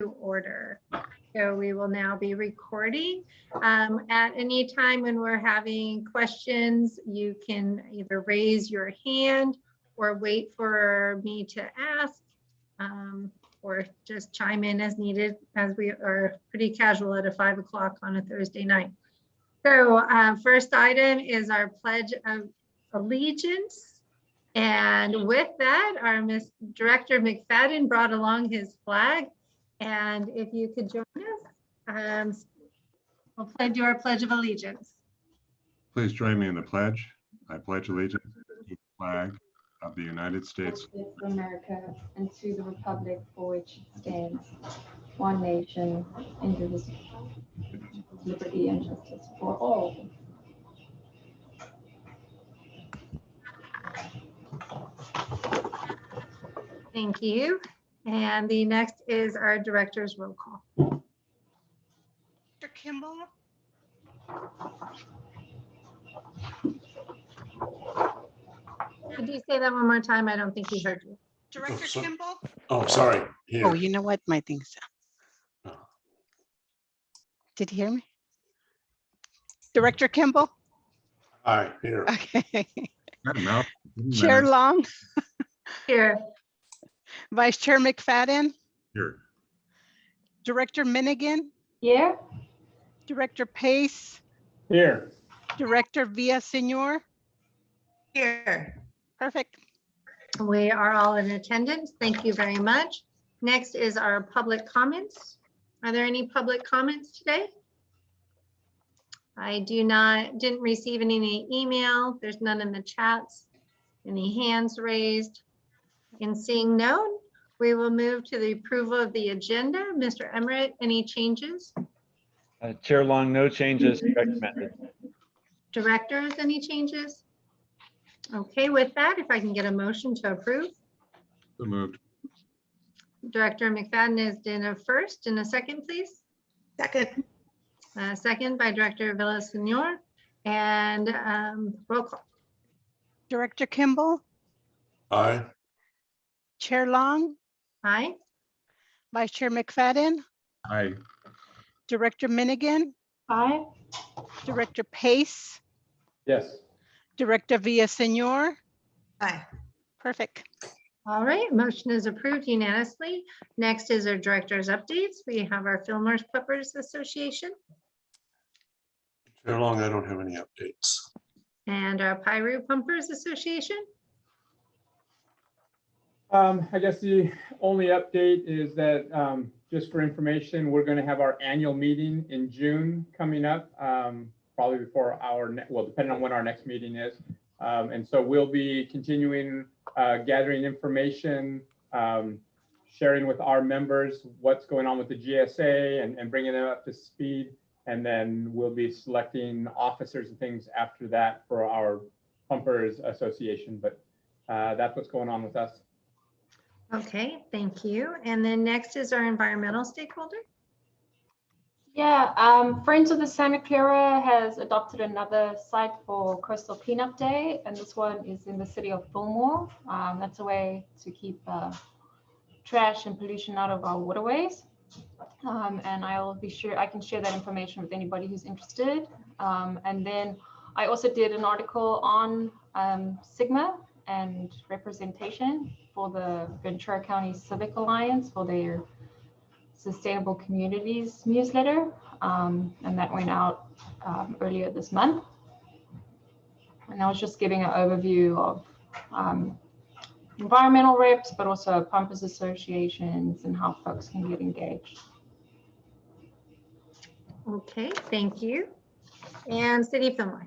order. So we will now be recording. At any time when we're having questions, you can either raise your hand or wait for me to ask, or just chime in as needed, as we are pretty casual at 5 o'clock on a Thursday night. So first item is our Pledge of Allegiance. And with that, our Director McFadden brought along his flag. And if you could join us, we'll do our Pledge of Allegiance. Please join me in the pledge. I pledge allegiance to the flag of the United States of America and to the republic for which it stands, one nation, indivisible, liberty and justice for all. Thank you. And the next is our director's roll call. Dr. Kimball? Could you say that one more time? I don't think he heard you. Director Kimball? Oh, sorry. Here. Oh, you know what? My thing's down. Did you hear me? Director Kimball? Hi, here. Okay. Mouth. Chair Long, Here. Vice Chair McFadden, Here. Director Minigan, Yeah, Director Pace, Here. Director Villaseñor. Here. Perfect. We are all in attendance. Thank you very much. Next is our public comments. Are there any public comments today? I didn't receive any email. There's none in the chats. Any hands raised? In seeing none, we will move to the approval of the agenda. Mr. Emmerich, any changes? Chair Long, no changes recommended. Directors, any changes? Okay, with that, if I can get a motion to approve. So moved. Director McFadden is in a first and a second, please. Second. Second by Director Villaseñor, and roll call. Director Kimball, Aye. Chair Long, Aye. Vice Chair McFadden, Aye. Director Minigan, aye. Director Pace, Yes. Director Villaseñor. Aye. Perfect. All right, motion is approved unanimously. Next is our director's updates. We have our Fillmore Pumpers Association Chair Long, I don't have any updates. and our Piru Pumpers Association. I guess the only update is that just for information, we're going to have our annual meeting in June coming up, probably before our, well, depending on when our next meeting is. And so we'll be continuing gathering information, sharing with our members what's going on with the GSA and bringing them up to speed. And then we'll be selecting officers and things after that for our Pumpers Association. But that's what's going on with us. Okay, thank you. And then next is our environmental stakeholder. Yeah, Friends of the Santa Clara has adopted another site for Coastal Cleanup Day, and this one is in the city of Fillmore. That's a way to keep trash and pollution out of our waterways. And I'll be sure I can share that information with anybody who's interested. And then I also did an article on Sigma and representation for the Ventura County Civic Alliance for their Sustainable Communities newsletter, and that went out earlier this month. And I was just giving an overview of environmental reps, but also pumpers associations and how folks can get engaged. Okay, thank you. And City of Fillmore.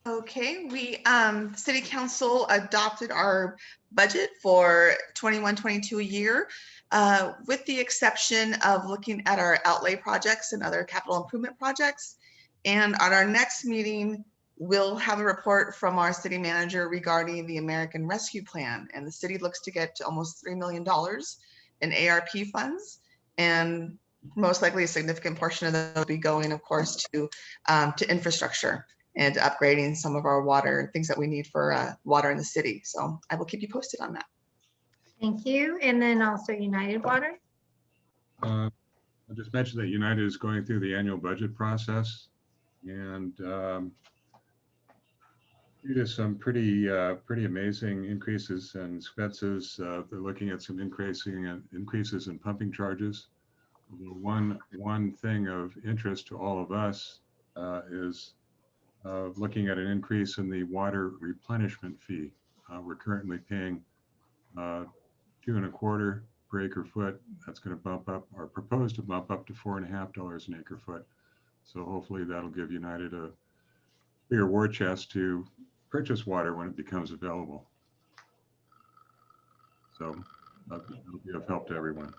Okay, we City Council adopted our budget for 21-22 year, with the exception of looking at our outlay projects and other capital improvement projects. And on our next meeting, we'll have a report from our city manager regarding the American Rescue Plan. And the city looks to get to almost $3 million in ARP funds. And most likely a significant portion of that will be going, of course, to infrastructure and upgrading some of our water, things that we need for water in the city. So I will keep you posted on that. Thank you. And then also United Water. I'll just mention that United is going through the annual budget process, and due to some pretty amazing increases in expenses, they're looking at some increases in pumping charges. One thing of interest to all of us is looking at an increase in the water replenishment fee. We're currently paying $2.25 per acre foot. That's going to bump up, or proposed to bump up to $4.50 an acre foot. So hopefully that'll give United a bigger war chest to purchase water when it becomes available. So that'll be of help to everyone.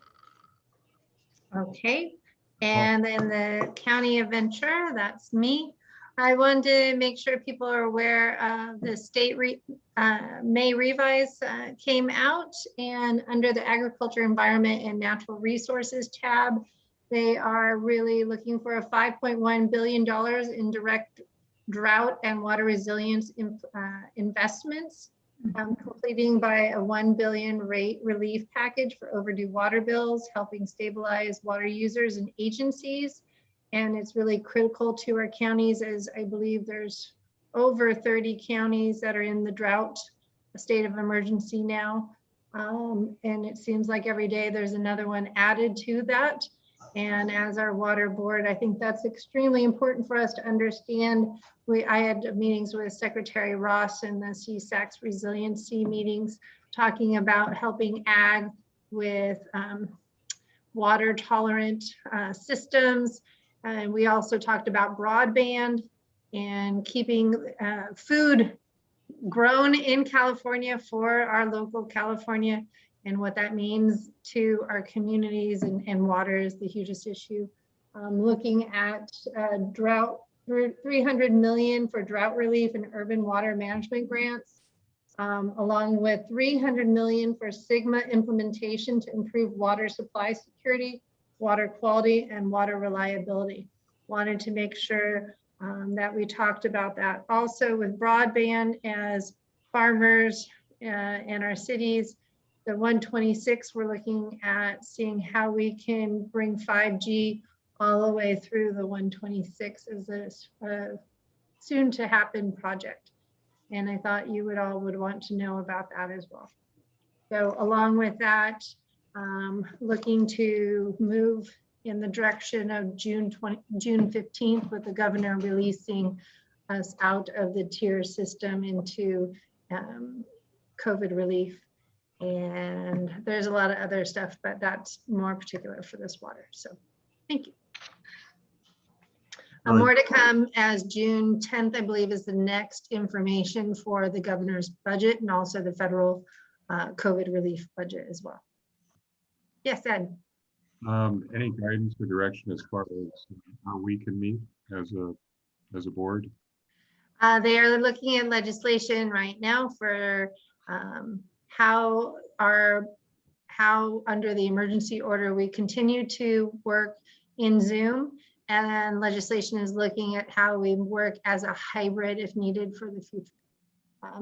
Okay. And then the County of Ventura, that's me. I wanted to make sure people are aware of the state May revise came out, and under the Agriculture, Environment, and Natural Resources tab, they are really looking for a $5.1 billion in direct drought and water resilience investments, completing by a $1 billion rate relief package for overdue water bills, helping stabilize water users and agencies. And it's really critical to our counties, as I believe there's over 30 counties that are in the drought state of emergency now. And it seems like every day there's another one added to that. And as our water board, I think that's extremely important for us to understand. I had meetings with Secretary Ross in the CSAC's resiliency meetings, talking about helping ag with water tolerant systems. And we also talked about broadband and keeping food grown in California for our local California, and what that means to our communities, and water is the hugest issue. Looking at drought, 300 million for drought relief and urban water management grants, along with 300 million for Sigma implementation to improve water supply security, water quality, and water reliability. Wanted to make sure that we talked about that. Also with broadband, as farmers in our cities, the 126, we're looking at seeing how we can bring 5G all the way through the 126 as a soon to happen project. And I thought you would all want to know about that as well. So along with that, looking to move in the direction of June 15th, with the governor releasing us out of the tier system into COVID relief. And there's a lot of other stuff, but that's more particular for this water. So thank you. More to come, as June 10th, I believe, is the next information for the governor's budget, and also the federal COVID relief budget as well. Yes, Ed. Any guidance or direction as far as how we can meet as a board? They are looking at legislation right now for how under the emergency order we continue to work in Zoom, and legislation is looking at how we work as a hybrid if needed for the future.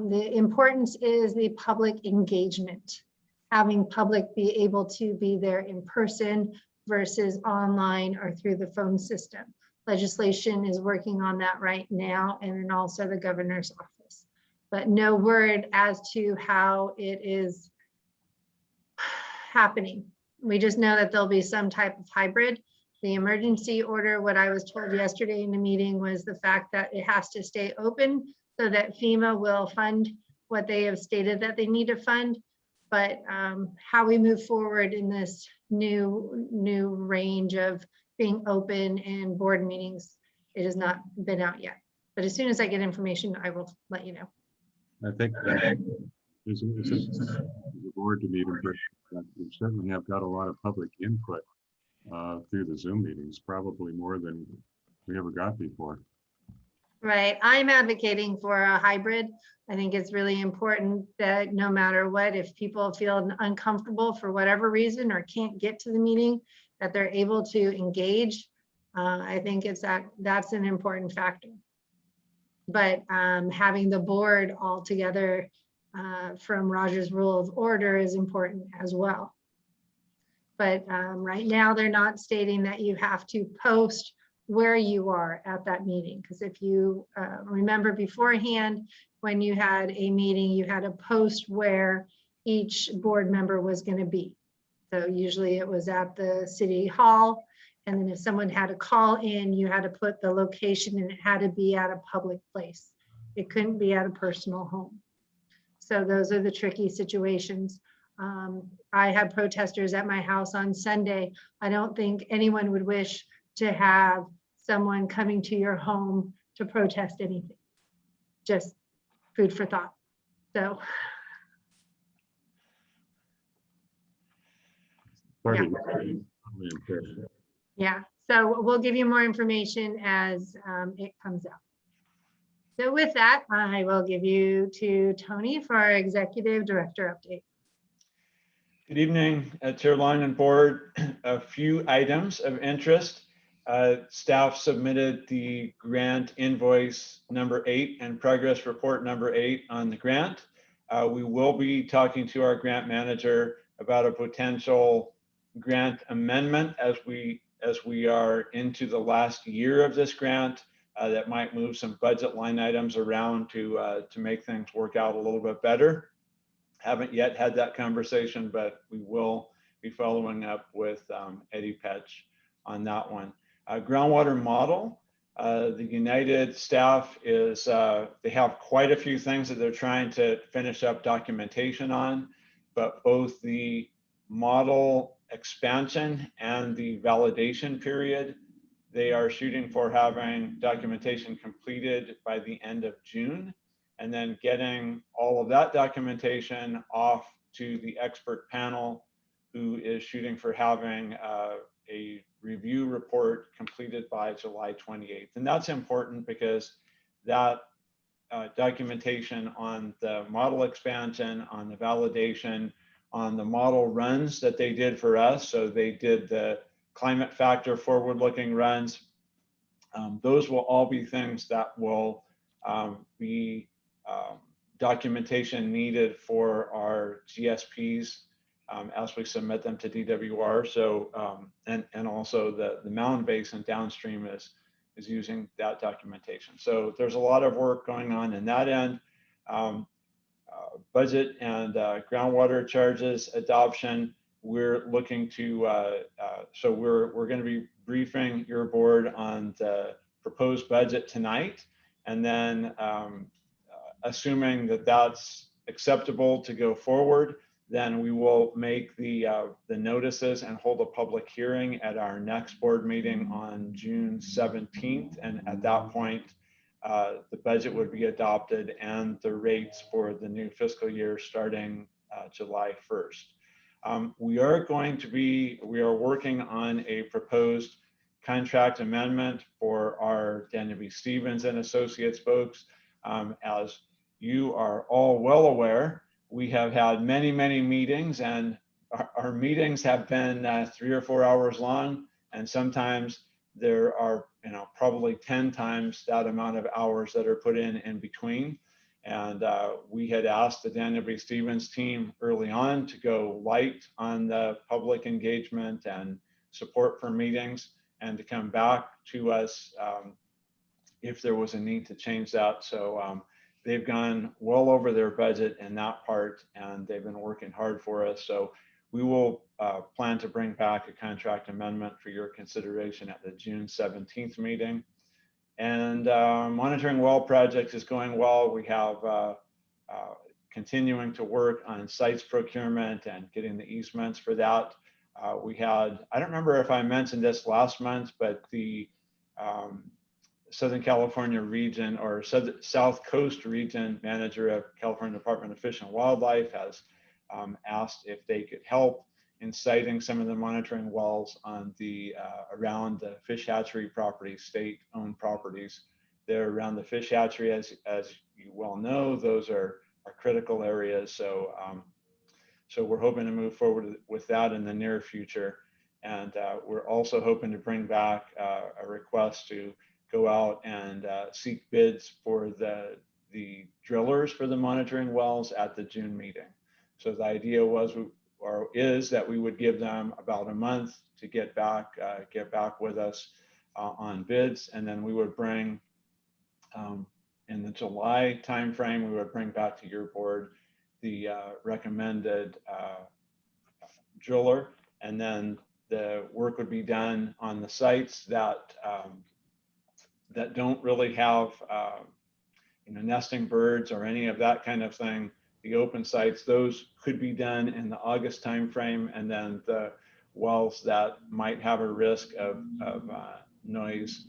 The importance is the public engagement, having public be able to be there in person versus online or through the phone system. Legislation is working on that right now, and then also the governor's office. But no word as to how it is happening. We just know that there'll be some type of hybrid. The emergency order, what I was told yesterday in the meeting, was the fact that it has to stay open so that FEMA will fund what they have stated that they need to fund. But how we move forward in this new range of being open and board meetings, it has not been out yet. But as soon as I get information, I will let you know. I think as a board to meet in person, we certainly have got a lot of public input through the Zoom meetings, probably more than we ever got before. Right. I'm advocating for a hybrid. I think it's really important that no matter what, if people feel uncomfortable for whatever reason or can't get to the meeting, that they're able to engage. I think that's an important factor. But having the board all together from Roger's Rule of Order is important as well. But right now, they're not stating that you have to post where you are at that meeting. Because if you remember beforehand, when you had a meeting, you had to post where each board member was going to be. So usually it was at the city hall. And then if someone had to call in, you had to put the location, and it had to be at a public place. It couldn't be at a personal home. So those are the tricky situations. I had protesters at my house on Sunday. I don't think anyone would wish to have someone coming to your home to protest anything. Just food for thought. So Party. yeah, so we'll give you more information as it comes out. So with that, I will give you to Tony for our executive director update. Good evening, Chair Long and Board. A few items of interest. Staff submitted the grant invoice number 8 and progress report number 8 on the grant. We will be talking to our grant manager about a potential grant amendment as we are into the last year of this grant. That might move some budget line items around to make things work out a little bit better. Haven't yet had that conversation, but we will be following up with Eddie Petch on that one. Groundwater model, the United staff is, they have quite a few things that they're trying to finish up documentation on, but both the model expansion and the validation period, they are shooting for having documentation completed by the end of June, and then getting all of that documentation off to the expert panel, who is shooting for having a review report completed by July 28th. And that's important because that documentation on the model expansion, on the validation, on the model runs that they did for us. So they did the climate factor forward-looking runs. Those will all be things that will be documentation needed for our GSPs as we submit them to DWR. So, and also the mound basin downstream is using that documentation. So there's a lot of work going on in that end. Budget and groundwater charges adoption, we're looking to, so we're going to be briefing your board on the proposed budget tonight. And then assuming that that's acceptable to go forward, then we will make the notices and hold a public hearing at our next board meeting on June 17th. And at that point, the budget would be adopted and the rates for the new fiscal year starting July 1st. We are working on a proposed contract amendment for our Daniel B. Stevens and Associates folks. As you are all well aware, we have had many, many meetings, and our meetings have been 3 or 4 hours long. And sometimes there are, probably 10 times that amount of hours that are put in between. And we had asked the Daniel B. Stevens team early on to go light on the public engagement and support for meetings, and to come back to us if there was a need to change that. So they've gone well over their budget in that part, and they've been working hard for us. So we will plan to bring back a contract amendment for your consideration at the June 17th meeting. And monitoring well projects is going well. We have continuing to work on sites procurement and getting the easements for that. We had, I don't remember if I mentioned this last month, but the Southern California region, or South Coast region manager of California Department of Fish and Wildlife has asked if they could help in siting some of the monitoring wells on the around the fish hatchery properties, state-owned properties. They're around the fish hatchery, as you well know, those are critical areas. So so we're hoping to move forward with that in the near future. And we're also hoping to bring back a request to go out and seek bids for the the drillers for the monitoring wells at the June meeting. So the idea was, or is, that we would give them about a month to get back with us on bids, and then we would bring in the July timeframe, we would bring back to your board the recommended driller, and then the work would be done on the sites that that don't really have nesting birds or any of that kind of thing. The open sites, those could be done in the August timeframe, and then the wells that might have a risk of noise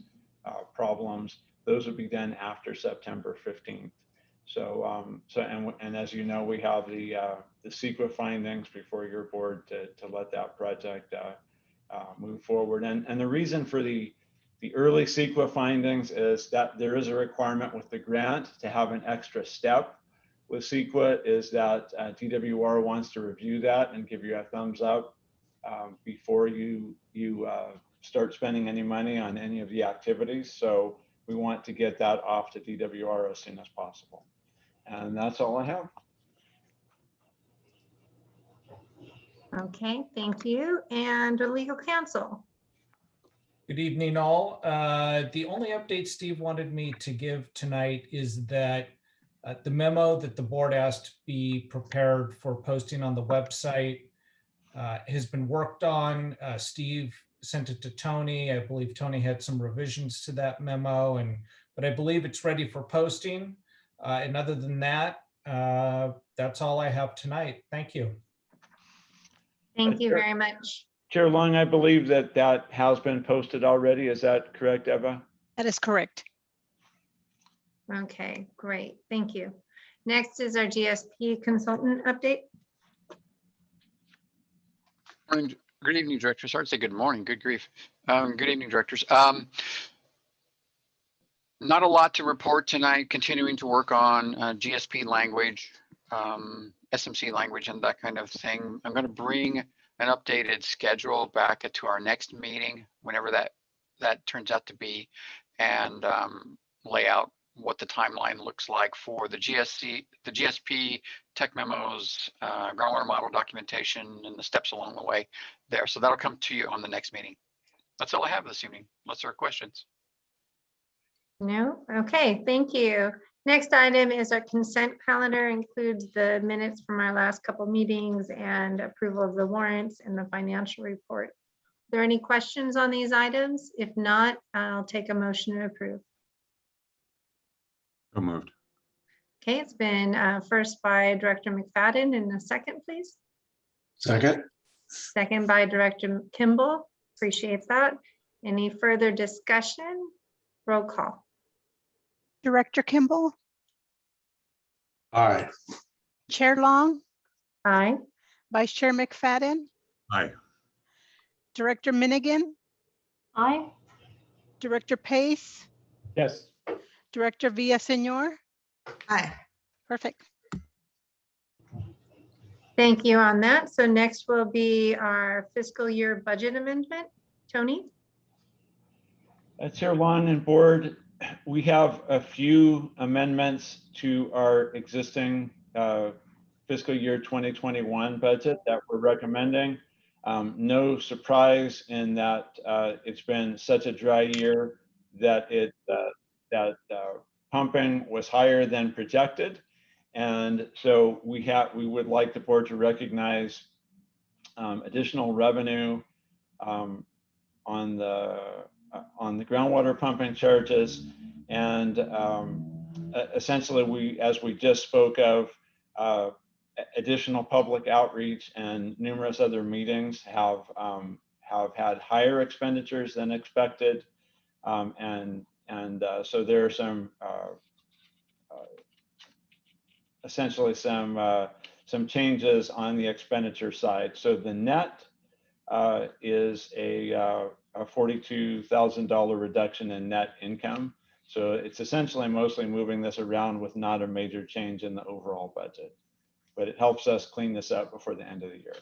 problems, those would be done after September 15th. So, and as you know, we have the CEQA findings before your board to let that project move forward. And the reason for the early CEQA findings is that there is a requirement with the grant to have an extra step with CEQA, is that DWR wants to review that and give you a thumbs up before you start spending any money on any of the activities. So we want to get that off to DWR as soon as possible. And that's all I have. Okay, thank you. And legal counsel. Good evening, all. The only update Steve wanted me to give tonight is that the memo that the board asked be prepared for posting on the website has been worked on. Steve sent it to Tony. I believe Tony had some revisions to that memo, but I believe it's ready for posting. And other than that, that's all I have tonight. Thank you. Thank you very much. Chair Long, I believe that has been posted already. Is that correct, Eva? That is correct. Okay, great. Thank you. Next is our GSP consultant update. Good evening, directors. Sorry to say good morning. Good grief. Good evening, directors. Not a lot to report tonight. Continuing to work on GSP language, SMC language, and that kind of thing. I'm going to bring an updated schedule back to our next meeting, whenever that turns out to be, and lay out what the timeline looks like for the GSP tech memos, groundwater model documentation, and the steps along the way there. So that'll come to you on the next meeting. That's all I have this evening, unless there are questions. No? Okay, thank you. Next item is our consent calendar, includes the minutes from our last couple meetings and approval of the warrants and the financial report. Are there any questions on these items? If not, I'll take a motion to approve. So moved. Okay, it's been first by Director McFadden, and a second, please. Second. Second by Director Kimball. Appreciate that. Any further discussion? Roll call. Director Kimball, Aye. Chair Long, Aye. Vice Chair McFadden, Aye. Director Minigan, Aye. Director Pace, Yes. Director Villaseñor. Aye. Perfect. Thank you on that. So next will be our fiscal year budget amendment. Tony? Chair Long and board, we have a few amendments to our existing fiscal year 2021 budget that we're recommending. No surprise in that it's been such a dry year that pumping was higher than projected. And so we would like the board to recognize additional revenue on the groundwater pumping charges, and essentially as we just spoke of, additional public outreach and numerous other meetings have had higher expenditures than expected, so there are some essentially some changes on the expenditure side. So the net is a $42,000 reduction in net income. So it's essentially mostly moving this around with not a major change in the overall budget, but it helps us clean this up before the end of the year.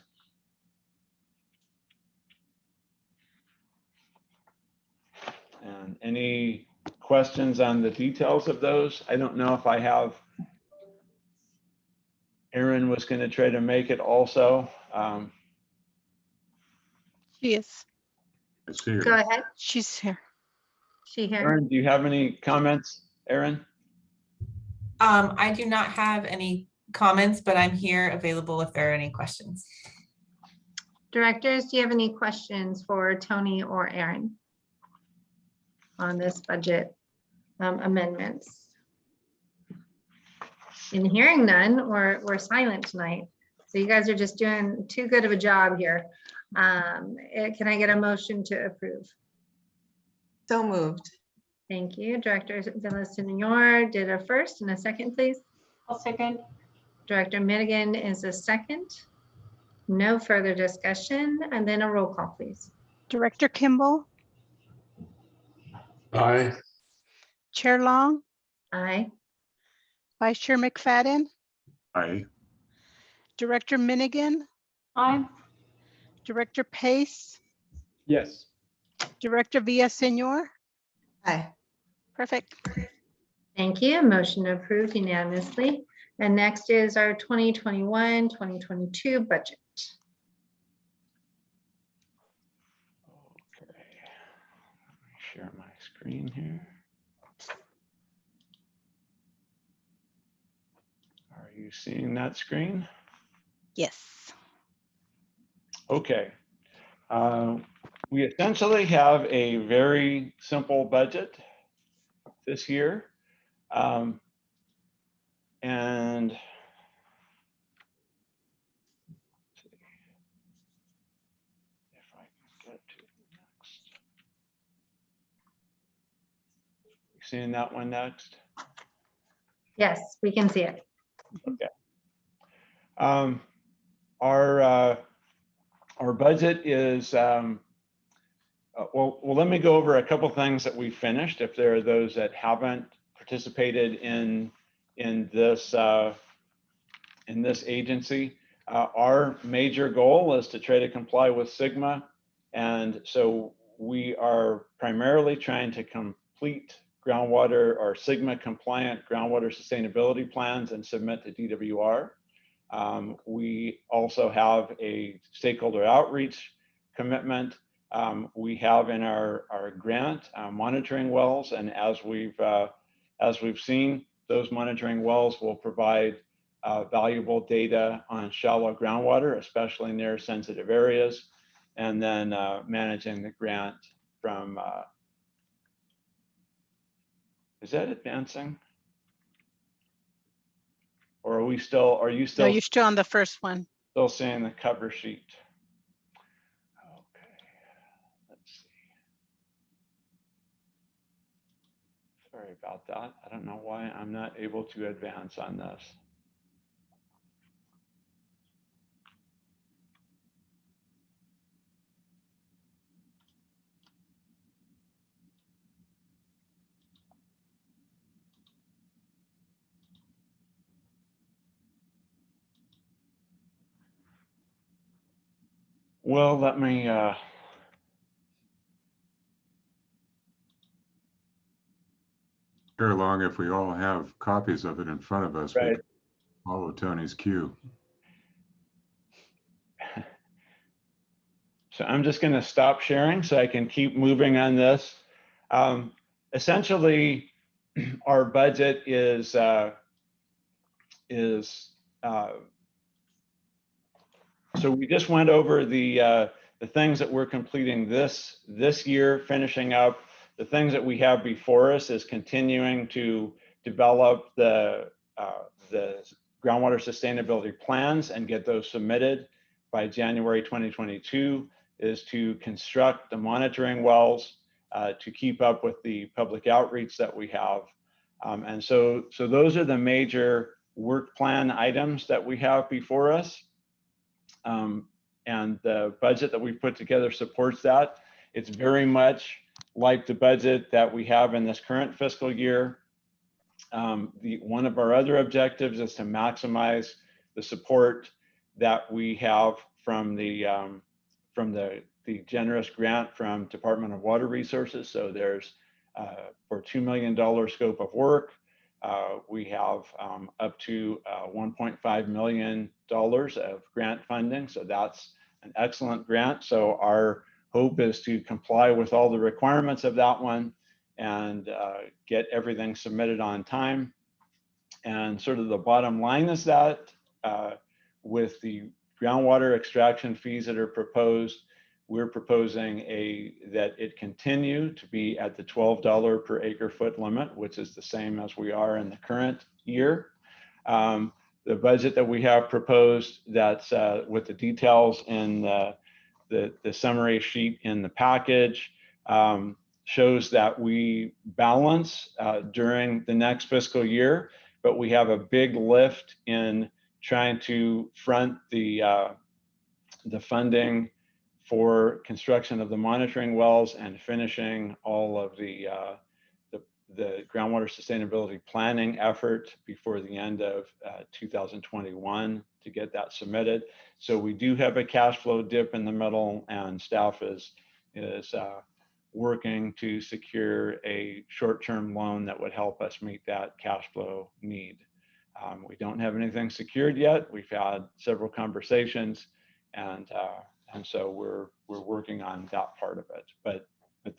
And any questions on the details of those. I don't know if I have. Erin was going to try to make it also. She is. I see her. Go ahead. She's here. She here. Erin, do you have any comments, Erin? I do not have any comments, but I'm here available if there are any questions. Directors, do you have any questions for Tony or Aaron on this budget amendments? In hearing none, we're silent tonight. So you guys are just doing too good of a job here. Can I get a motion to approve? So moved. Thank you. Director Villaseñor did a first and a second, please. I'll second. Director Minigan is a second. No further discussion, and then a roll call, please. Director Kimball, Aye. Chair Long, Aye. Vice Chair McFadden, Aye. Director Minigan, Aye. Director Pace, Yes. Director Villaseñor. Aye. Perfect. Thank you. Motion approved unanimously. And next is our 2021-2022 budget. Okay. Let me share my screen here. Are you seeing that screen? Yes. Okay. We essentially have a very simple budget this year. And let's see if I can get to the next. You seeing that one next? Yes, we can see it. Okay. Our budget is, well, let me go over a couple things that we finished. If there are those that haven't participated in this agency, our major goal is to try to comply with SGMA, and so we are primarily trying to complete groundwater or SGMA compliant groundwater sustainability plans and submit to DWR. We also have a stakeholder outreach commitment. We have in our grant monitoring wells, and as we've seen, those monitoring wells will provide valuable data on shallow groundwater, especially near sensitive areas, and then managing the grant from. Is that advancing? Or are you still? No, you're still on the first one. Still seeing the cover sheet. Okay, let's see. Sorry about that. I don't know why I'm not able to advance on this. Well, let me, Sure, Long, if we all have copies of it in front of us, we right. can follow Tony's cue. So I'm just going to stop sharing so I can keep moving on this. Essentially, our budget is so we just went over the things that we're completing this year, finishing up. The things that we have before us is continuing to develop the groundwater sustainability plans and get those submitted by January 2022, is to construct the monitoring wells to keep up with the public outreach that we have. And so those are the major work plan items that we have before us. And the budget that we've put together supports that. It's very much like the budget that we have in this current fiscal year. One of our other objectives is to maximize the support that we have from the generous grant from Department of Water Resources. So there's for $2 million scope of work. We have up to $1.5 million of grant funding. So that's an excellent grant. So our hope is to comply with all the requirements of that one and get everything submitted on time. And sort of the bottom line is that with the groundwater extraction fees that are proposed, we're proposing that it continue to be at the $12 per acre foot limit, which is the same as we are in the current year. The budget that we have proposed, that's with the details in the summary sheet in the package, shows that we balance during the next fiscal year, but we have a big lift in trying to front the funding for construction of the monitoring wells and finishing all of the groundwater sustainability planning effort before the end of 2021 to get that submitted. So we do have a cash flow dip in the middle, and staff is working to secure a short-term loan that would help us meet that cash flow need. We don't have anything secured yet. We've had several conversations, and so we're working on that part of it. But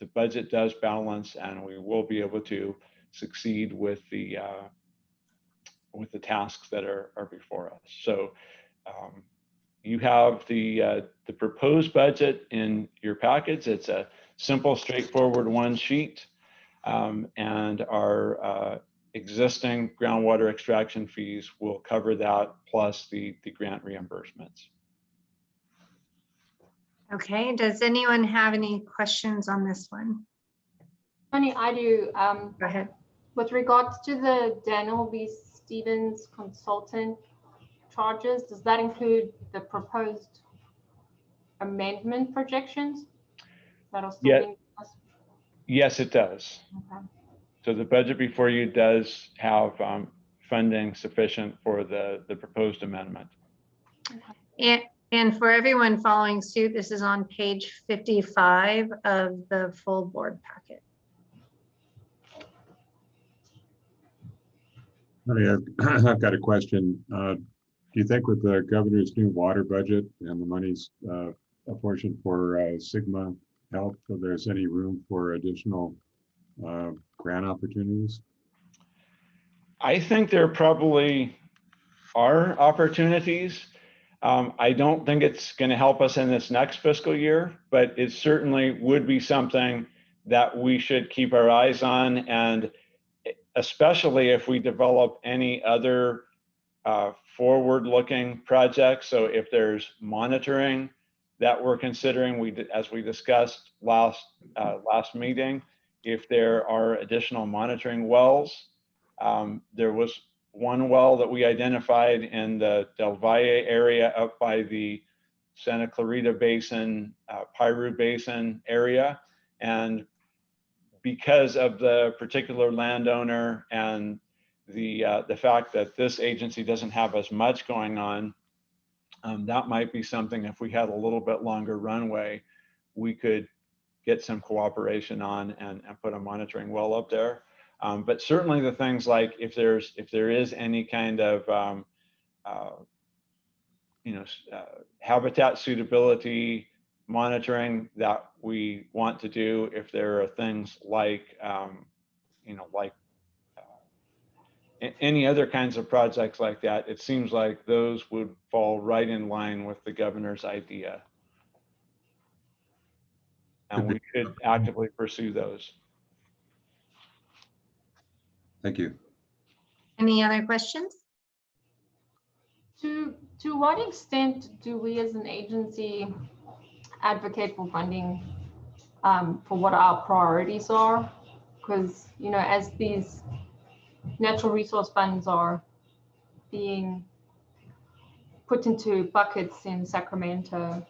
the budget does balance, and we will be able to succeed with the tasks that are before us. So you have the proposed budget in your package. It's a simple, straightforward one sheet, and our existing groundwater extraction fees will cover that, plus the grant reimbursements. Okay, does anyone have any questions on this one? Tony, I do. Go ahead. With regards to the Daniel B. Stevens consultant charges, does that include the proposed amendment projections that are still being discussed? Yes, it does. Okay. So the budget before you does have funding sufficient for the proposed amendment. And for everyone following suit, this is on page 55 of the full board packet. I've got a question. Do you think with the governor's new water budget and the money's apportioned for Sigma help, if there's any room for additional grant opportunities? I think there probably are opportunities. I don't think it's going to help us in this next fiscal year, but it certainly would be something that we should keep our eyes on, and especially if we develop any other forward-looking projects. So if there's monitoring that we're considering, as we discussed last meeting, if there are additional monitoring wells, there was one well that we identified in the Del Valle area up by the Santa Clarita Basin, Piru Basin area. And because of the particular landowner and the fact that this agency doesn't have as much going on, that might be something, if we had a little bit longer runway, we could get some cooperation on and put a monitoring well up there. But certainly the things like if there is any kind of habitat suitability monitoring that we want to do, if there are things like any other kinds of projects like that, it seems like those would fall right in line with the governor's idea, and we could actively pursue those. Thank you. Any other questions? To what extent do we as an agency advocate for funding for what our priorities are? Because, as these natural resource funds are being put into buckets in Sacramento,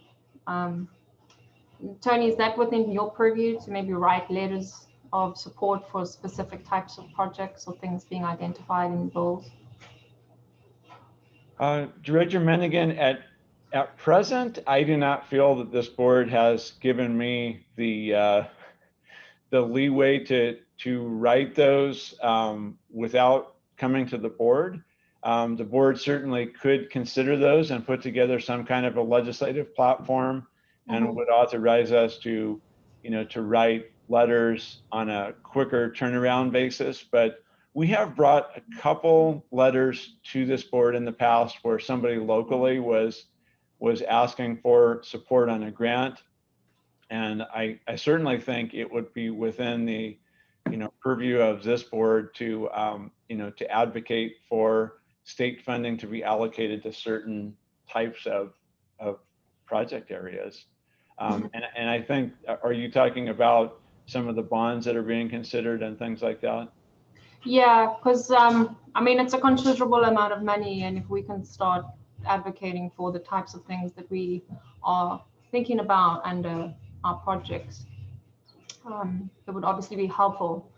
Tony, is that within your purview to maybe write letters of support for specific types of projects or things being identified in bills? Director Mennigan, at present, I do not feel that this board has given me the the leeway to write those without coming to the board. The board certainly could consider those and put together some kind of a legislative platform and would authorize us to, to write letters on a quicker turnaround basis. But we have brought a couple letters to this board in the past where somebody locally was asking for support on a grant. And I certainly think it would be within the, purview of this board to, to advocate for state funding to be allocated to certain types of project areas. And I think, are you talking about some of the bonds that are being considered and things like that? Yeah, because I mean, it's a considerable amount of money, and if we can start advocating for the types of things that we are thinking about under our projects, it would obviously be helpful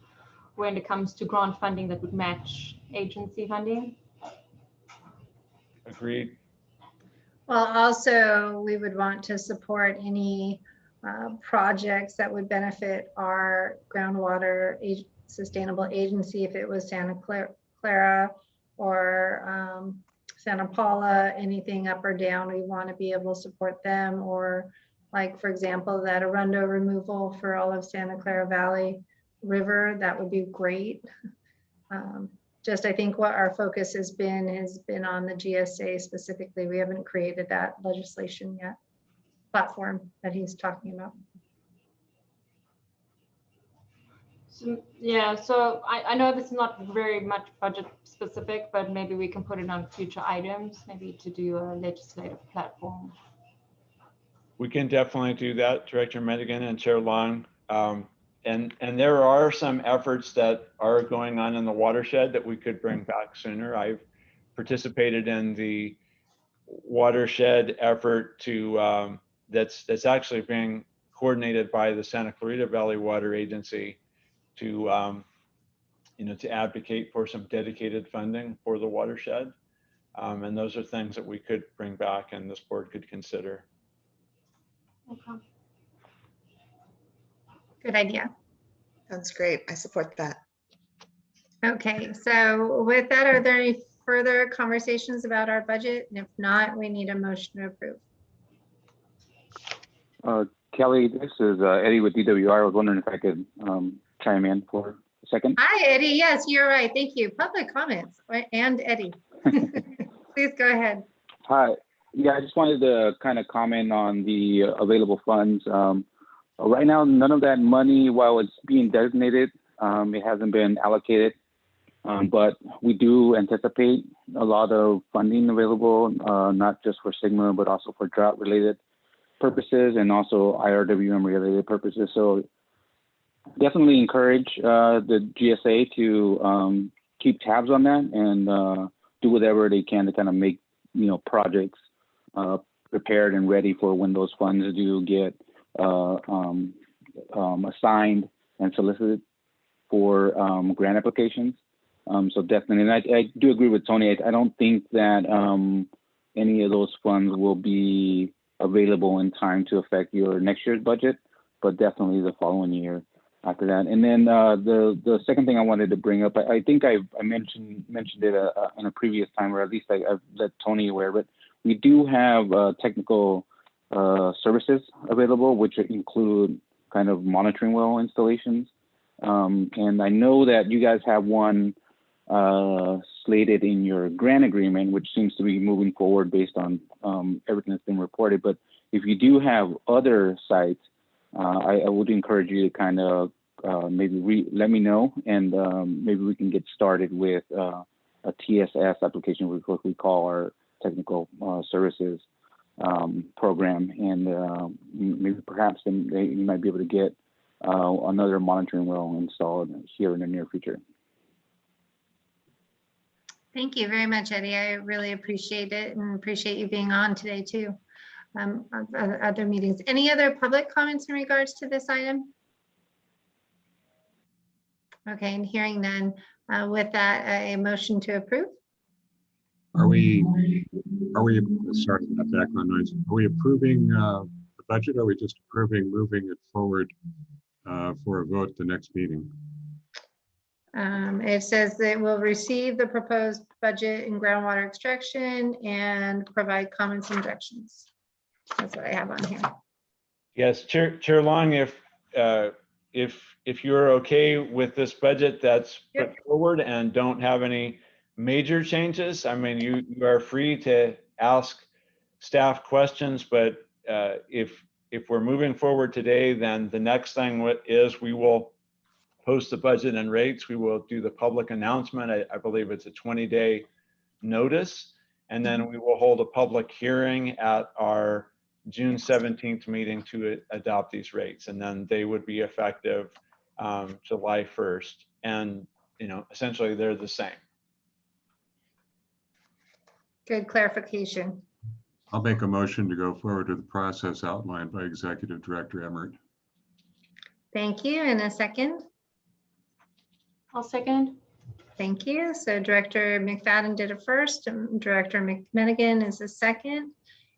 when it comes to grant funding that would match agency funding. Agreed. Well, also, we would want to support any projects that would benefit our groundwater sustainable agency, if it was Santa Clara or Santa Paula, anything up or down, we want to be able to support them. Or like, for example, that Arundo removal for all of Santa Clara Valley River, that would be great. Just, I think what our focus has been on the GSA specifically. We haven't created that legislation yet, platform that he's talking about. So, yeah, so I know this is not very much budget specific, but maybe we can put it on future items, maybe to do a legislative platform. We can definitely do that, Director Madigan and Chair Long. And there are some efforts that are going on in the watershed that we could bring back sooner. I've participated in the watershed effort to that's actually being coordinated by the Santa Clarita Valley Water Agency to to advocate for some dedicated funding for the watershed. And those are things that we could bring back and this board could consider. Okay. Good idea. Sounds great. I support that. Okay, so with that, are there any further conversations about our budget? And if not, we need a motion to approve. Kelly, this is Eddie with DWR. I was wondering if I could chime in for a second. Hi, Eddie. Yes, you're right. Thank you. Public comments and Eddie. Please go ahead. Hi. Yeah, I just wanted to kind of comment on the available funds. Right now, none of that money, while it's being designated, it hasn't been allocated. But we do anticipate a lot of funding available, not just for SGMA, but also for drought-related purposes and also IRWM-related purposes. So definitely encourage the GSA to keep tabs on that and do whatever they can to kind of make projects prepared and ready for when those funds do get assigned and solicited for grant applications. So definitely, and I do agree with Tony. I don't think that any of those funds will be available in time to affect your next year's budget, but definitely the following year after that. And then the second thing I wanted to bring up, I think I mentioned it in a previous time, or at least I've let Tony aware, but we do have technical services available, which include kind of monitoring well installations. And I know that you guys have one slated in your grant agreement, which seems to be moving forward based on everything that's been reported. But if you do have other sites, I would encourage you to kind of maybe let me know, and maybe we can get started with a TSS application, which we call our technical services program, and maybe perhaps then you might be able to get another monitoring well installed here in the near future. Thank you very much, Eddie. I really appreciate it and appreciate you being on today too. Other meetings. Any other public comments in regards to this item? Okay, and hearing none, with that, a motion to approve. Are we, sorry for that background noise. Are we approving the budget, or are we just approving moving it forward for a vote the next meeting. It says that we'll receive the proposed budget in groundwater extraction and provide comments and directions. That's what I have on here. Yes, Chair Long, if you're okay with this budget that's put forward and don't have any major changes, I mean, you are free to ask staff questions, but if we're moving forward today, then the next thing is we will post the budget and rates. We will do the public announcement. I believe it's a 20-day notice, and then we will hold a public hearing at our June 17th meeting to adopt these rates, and then they would be effective July 1st. And essentially they're the same. Good clarification. I'll make a motion to go forward with the process outlined by Executive Director Emmert. Thank you. And a second? I'll second. Thank you. So Director McFadden did it first, and Director McMenigan is a second.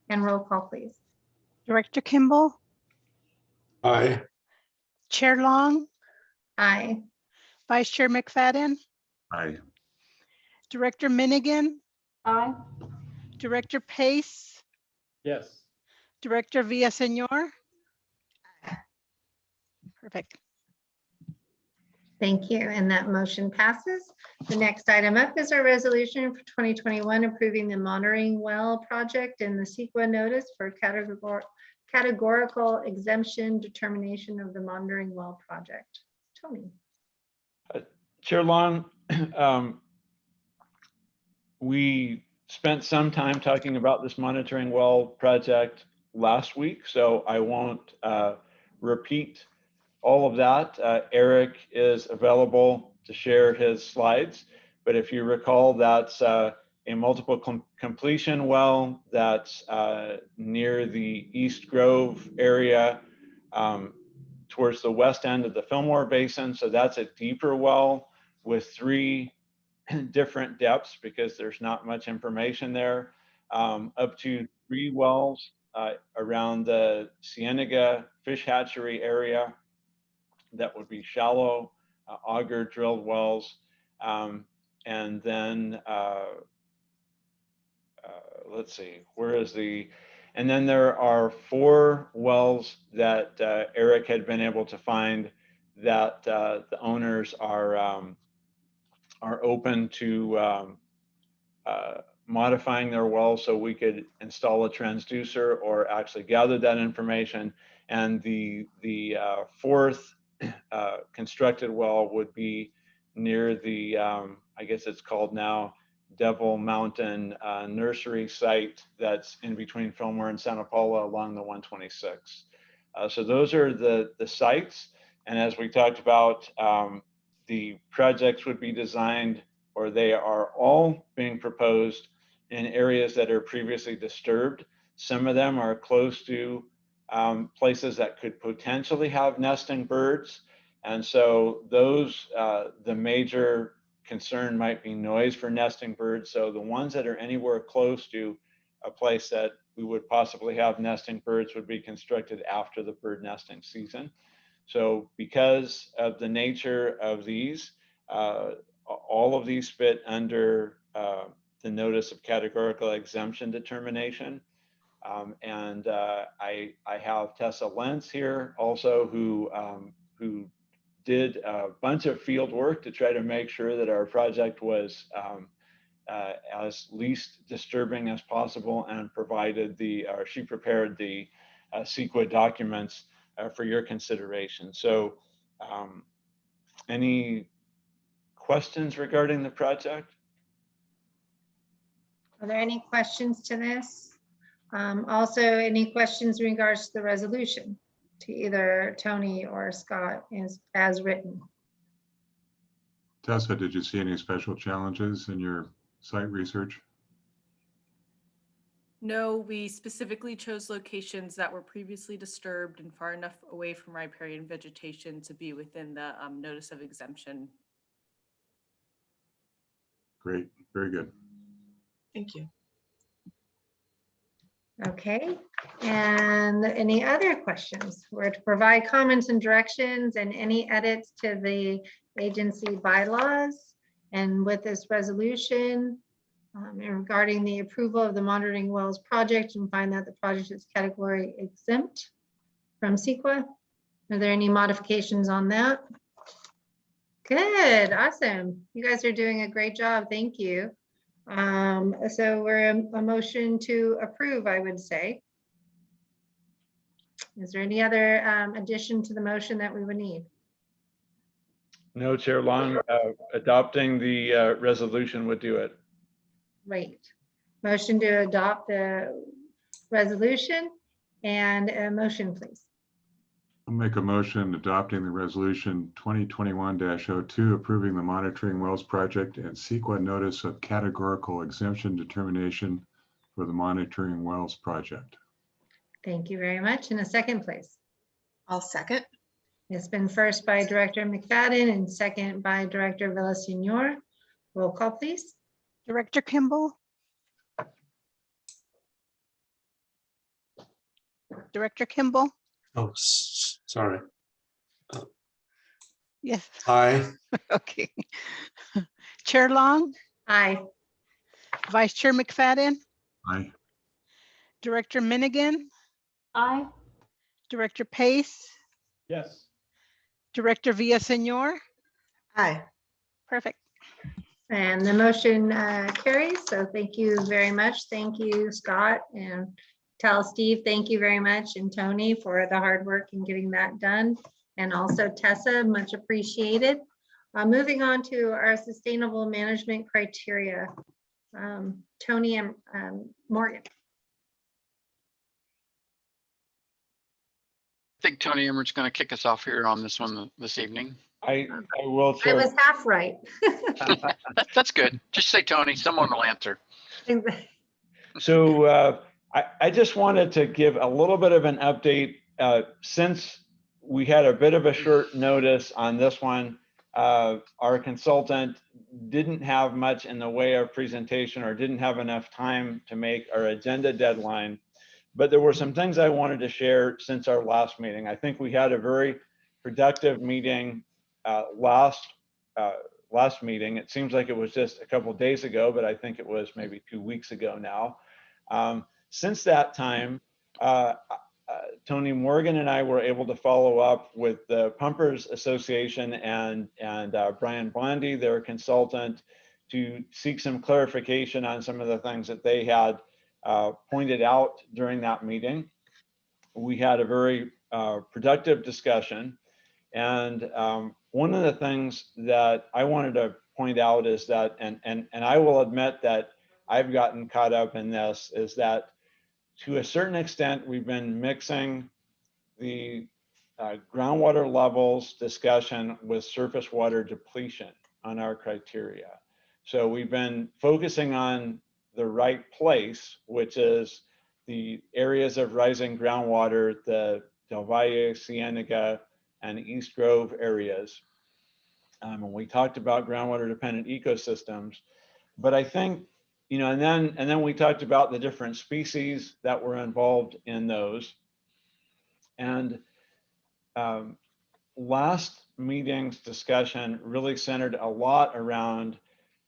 And roll call, please. Director Kimball, Aye. Chair Long, Aye. Vice Chair McFadden, Aye. Director Minigan, Aye. Director Pace, Yes. Director Villaseñor. Perfect. Thank you. And that motion passes. The next item up is our resolution for 2021 approving the monitoring well project and the CEQA notice for categorical exemption determination of the monitoring well project. Tony. Chair Long, we spent some time talking about this monitoring well project last week, so I won't repeat all of that. Eric is available to share his slides, but if you recall, that's a multiple completion well that's near the East Grove area towards the west end of the Fillmore Basin. So that's a deeper well with 3 different depths because there's not much information there, up to 3 wells around the Cienega fish hatchery area that would be shallow auger drilled wells. And then let's see, and then there are 4 wells that Eric had been able to find that the owners are open to modifying their wells so we could install a transducer or actually gather that information. And the 4th constructed well would be near the, I guess it's called now Devil Mountain nursery site that's in between Fillmore and Santa Paula along the 126. So those are the sites. And as we talked about, the projects would be designed, or they are all being proposed in areas that are previously disturbed. Some of them are close to places that could potentially have nesting birds. And so those, the major concern might be noise for nesting birds. So the ones that are anywhere close to a place that we would possibly have nesting birds would be constructed after the bird nesting season. So because of the nature of these, all of these fit under the notice of categorical exemption determination. And I have Tessa Lentz here also who did a bunch of field work to try to make sure that our project was as least disturbing as possible, and provided she prepared the CEQA documents for your consideration. So any questions regarding the project? Are there any questions to this? Also, any questions in regards to the resolution to either Tony or Scott as written? Tessa, did you see any special challenges in your site research? No, we specifically chose locations that were previously disturbed and far enough away from riparian vegetation to be within the notice of exemption. Great, very good. Thank you. Okay, and any other questions? We're to provide comments and directions and any edits to the agency bylaws. And with this resolution, and regarding the approval of the monitoring wells project, and find that the project is category exempt from CEQA. Are there any modifications on that? Good, awesome. You guys are doing a great job. Thank you. So we're a motion to approve, I would say. Is there any other addition to the motion that we would need? No, Chair Long, adopting the resolution would do it. Great. Motion to adopt the resolution and a motion, please. I'll make a motion adopting the resolution 2021-02, approving the monitoring wells project and CEQA notice of categorical exemption determination for the monitoring wells project. Thank you very much. And a second, please. I'll second. It's been first by Director McFadden and second by Director Villaseñor. Roll call, please. Director Kimball? Director Kimball? Oh, sorry. Yes. Aye. Okay. Chair Long? Aye. Vice Chair McFadden? Aye. Director Minigan? Aye. Director Pace? Yes. Director Villaseñor? Aye. Perfect. And the motion carries. So thank you very much. Thank you, Scott, and tell Steve, thank you very much, and Tony for the hard work in getting that done. And also Tessa, much appreciated. Moving on to our sustainable management criteria. Tony and Morgan. I think Tony Emmert's going to kick us off here on this one this evening. I will, I Chair. was half right. That's good. Just say Tony, someone will answer. So I just wanted to give a little bit of an update since we had a bit of a short notice on this one. Our consultant didn't have much in the way of presentation or didn't have enough time to make our agenda deadline. But there were some things I wanted to share since our last meeting. I think we had a very productive meeting last meeting. It seems like it was just a couple of days ago, but I think it was maybe 2 weeks ago now. Since that time, Tony Morgan and I were able to follow up with the Pumpers Association and Brian Blondy, their consultant, to seek some clarification on some of the things that they had pointed out during that meeting. We had a very productive discussion. And one of the things that I wanted to point out is that, and I will admit that I've gotten caught up in this, is that to a certain extent, we've been mixing the groundwater levels discussion with surface water depletion on our criteria. So we've been focusing on the right place, which is the areas of rising groundwater, the Del Valle, Cienega, and East Grove areas. And we talked about groundwater dependent ecosystems, but I think, you know, and then we talked about the different species that were involved in those. And last meeting's discussion really centered a lot around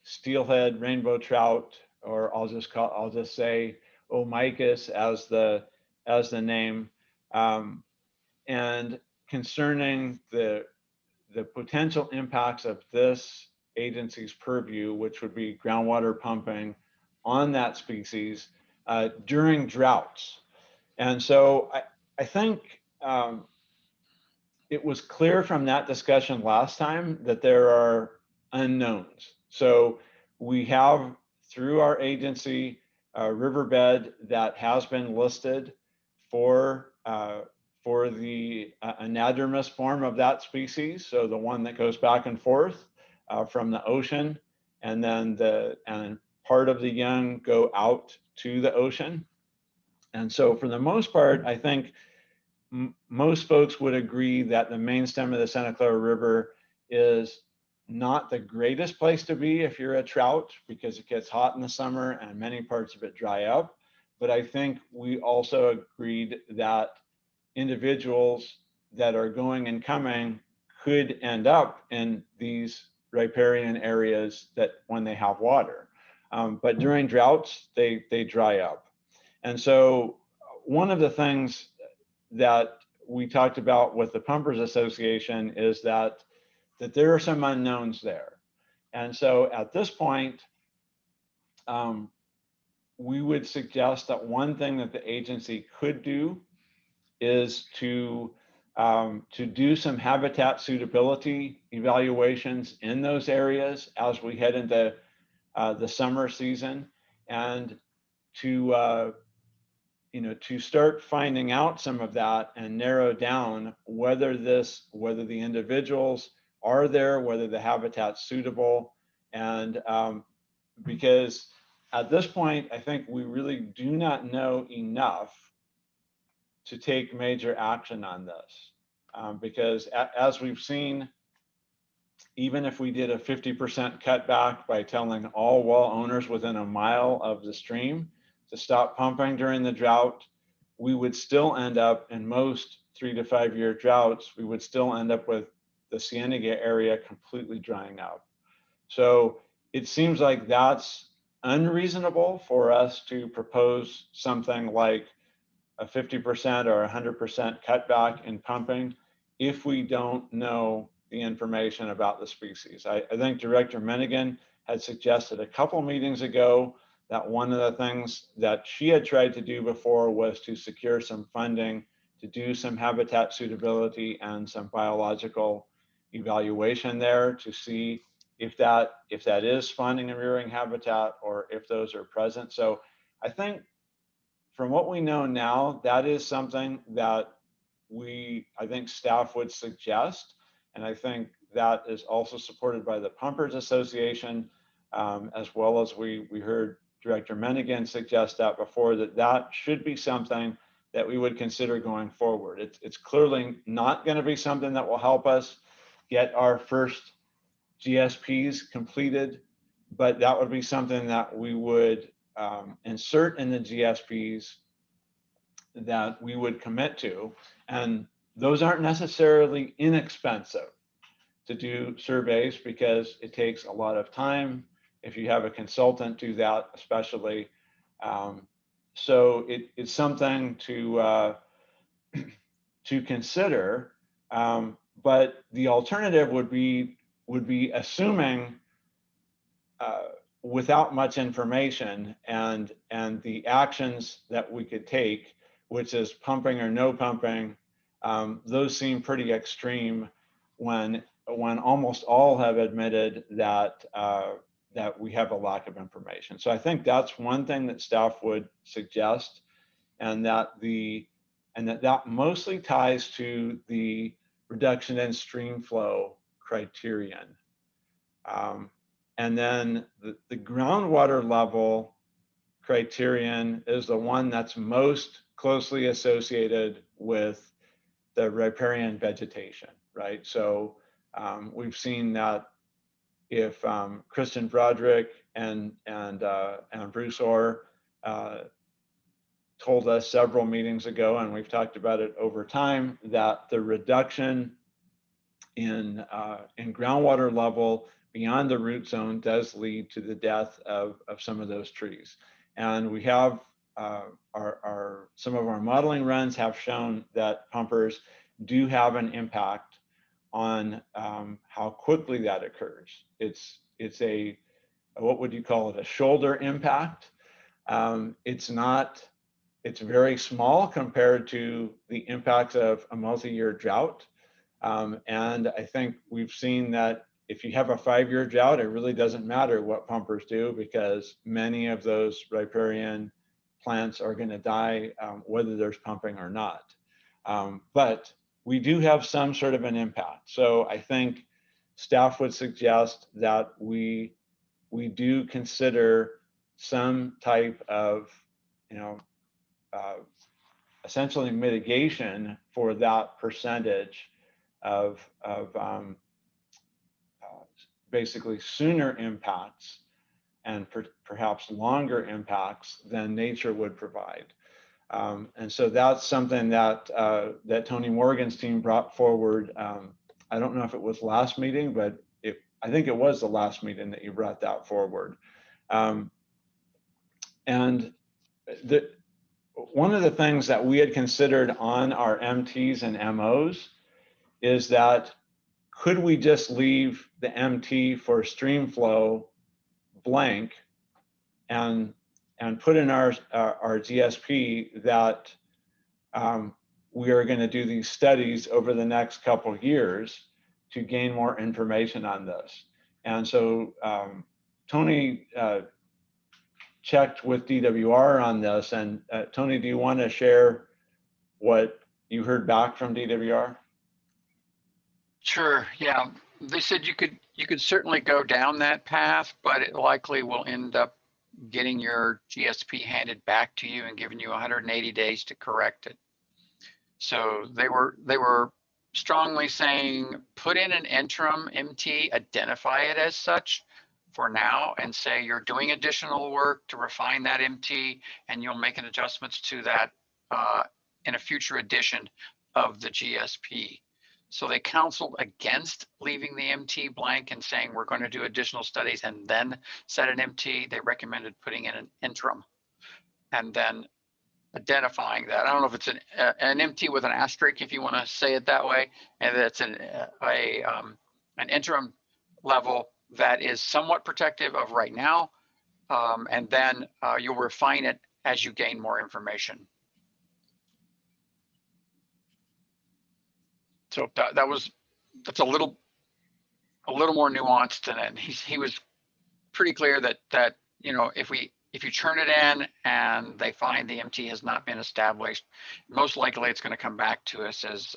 steelhead, rainbow trout, or I'll just say Omicus as the name, and concerning the potential impacts of this agency's purview, which would be groundwater pumping on that species during droughts. And so I think it was clear from that discussion last time that there are unknowns. So we have, through our agency, a riverbed that has been listed for the anadromous form of that species. So the one that goes back and forth from the ocean, and then part of the young go out to the ocean. And so for the most part, I think most folks would agree that the main stem of the Santa Clara River is not the greatest place to be if you're a trout, because it gets hot in the summer and many parts of it dry up. but I think we also agreed that individuals that are going and coming could end up in these riparian areas that when they have water. But during droughts, they dry up. And so one of the things that we talked about with the Pumpers Association is that there are some unknowns there. And so at this point, we would suggest that one thing that the agency could do is to do some habitat suitability evaluations in those areas as we head into the summer season, and to to start finding out some of that and narrow down whether the individuals are there, whether the habitat's suitable, and because at this point, I think we really do not know enough to take major action on this. Because as we've seen, even if we did a 50% cutback by telling all well owners within a mile of the stream to stop pumping during the drought, we would still end up in most 3 to 5 year droughts, we would still end up with the Cienega area completely drying up. So it seems like that's unreasonable for us to propose something like a 50% or 100% cutback in pumping if we don't know the information about the species. I think Director Menigan had suggested a couple meetings ago that one of the things that she had tried to do before was to secure some funding to do some habitat suitability and some biological evaluation there to see if that is finding and rearing habitat or if those are present. So I think from what we know now, that is something that I think staff would suggest. And I think that is also supported by the Pumpers Association, as well as we heard Director Menigan suggest that before, that should be something that we would consider going forward. It's clearly not going to be something that will help us get our first GSPs completed, but that would be something that we would insert in the GSPs that we would commit to. And those aren't necessarily inexpensive to do surveys because it takes a lot of time if you have a consultant do that, especially. So it's something to consider, but the alternative would be assuming without much information and the actions that we could take, which is pumping or no pumping. Those seem pretty extreme when almost all have admitted that that we have a lack of information. So I think that's one thing that staff would suggest, and that mostly ties to the reduction in stream flow criterion. And then the groundwater level criterion is the one that's most closely associated with the riparian vegetation, right? So we've seen that if Kristen Broderick and Bruce Orr told us several meetings ago, and we've talked about it over time, that the reduction in groundwater level beyond the root zone does lead to the death of some of those trees. And we have some of our modeling runs have shown that pumpers do have an impact on how quickly that occurs. It's a, what would you call it, a shoulder impact. It's very small compared to the impacts of a multi-year drought. And I think we've seen that if you have a 5-year drought, it really doesn't matter what pumpers do, because many of those riparian plants are going to die whether there's pumping or not. But we do have some sort of an impact. So I think staff would suggest that we do consider some type of, essentially mitigation for that percentage of basically sooner impacts and perhaps longer impacts than nature would provide. And so that's something that that Tony Morgan's team brought forward. I don't know if it was last meeting, but I think it was the last meeting that you brought that forward. And one of the things that we had considered on our MTs and MOs is that could we just leave the MT for stream flow blank and put in our GSP that we are going to do these studies over the next couple of years to gain more information on this. And so Tony checked with DWR on this. And Tony, do you want to share what you heard back from DWR? Sure. Yeah. They said you could certainly go down that path, but it likely will end up getting your GSP handed back to you and giving you 180 days to correct it. So they were strongly saying put in an interim MT, identify it as such for now, and say you're doing additional work to refine that MT, and you'll make an adjustments to that in a future edition of the GSP. So they counseled against leaving the MT blank and saying we're going to do additional studies and then set an MT. They recommended putting in an interim and then identifying that. I don't know if it's an MT with an asterisk, if you want to say it that way, and that's an interim level that is somewhat protective of right now, and then you'll refine it as you gain more information. So that's a little more nuanced, and he was pretty clear that you know if you turn it in and they find the MT has not been established, most likely it's going to come back to us as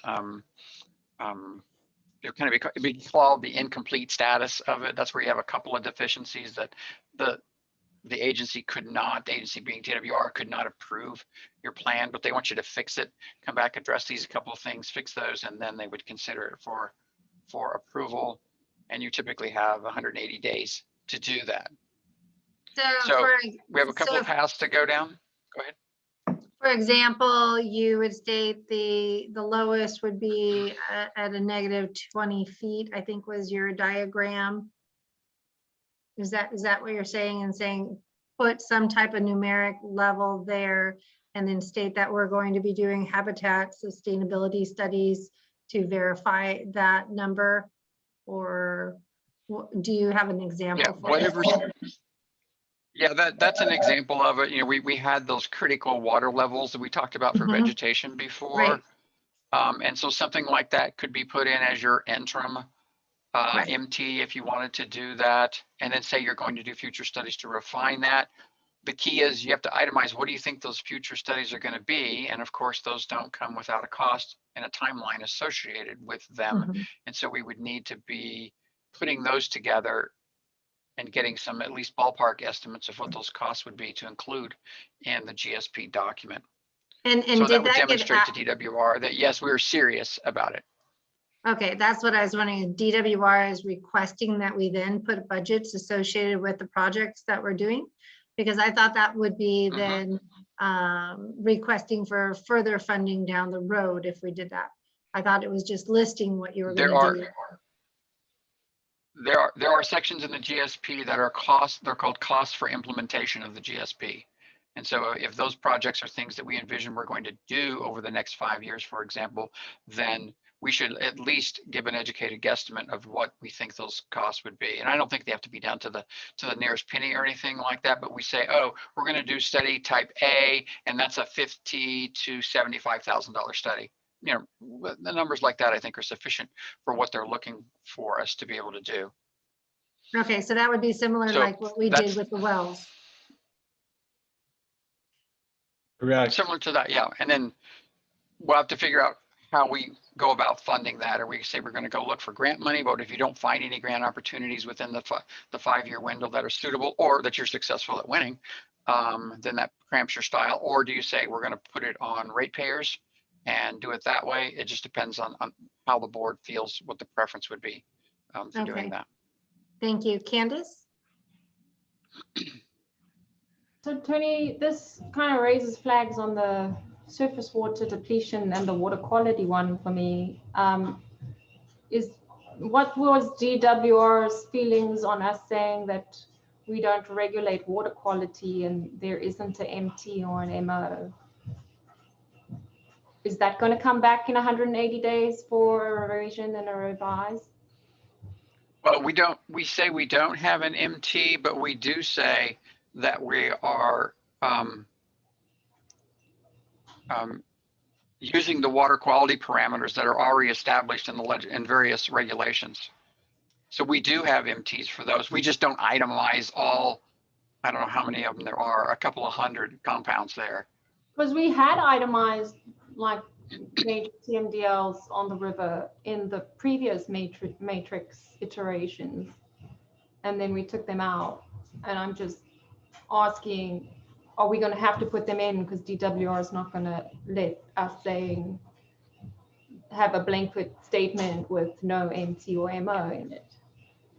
it'd be called the incomplete status of it. That's where you have a couple of deficiencies that the agency could not, the agency being DWR, could not approve your plan, but they want you to fix it, come back, address these couple of things, fix those, and then they would consider it for approval. And you typically have 180 days to do that. So we have a couple of paths to go down. Go ahead. For example, you would state the lowest would be at a negative 20 feet, I think was your diagram. Is that what you're saying, and saying put some type of numeric level there and then state that we're going to be doing habitat sustainability studies to verify that number? Or do you have an example? Yeah, for whatever. that? Yeah, that's an example of it. You know, we had those critical water levels that we talked about for vegetation before. Right. And so something like that could be put in as your interim MT if you wanted to do that, and then say you're going to do future studies to refine that. The key is you have to itemize what do you think those future studies are going to be, and of course those don't come without a cost and a timeline associated with them. And so we would need to be putting those together and getting some at least ballpark estimates of what those costs would be to include in the GSP document. And so did that would that demonstrate to DWR that yes, we were serious about it. Okay, that's what I was wondering. DWR is requesting that we then put budgets associated with the projects that we're doing, because I thought that would be then requesting for further funding down the road if we did that. I thought it was just listing what you were going to do. There are sections in the GSP that are costs. They're called costs for implementation of the GSP. And so if those projects are things that we envision we're going to do over the next 5 years, for example, then we should at least give an educated guesstimate of what we think those costs would be. And I don't think they have to be down to the nearest penny or anything like that, but we say, oh, we're going to do study type A, and that's a $50,000 to $75,000 study. You know, the numbers like that I think are sufficient for what they're looking for us to be able to do. Okay, so that would be similar like what we did with the wells. Correct. Similar to that, yeah. And then we'll have to figure out how we go about funding that. Or we say we're going to go look for grant money, but if you don't find any grant opportunities within the 5-year window that are suitable or that you're successful at winning, then that cramps your style. Or do you say we're going to put it on ratepayers and do it that way? It just depends on how the board feels, what the preference would be for doing that. Thank you. Candace? So Tony, this kind of raises flags on the surface water depletion and the water quality one for me. What was DWR's feelings on us saying that we don't regulate water quality and there isn't an MT or an MO? Is that going to come back in 180 days for a revision and a revise? Well, we say we don't have an MT, but we do say that we are using the water quality parameters that are already established in various regulations. So we do have MTs for those. We just don't itemize all, I don't know how many of them there are, a couple of hundred compounds there. Because we had itemized like major TMDLs on the river in the previous matrix iterations, and then we took them out. And I'm just asking, are we going to have to put them in because DWR is not going to let us have a blanket statement with no MT or MO in it?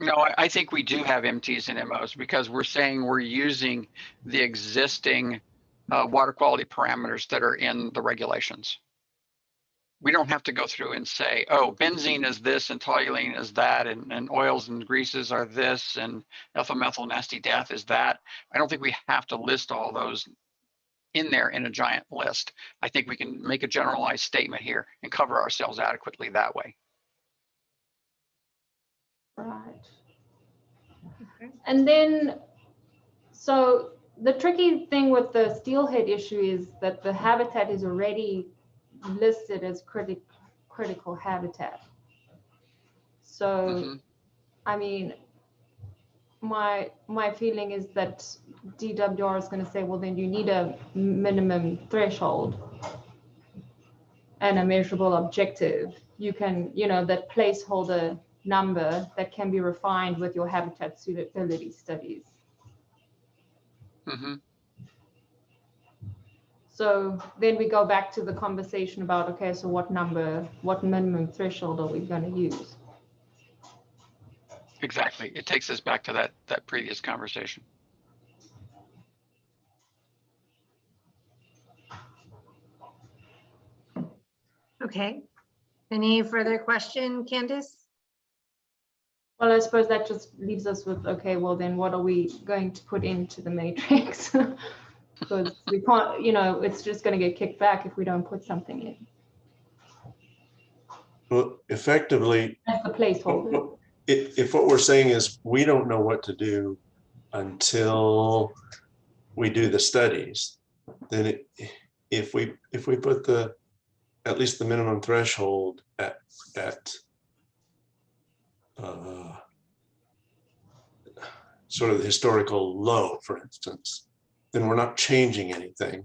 No, I think we do have MTs and MOs because we're saying we're using the existing water quality parameters that are in the regulations. We don't have to go through and say, oh, benzene is this and toluene is that, and oils and greases are this, and ethyl methyl nasty death is that. I don't think we have to list all those in there in a giant list. I think we can make a generalized statement here and cover ourselves adequately that way. Right. And then, so the tricky thing with the steelhead issue is that the habitat is already listed as critical habitat. So, I mean, my feeling is that DWR is going to say, well, then you need a minimum threshold and a measurable objective. You can, that placeholder number that can be refined with your habitat suitability studies. So then we go back to the conversation about, okay, so what minimum threshold are we going to use? Exactly. It takes us back to that previous conversation. Okay. Any further question, Candace? Well, I suppose that just leaves us with, okay, well, then what are we going to put into the matrix? Because we can't, it's just going to get kicked back if we don't put something in. Well, effectively, that's the placeholder. If what we're saying is we don't know what to do until we do the studies, then if we put at least the minimum threshold at sort of the historical low, for instance, then we're not changing anything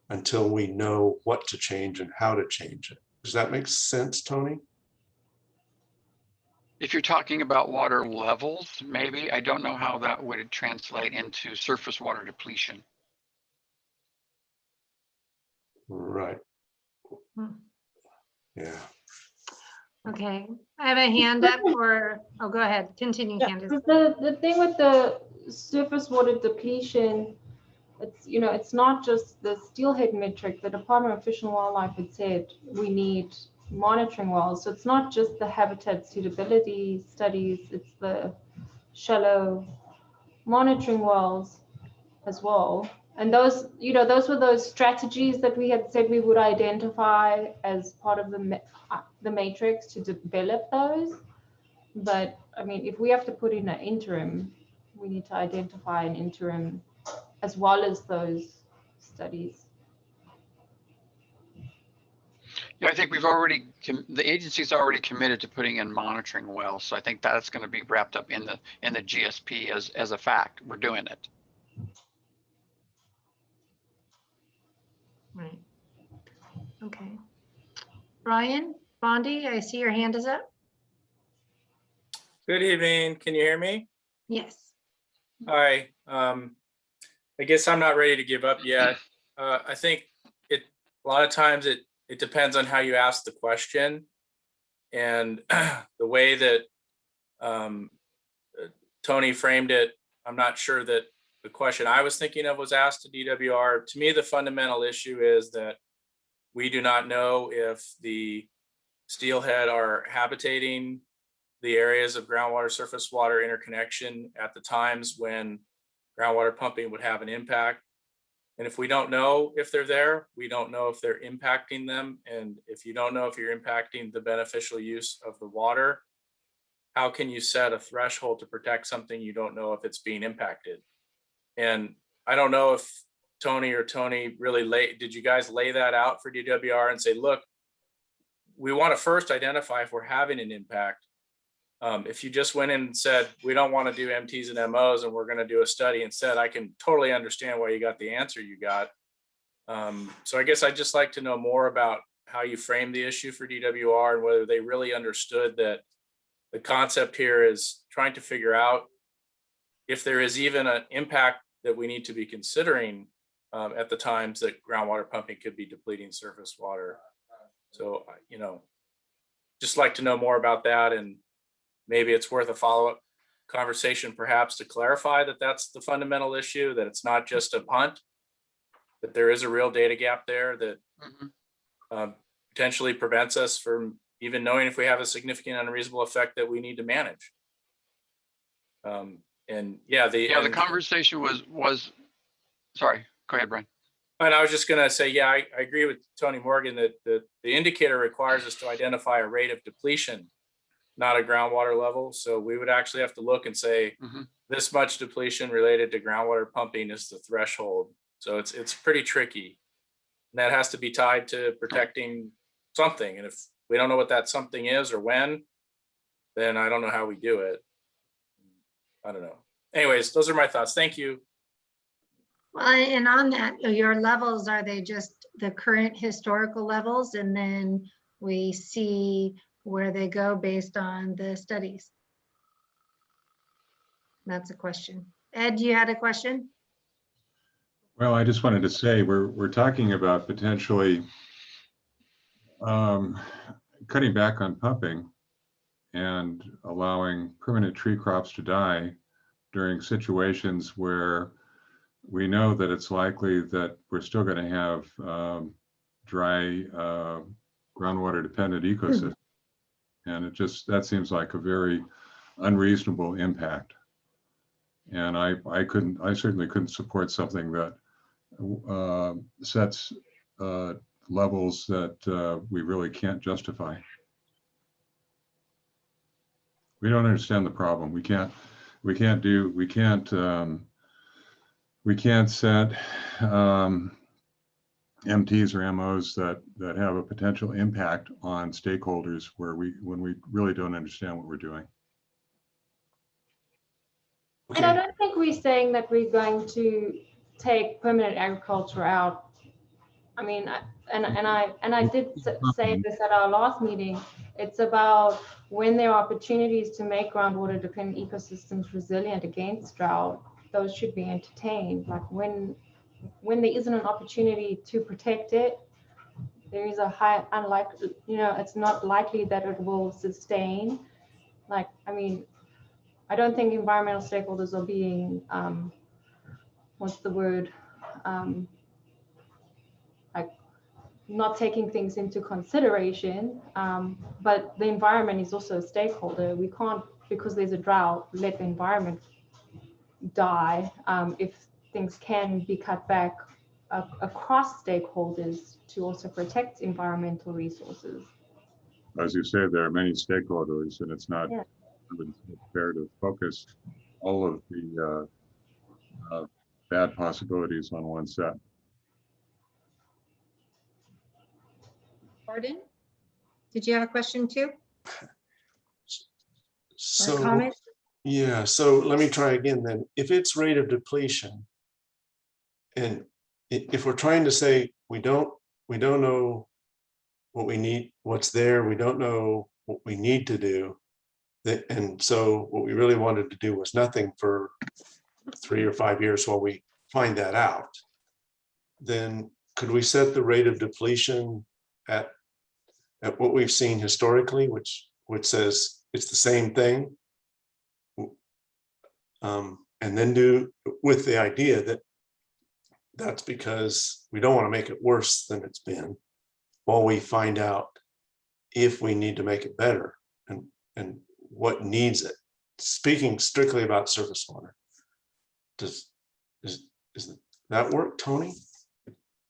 until we know what to change and how to change it. Does that make sense, Tony? If you're talking about water levels, maybe. I don't know how that would translate into surface water depletion. Right. Yeah. Okay, I have a hand up for, oh, go ahead, continue, Candace. The thing with the surface water depletion, it's not just the steelhead metric. The Department of Fish and Wildlife had said we need monitoring wells. So it's not just the habitat suitability studies, it's the shallow monitoring wells as well. And those, those were those strategies that we had said we would identify as part of the matrix to develop those. But I mean, if we have to put in an interim, we need to identify an interim as well as those studies. Yeah, I think the agency's already committed to putting in monitoring wells. So I think that's going to be wrapped up in the GSP as a fact. We're doing it. Right. Okay. Brian Bondi, I see your hand is up. Good evening. Can you hear me? Yes. Hi. I guess I'm not ready to give up yet. I think a lot of times it depends on how you ask the question, and the way that Tony framed it. I'm not sure that the question I was thinking of was asked to DWR. To me, the fundamental issue is that we do not know if the steelhead are habitating the areas of groundwater surface water interconnection at the times when groundwater pumping would have an impact. And if we don't know if they're there, we don't know if they're impacting them. And if you don't know if you're impacting the beneficial use of the water, how can you set a threshold to protect something you don't know if it's being impacted? And I don't know if Tony really did you guys lay that out for DWR and say, look, we want to first identify if we're having an impact. If you just went in and said, we don't want to do MTs and MOs and we're going to do a study instead, I can totally understand why you got the answer you got. So I guess I'd just like to know more about how you frame the issue for DWR and whether they really understood that the concept here is trying to figure out if there is even an impact that we need to be considering at the times that groundwater pumping could be depleting surface water. So, just like to know more about that, and maybe it's worth a follow-up conversation perhaps to clarify that that's the fundamental issue, that it's not just a punt, that there is a real data gap there that potentially prevents us from even knowing if we have a significant unreasonable effect that we need to manage. The conversation was sorry, go ahead, Brian. And I was just going to say, yeah, I agree with Tony Morgan that the indicator requires us to identify a rate of depletion, not a groundwater level. So we would actually have to look and say, this much depletion related to groundwater pumping is the threshold. So it's pretty tricky. And that has to be tied to protecting something. And if we don't know what that something is or when, then I don't know how we do it. I don't know. Anyways, those are my thoughts. Thank you. Well, and on that, your levels, are they just the current historical levels? And then we see where they go based on the studies? That's a question. Ed, you had a question? Well, I just wanted to say we're talking about potentially cutting back on pumping and allowing permanent tree crops to die during situations where we know that it's likely that we're still going to have dry groundwater dependent ecosystem. And that seems like a very unreasonable impact. And I certainly couldn't support something that sets levels that we really can't justify. We don't understand the problem. We can't set MTs or MOs that have a potential impact on stakeholders when we really don't understand what we're doing. And I don't think we're saying that we're going to take permanent agriculture out. I mean, I did say this at our last meeting. It's about when there are opportunities to make groundwater dependent ecosystems resilient against drought, those should be entertained. Like when there isn't an opportunity to protect it, there is a high unlikely, it's not likely that it will sustain. Like, I mean, I don't think environmental stakeholders are being, what's the word? Like not taking things into consideration, but the environment is also a stakeholder. We can't, because there's a drought, let the environment die. If things can be cut back across stakeholders to also protect environmental resources. As you say, there are many stakeholders, and it's not fair to focus all of the bad possibilities on one set. Gordon, did you have a question too? So, or comment? yeah, so let me try again then. If it's rate of depletion, and if we're trying to say we don't know what we need, what's there, we don't know what we need to do, and so what we really wanted to do was nothing for 3 or 5 years while we find that out, then could we set the rate of depletion at what we've seen historically, which says it's the same thing? and then do with the idea that that's because we don't want to make it worse than it's been while we find out if we need to make it better and what needs it. Speaking strictly about surface water, does that work, Tony?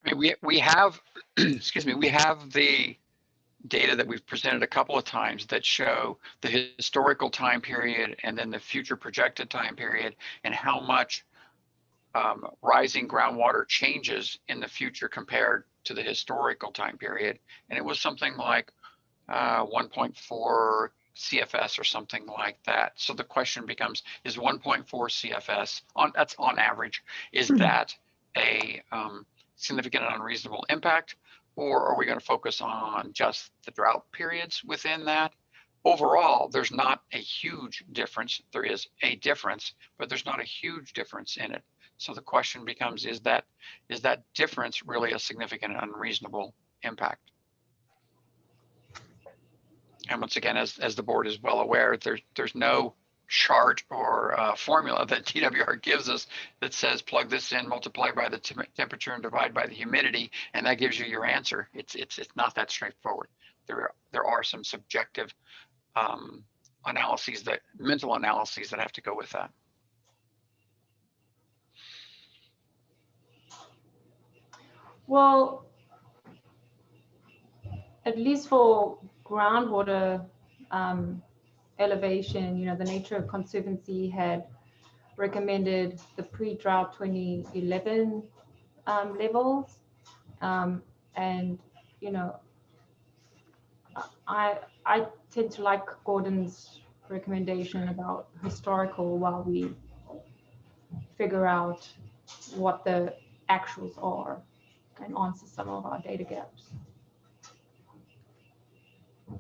I mean, we have, excuse me, we have the data that we've presented a couple of times that show the historical time period and then the future projected time period and how much rising groundwater changes in the future compared to the historical time period. And it was something like 1.4 CFS or something like that. So the question becomes, is 1.4 CFS, that's on average, is that a significant and unreasonable impact? Or are we going to focus on just the drought periods within that? Overall, there's not a huge difference. There is a difference, but there's not a huge difference in it. So the question becomes, is that difference really a significant and unreasonable impact? And once again, as the board is well aware, there's no chart or formula that TWR gives us that says plug this in, multiply by the temperature and divide by the humidity, and that gives you your answer. It's not that straightforward. There are some subjective analyses, mental analyses that have to go with that. Well, at least for groundwater elevation, the Nature Conservancy had recommended the pre-drought 2011 levels. And, I tend to like Gordon's recommendation about historical while we figure out what the actuals are and answer some of our data gaps.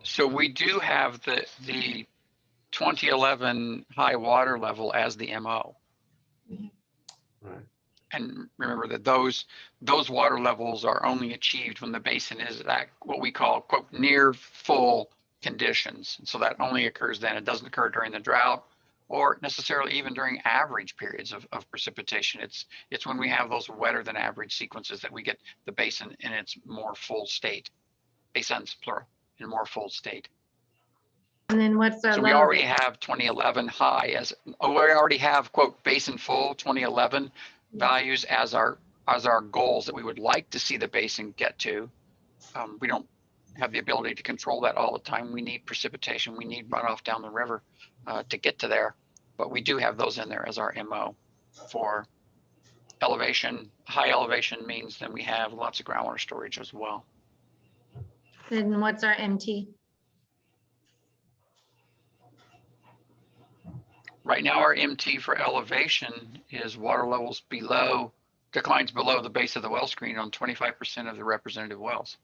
So we do have the 2011 high water level as the MO. Right. And remember that those water levels are only achieved when the basin is at what we call, quote, near full conditions. And so that only occurs then. It doesn't occur during the drought or necessarily even during average periods of precipitation. It's when we have those wetter than average sequences that we get the basin in its more full state. Basins, plural, in more full state. And then what's the So we already have 2011 high we already have, quote, basin full 2011 values as our goals that we would like to see the basin get to. We don't have the ability to control that all the time. We need precipitation. We need runoff down the river to get to there. But we do have those in there as our MO for elevation. High elevation means then we have lots of groundwater storage as well. Then what's our MT? Right now, our MT for elevation is water levels declines below the base of the well screen on 25% of the representative wells.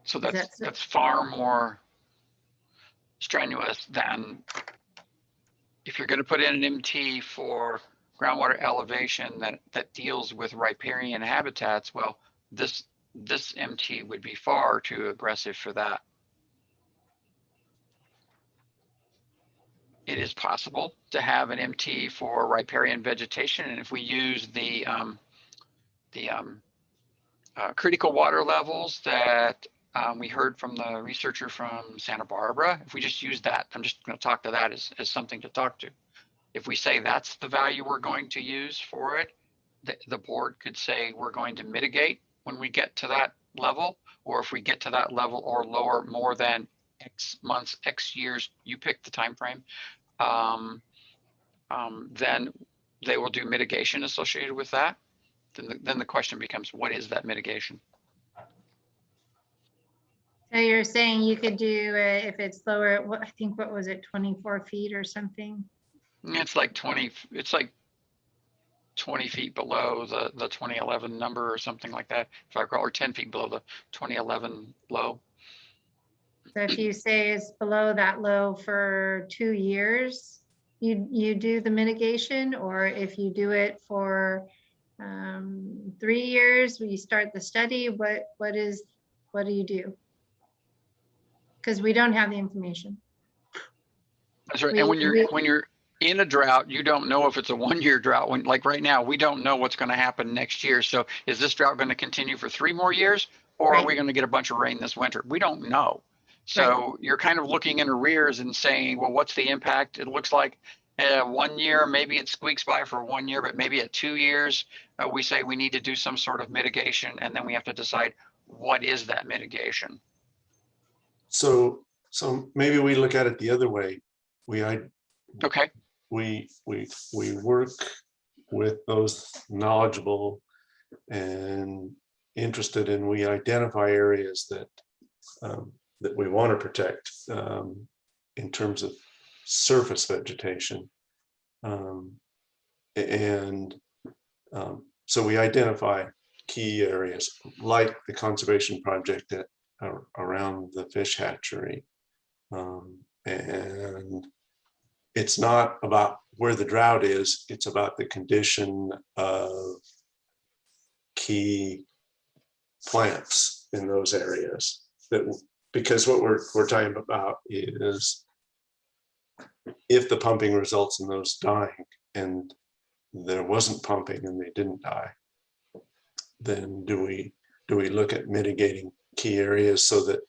So that's far more strenuous than if you're going to put in an MT for groundwater elevation that deals with riparian habitats. Well, this MT would be far too aggressive for that. It is possible to have an MT for riparian vegetation, and if we use the critical water levels that we heard from the researcher from Santa Barbara, if we just use that, I'm just going to talk to that as something to talk to. If we say that's the value we're going to use for it, the board could say we're going to mitigate when we get to that level, or if we get to that level or lower more than X months, X years, you pick the time frame, then they will do mitigation associated with that. Then the question becomes, what is that mitigation? So you're saying you could do if it's lower, I think, what was it, 24 feet or something? It's like 20 feet below the 2011 number or something like that, if I recall, or 10 feet below the 2011 low. So if you say it's below that low for 2 years, you do the mitigation, or if you do it for 3 years, we start the study, what do you do? Because we don't have the information. That's right. And when you're in a drought, you don't know if it's a 1-year drought. When, like right now, we don't know what's going to happen next year. So is this drought going to continue for 3 more years, or are we going to get a bunch of rain this winter? We don't know. So you're kind of looking in arrears and saying, well, what's the impact? It looks like 1 year, maybe it squeaks by for 1 year, but maybe at 2 years, we say we need to do some sort of mitigation, and then we have to decide what is that mitigation. So maybe we look at it the other way. We work with those knowledgeable and interested, and we identify areas that that we want to protect in terms of surface vegetation, so we identify key areas like the conservation project around the fish hatchery, and it's not about where the drought is, it's about the condition of key plants in those areas. Because what we're talking about is if the pumping results in those dying and there wasn't pumping and they didn't die, then do we look at mitigating key areas so that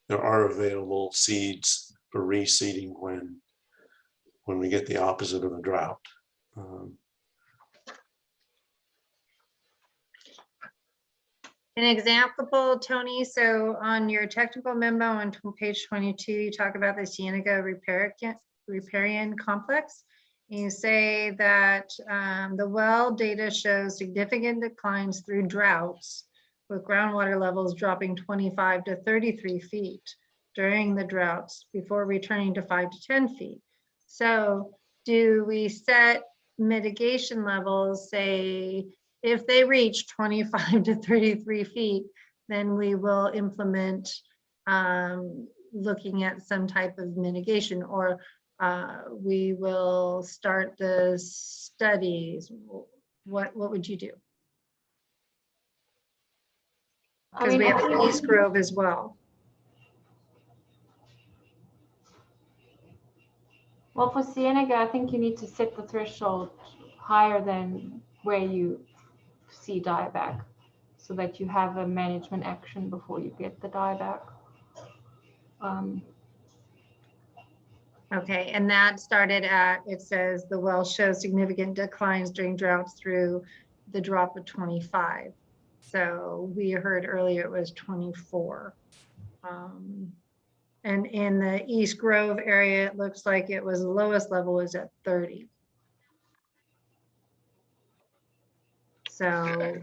there are available seeds for reseeding when we get the opposite of a drought. An example, Tony, so on your technical memo on page 22, you talk about the Cienega riparian complex. You say that the well data shows significant declines through droughts, with groundwater levels dropping 25 to 33 feet during the droughts before returning to 5 to 10 feet. So do we set mitigation levels, say, if they reach 25 to 33 feet, then we will implement looking at some type of mitigation, or we will start the studies. What would you do? Because we have East Grove as well. Well, for Cienega, I think you need to set the threshold higher than where you see dieback, so that you have a management action before you get the dieback. Okay, and that started at, it says the well shows significant declines during droughts through the drop of 25. So we heard earlier it was 24. And in the East Grove area, it looks like it was the lowest level was at 30. So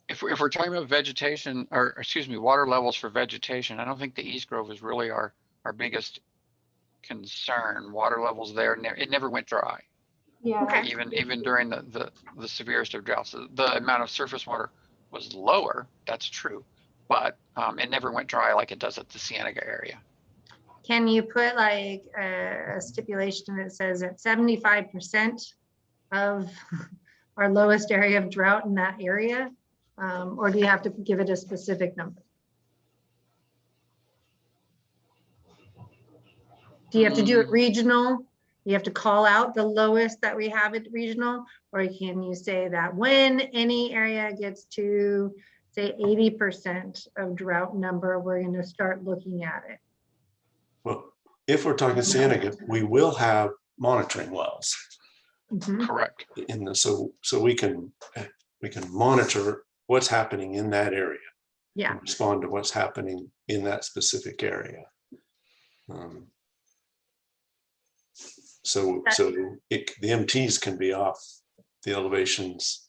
if we're talking about vegetation, or excuse me, water levels for vegetation, I don't think the East Grove is really our biggest concern. Water levels there, it never went dry. Yeah. Okay. Even during the severest of droughts, the amount of surface water was lower. That's true, but it never went dry like it does at the Cienega area. can you put like a stipulation that says that 75% of our lowest area of drought in that area? Or do you have to give it a specific number? Do you have to do it regional? You have to call out the lowest that we have at regional, or can you say that when any area gets to say 80% of drought number, we're going to start looking at it? Well, if we're talking Cienega, we will have monitoring wells. Mm-hmm. Correct. So we can monitor what's happening in that area. Yeah. And respond to what's happening in that specific area. So the MTs can be off the elevations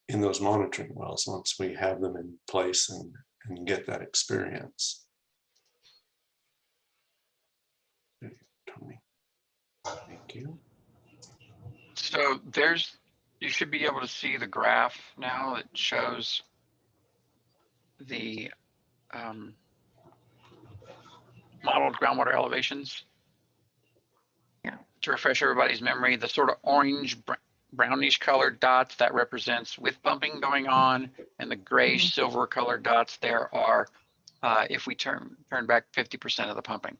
in those monitoring wells once we have them in place and get that experience. Tony, thank you. So you should be able to see the graph now that shows the modeled groundwater elevations. Yeah. To refresh everybody's memory, the sort of orange brownish colored dots that represents with pumping going on, and the grayish silver colored dots there are if we turn back 50% of the pumping.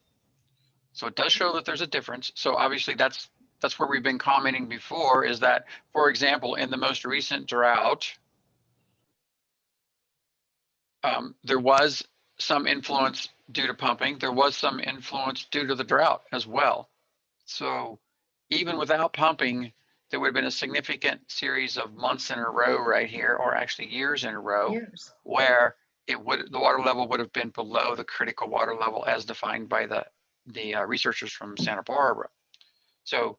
So it does show that there's a difference. So obviously that's where we've been commenting before, is that, for example, in the most recent drought, there was some influence due to pumping. There was some influence due to the drought as well. So even without pumping, there would have been a significant series of months in a row right here, or actually years in a row, where the water level would have been below the critical water level as defined by the researchers from Santa Barbara. So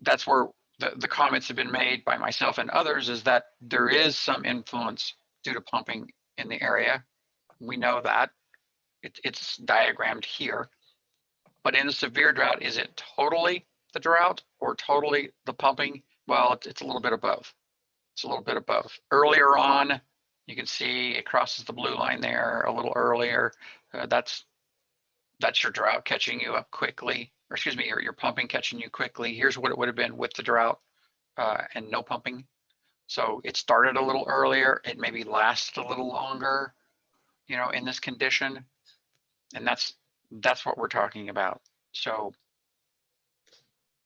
that's where the comments have been made by myself and others, is that there is some influence due to pumping in the area. We know that. It's diagrammed here. But in a severe drought, is it totally the drought or totally the pumping? Well, it's a little bit of both. It's a little bit of both. Earlier on, you can see it crosses the blue line there a little earlier. That's your drought catching you up quickly, or excuse me, your pumping catching you quickly. Here's what it would have been with the drought and no pumping. So it started a little earlier. It maybe lasted a little longer, in this condition. And that's what we're talking about. So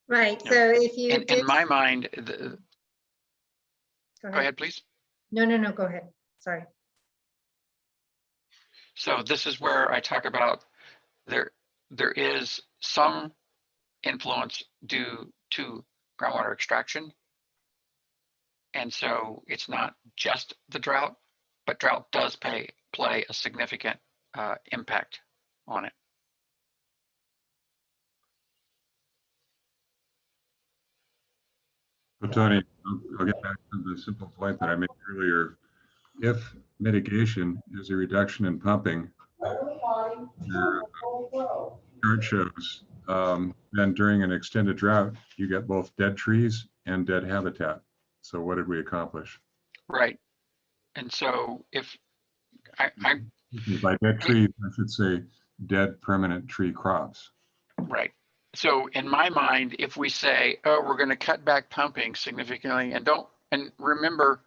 right. So if you in my mind, go go ahead, please. No, go ahead. Sorry. So this is where I talk about there is some influence due to groundwater extraction. And so it's not just the drought, but drought does play a significant impact on it. So Tony, I'll get back to the simple point that I made earlier. If mitigation is a reduction in pumping, your chart shows, then during an extended drought, you get both dead trees and dead habitat. So what did we accomplish? Right. And so if by dead trees, I should say dead permanent tree crops. Right. So in my mind, if we say, oh, we're going to cut back pumping significantly, and remember,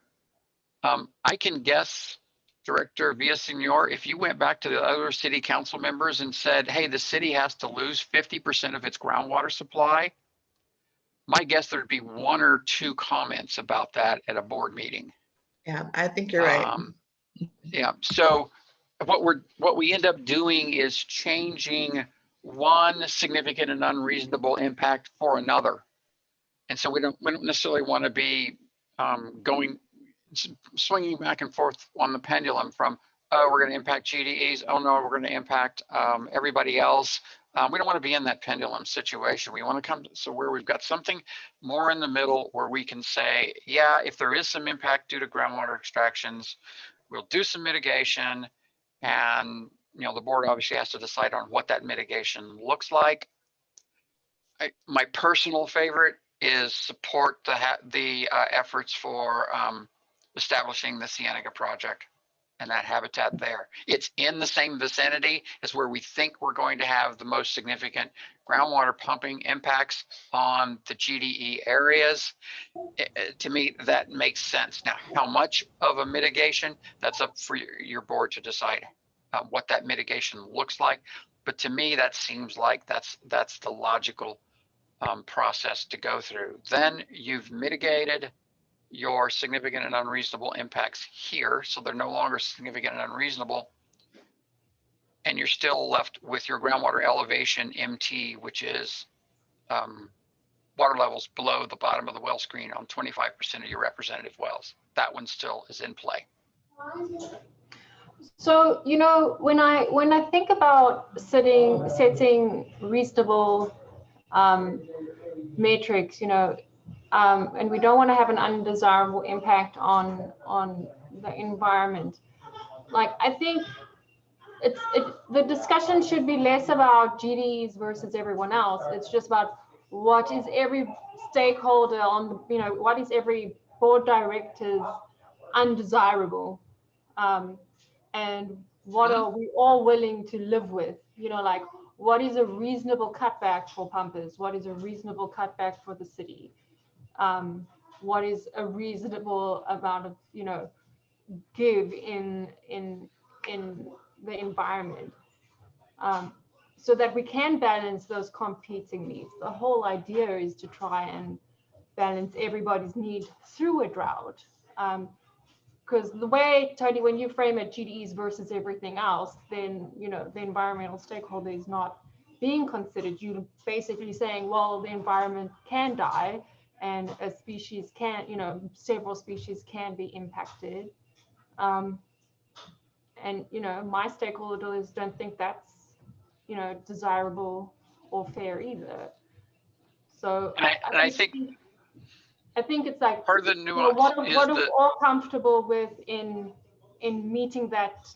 I can guess, Director Villaseñor, if you went back to the other city council members and said, hey, the city has to lose 50% of its groundwater supply, my guess there'd be 1 or 2 comments about that at a board meeting. Yeah, I think you're right. Yeah. So what we end up doing is changing one significant and unreasonable impact for another. And so we don't necessarily want to be swinging back and forth on the pendulum from, oh, we're going to impact GDEs. Oh no, we're going to impact everybody else. We don't want to be in that pendulum situation. We want to come so where we've got something more in the middle where we can say, yeah, if there is some impact due to groundwater extractions, we'll do some mitigation, and the board obviously has to decide on what that mitigation looks like. My personal favorite is support the efforts for establishing the Cienega project and that habitat there. It's in the same vicinity as where we think we're going to have the most significant groundwater pumping impacts on the GDE areas. To me, that makes sense. Now, how much of a mitigation, that's up for your board to decide what that mitigation looks like. But to me, that seems like that's the logical process to go through. Then you've mitigated your significant and unreasonable impacts here, so they're no longer significant and unreasonable, and you're still left with your groundwater elevation MT, which is water levels below the bottom of the well screen on 25% of your representative wells. That one still is in play. So, when I think about setting reasonable metrics, and we don't want to have an undesirable impact on the environment. Like, I think the discussion should be less about GDs versus everyone else. It's just about what is every stakeholder on, what is every board director's undesirable, and what are we all willing to live with? Like, what is a reasonable cutback for pumpers? What is a reasonable cutback for the city? What is a reasonable amount of, give in the environment? so that we can balance those competing needs. The whole idea is to try and balance everybody's need through a drought. Because the way, Tony, when you frame it, GDEs versus everything else, then, you know, the environmental stakeholder is not being considered. You're basically saying, well, the environment can die and a species can, you know, several species can be impacted. And, you know, my stakeholders don't think that's, you know, desirable or fair either. So I think it's like part of the you know, nuance what is are we that all comfortable with in meeting that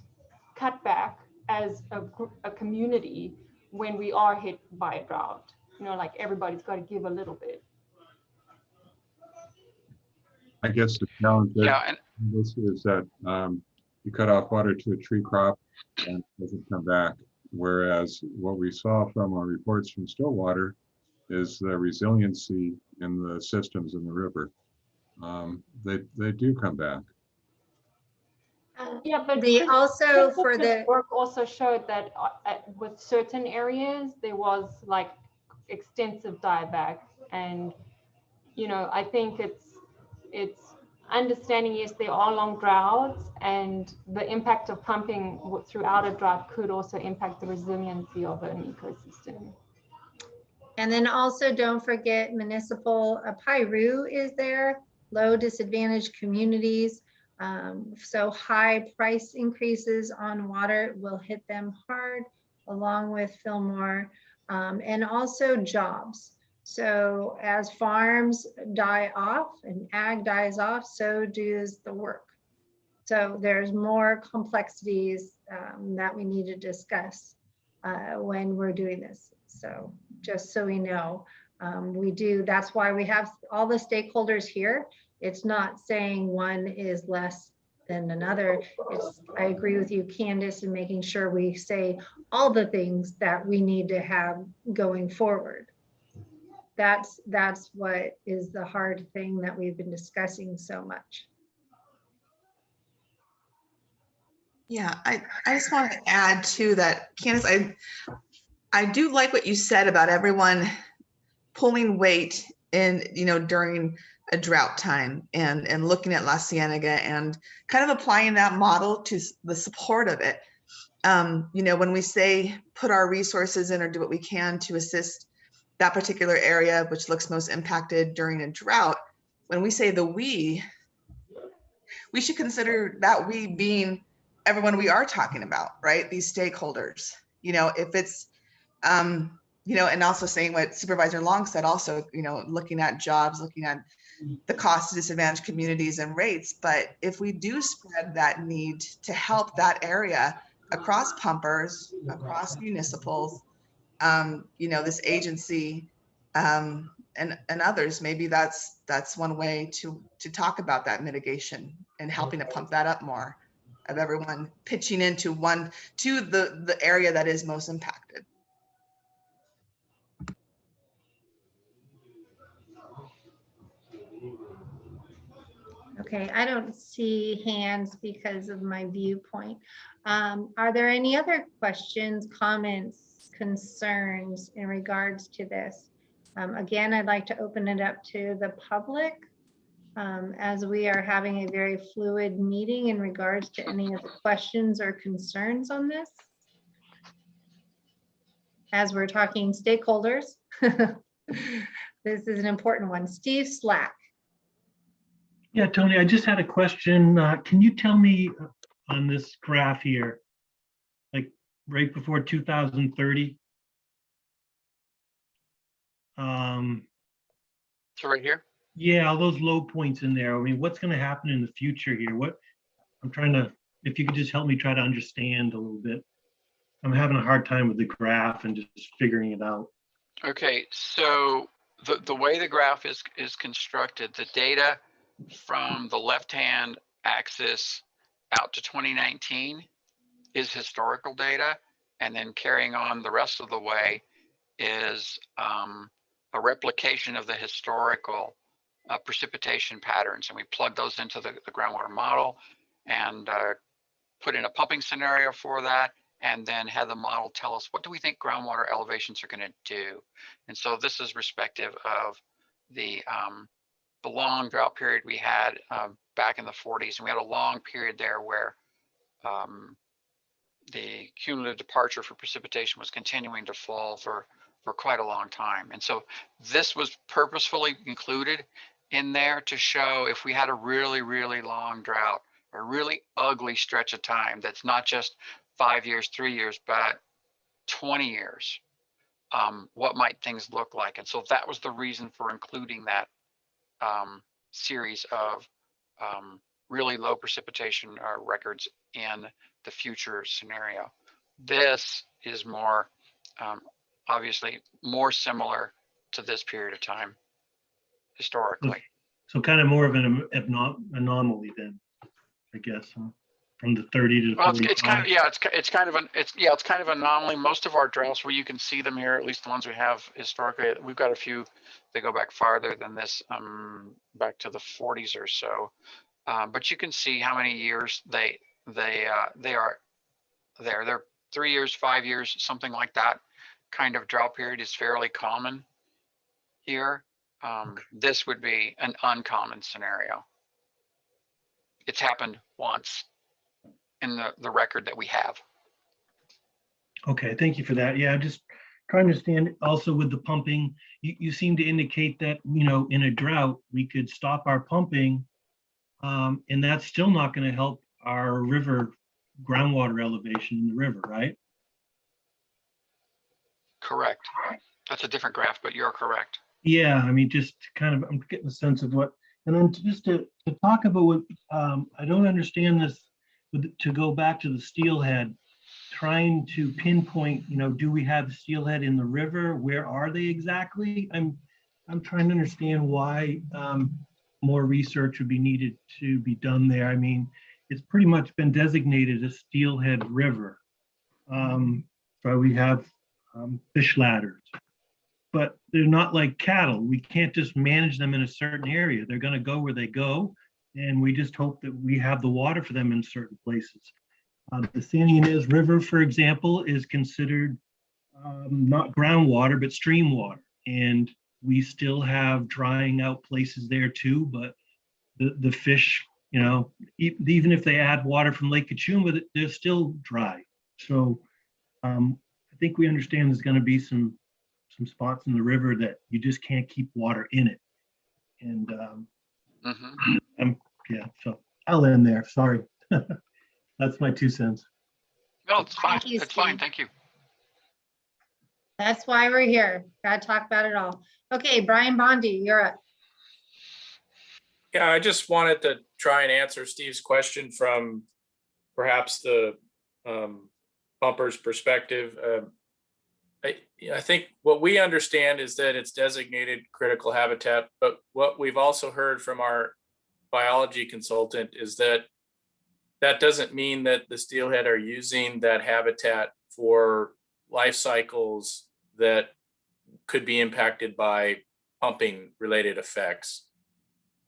cutback as a community when we are hit by a drought. You know, like everybody's got to give a little bit. I guess the challenge yeah, and this is that you cut off water to a tree crop and it doesn't come back. Whereas what we saw from our reports from Stillwater is the resiliency in the systems in the river. They do come back. Yeah, but The also for Christopher's the work also showed that with certain areas there was like extensive dieback, and you know, I think it's understanding, yes, there are long droughts, and the impact of pumping throughout a drought could also impact the resiliency of an ecosystem. And then also don't forget municipal PIRU is there, low disadvantaged communities. So high price increases on water will hit them hard, along with Fillmore, and also jobs. So as farms die off and ag dies off, so does the work. So there's more complexities that we need to discuss when we're doing this. So just so we know, that's why we have all the stakeholders here. It's not saying one is less than another. I agree with you, Candace, in making sure we say all the things that we need to have going forward. That's what is the hard thing that we've been discussing so much. Yeah, I just want to add to that, Candace, I do like what you said about everyone pulling weight in, you know, during a drought time and looking at La Cienega and kind of applying that model to the support of it. You know, when we say put our resources in or do what we can to assist that particular area, which looks most impacted during a drought, when we say we should consider that we being everyone we are talking about, right? These stakeholders, you know, if it's, you know, and also saying what Supervisor Long said, also, you know, looking at jobs, looking at the cost to disadvantaged communities and rates. But if we do spread that need to help that area across pumpers, across municipals, you know, this agency, and others, maybe that's one way to talk about that mitigation and helping to pump that up more, of everyone pitching into the area that is most impacted. Okay, I don't see hands because of my viewpoint. Are there any other questions, comments, concerns in regards to this? Again, I'd like to open it up to the public as we are having a very fluid meeting in regards to any of the questions or concerns on this. As we're talking stakeholders, this is an important one. Steve Slack. Yeah, Tony, I just had a question. Can you tell me on this graph here, like right before 2030? So right here? Yeah, all those low points in there. I mean, what's going to happen in the future here? I'm trying to, if you could just help me try to understand a little bit. I'm having a hard time with the graph and just figuring it out. Okay, so the way the graph is constructed, the data from the left-hand axis out to 2019 is historical data, and then carrying on the rest of the way is a replication of the historical precipitation patterns, and we plug those into the groundwater model and put in a pumping scenario for that and then have the model tell us, what do we think groundwater elevations are going to do? And so this is respective of the long drought period we had back in the 40s. And we had a long period there where the cumulative departure for precipitation was continuing to fall for quite a long time. And so this was purposefully included in there to show if we had a really, really long drought, a really ugly stretch of time that's not just 5 years, 3 years, but 20 years, what might things look like? And so that was the reason for including that series of really low precipitation records in the future scenario. This is more, obviously, more similar to this period of time historically. So kind of more of an anomaly then, I guess, huh? From the 30 to Well, 45. it's kind of, yeah, it's kind of an anomaly. Most of our droughts, where you can see them here, at least the ones we have historically, we've got a few that go back farther than this, back to the 40s or so. But you can see how many years they are there. They're 3 years, 5 years, something like that. Kind of drought period is fairly common here. This would be an uncommon scenario. It's happened once in the record that we have. Okay, thank you for that. Yeah, I'm just trying to understand also with the pumping, you seem to indicate that, you know, in a drought, we could stop our pumping, and that's still not going to help our river groundwater elevation in the river, right? Correct. That's a different graph, but you're correct. Yeah, I mean, just kind of, I'm getting a sense of what, and then just to talk about what, I don't understand this, to go back to the steelhead, trying to pinpoint, you know, do we have steelhead in the river? Where are they exactly? I'm trying to understand why more research would be needed to be done there. I mean, it's pretty much been designated a steelhead river. So we have fish ladders, but they're not like cattle. We can't just manage them in a certain area. They're going to go where they go, and we just hope that we have the water for them in certain places. The San Ynez River, for example, is considered not groundwater, but stream water. And we still have drying out places there too, but the fish, you know, even if they add water from Lake Kachuma, they're still dry. So I think we understand there's going to be some spots in the river that you just can't keep water in it. And yeah, so I'll end there. Sorry. That's my 2 cents. No, it's fine. Thank you, It's fine. Steve. Thank you. That's why we're here. Got to talk about it all. Okay, Brian Bondi, you're up. Yeah, I just wanted to try and answer Steve's question from perhaps the bumper's perspective. I think what we understand is that it's designated critical habitat, but what we've also heard from our biology consultant is that that doesn't mean that the steelhead are using that habitat for life cycles that could be impacted by pumping related effects.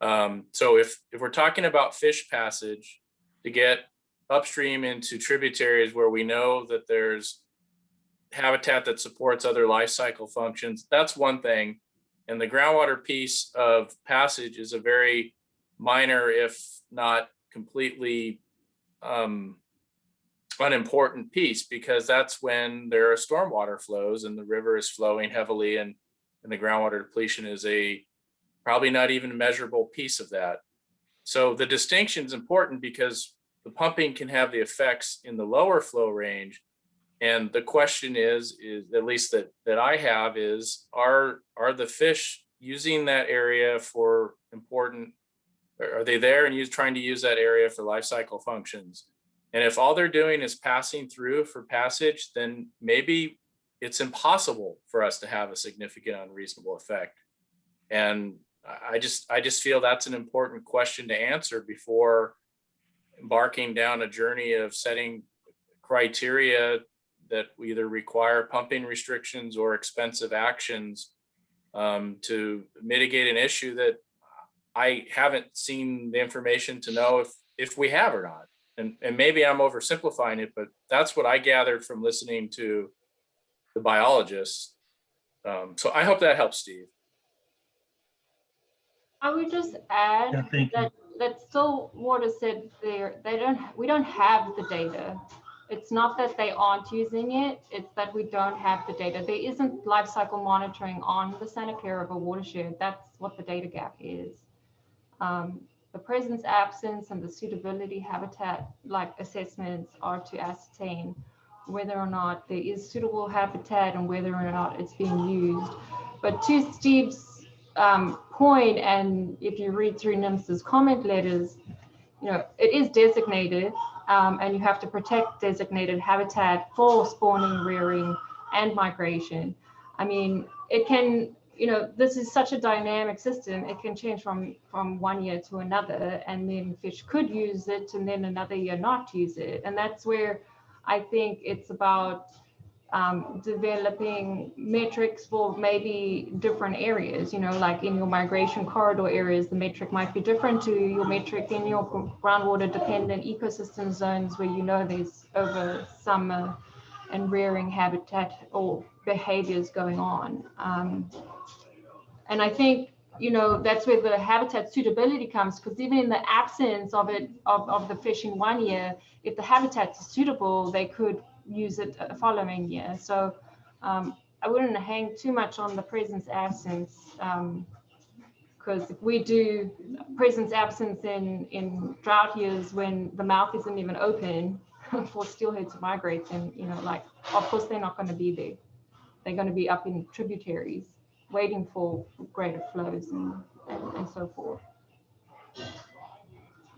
So if we're talking about fish passage to get upstream into tributaries where we know that there's habitat that supports other life cycle functions, that's one thing. And the groundwater piece of passage is a very minor, if not completely unimportant piece, because that's when there are stormwater flows and the river is flowing heavily, and the groundwater depletion is a probably not even a measurable piece of that. So the distinction is important because the pumping can have the effects in the lower flow range. And the question is at least that I have is, are the fish using that area for important, are they there and trying to use that area for life cycle functions? And if all they're doing is passing through for passage, then maybe it's impossible for us to have a significant unreasonable effect. And I just feel that's an important question to answer before embarking down a journey of setting criteria that either require pumping restrictions or expensive actions to mitigate an issue that I haven't seen the information to know if we have or not. and maybe I'm oversimplifying it, but that's what I gathered from listening to the biologists. So I hope that helps, Steve. I would just add Yeah, thank you. that still water said we don't have the data. It's not that they aren't using it, it's that we don't have the data. There isn't life cycle monitoring on the Santa Clara River watershed. That's what the data gap is. The presence, absence, and the suitability habitat like assessments are to ascertain whether or not there is suitable habitat and whether or not it's being used. But to Steve's point, and if you read through NIMS's comment letters, you know, it is designated and you have to protect designated habitat for spawning, rearing, and migration. I mean, it can, you know, this is such a dynamic system. It can change from one year to another, and then fish could use it and then another year not use it. And that's where I think it's about developing metrics for maybe different areas, you know, like in your migration corridor areas, the metric might be different to your metric in your groundwater dependent ecosystem zones where you know there's over summer and rearing habitat or behaviors going on. And I think, you know, that's where the habitat suitability comes, because even in the absence of it, of the fish in 1 year, if the habitat is suitable, they could use it the following year. So I wouldn't hang too much on the presence absence, because if we do presence absence in drought years when the mouth isn't even open for steelhead to migrate, then, you know, like, of course they're not going to be there. They're going to be up in tributaries waiting for greater flows and so forth.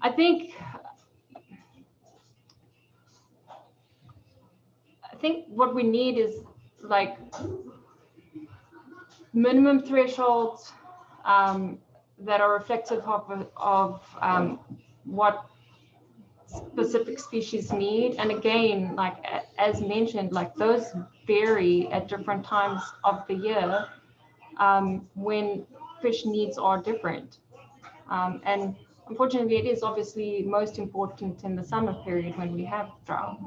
I think what we need is like minimum thresholds that are reflective of what specific species need. And again, like as mentioned, like those vary at different times of the year when fish needs are different. And unfortunately, it is obviously most important in the summer period when we have drought.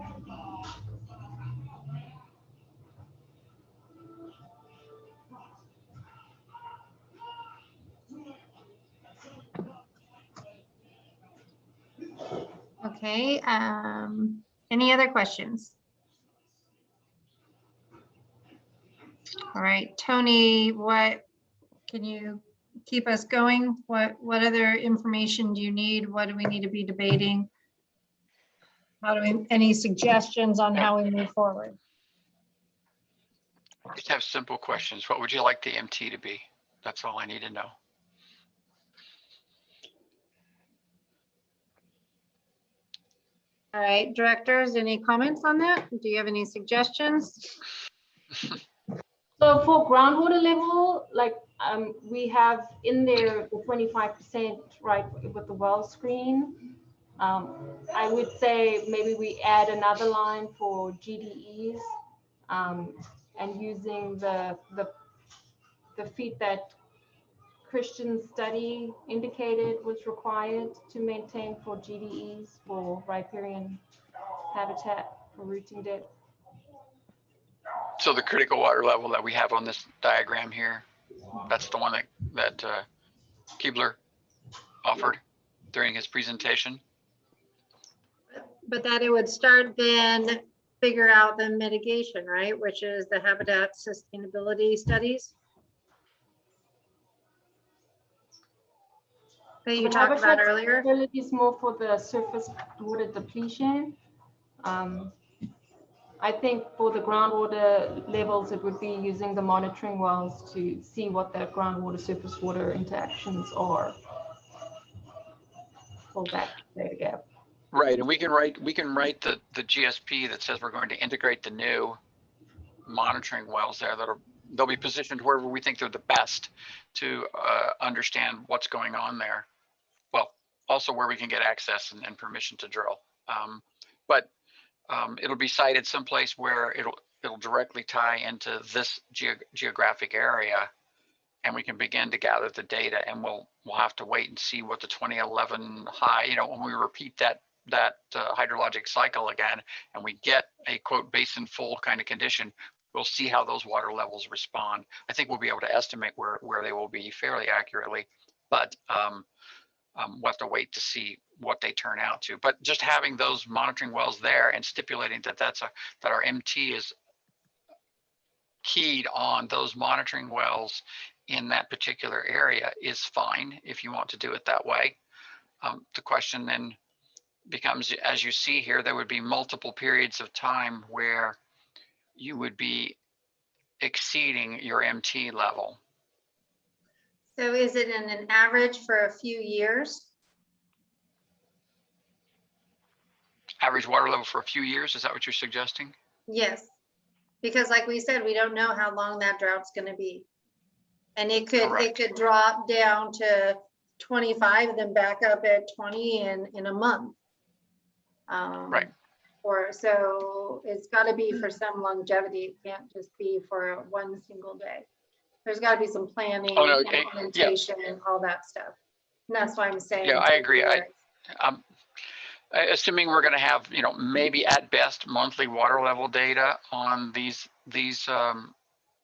Okay, any other questions? All right, Tony, what can you keep us going? What other information do you need? What do we need to be debating? How do we, any suggestions on how we move forward? Just have simple questions. What would you like the MT to be? That's all I need to know. All right, directors, any comments on that? Do you have any suggestions? So for groundwater level, like we have in there the 25%, right, with the well screen. I would say maybe we add another line for GDEs and using the feet that Christian study indicated was required to maintain for GDEs for riparian habitat for rooting depth. So the critical water level that we have on this diagram here, that's the one that Keebler offered during his presentation. But that it would start then figure out the mitigation, right? Which is the habitat sustainability studies that you talked about earlier. Is more for the surface water depletion. I think for the groundwater levels, it would be using the monitoring wells to see what the groundwater surface water interactions are for that data gap. Right, and we can write the GSP that says we're going to integrate the new monitoring wells there they'll be positioned wherever we think they're the best to understand what's going on there. Well, also where we can get access and permission to drill. But it'll be sited someplace where it'll directly tie into this geographic area, and we can begin to gather the data. And we'll have to wait and see what the 2011 high, you know, when we repeat that hydrologic cycle again, and we get a quote basin full kind of condition, we'll see how those water levels respond. I think we'll be able to estimate where they will be fairly accurately, but we'll have to wait to see what they turn out to. But just having those monitoring wells there and stipulating that that our MT is keyed on those monitoring wells in that particular area is fine if you want to do it that way. The question then becomes, as you see here, there would be multiple periods of time where you would be exceeding your MT level. So is it in an average for a few years? Average water level for a few years, is that what you're suggesting? Yes, because like we said, we don't know how long that drought's going to be. And it could drop down to 25 and then back up at 20 in a month. Right. Or so it's got to be for some longevity. It can't just be for one single day. There's got to be some planning, implementation, and all that stuff. And that's why I'm saying. Yeah, I agree. Assuming we're going to have, maybe at best monthly water level data on these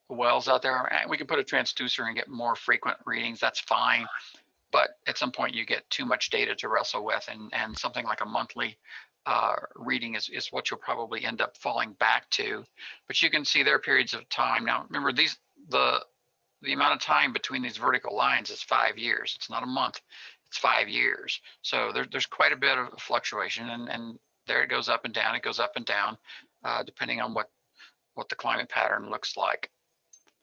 wells out there, and we can put a transducer and get more frequent readings. That's fine. But at some point you get too much data to wrestle with, and something like a monthly reading is what you'll probably end up falling back to. But you can see there are periods of time. Now, remember, the amount of time between these vertical lines is 5 years. It's not a month, it's 5 years. So there's quite a bit of fluctuation, and there it goes up and down. It goes up and down, depending on what the climate pattern looks like.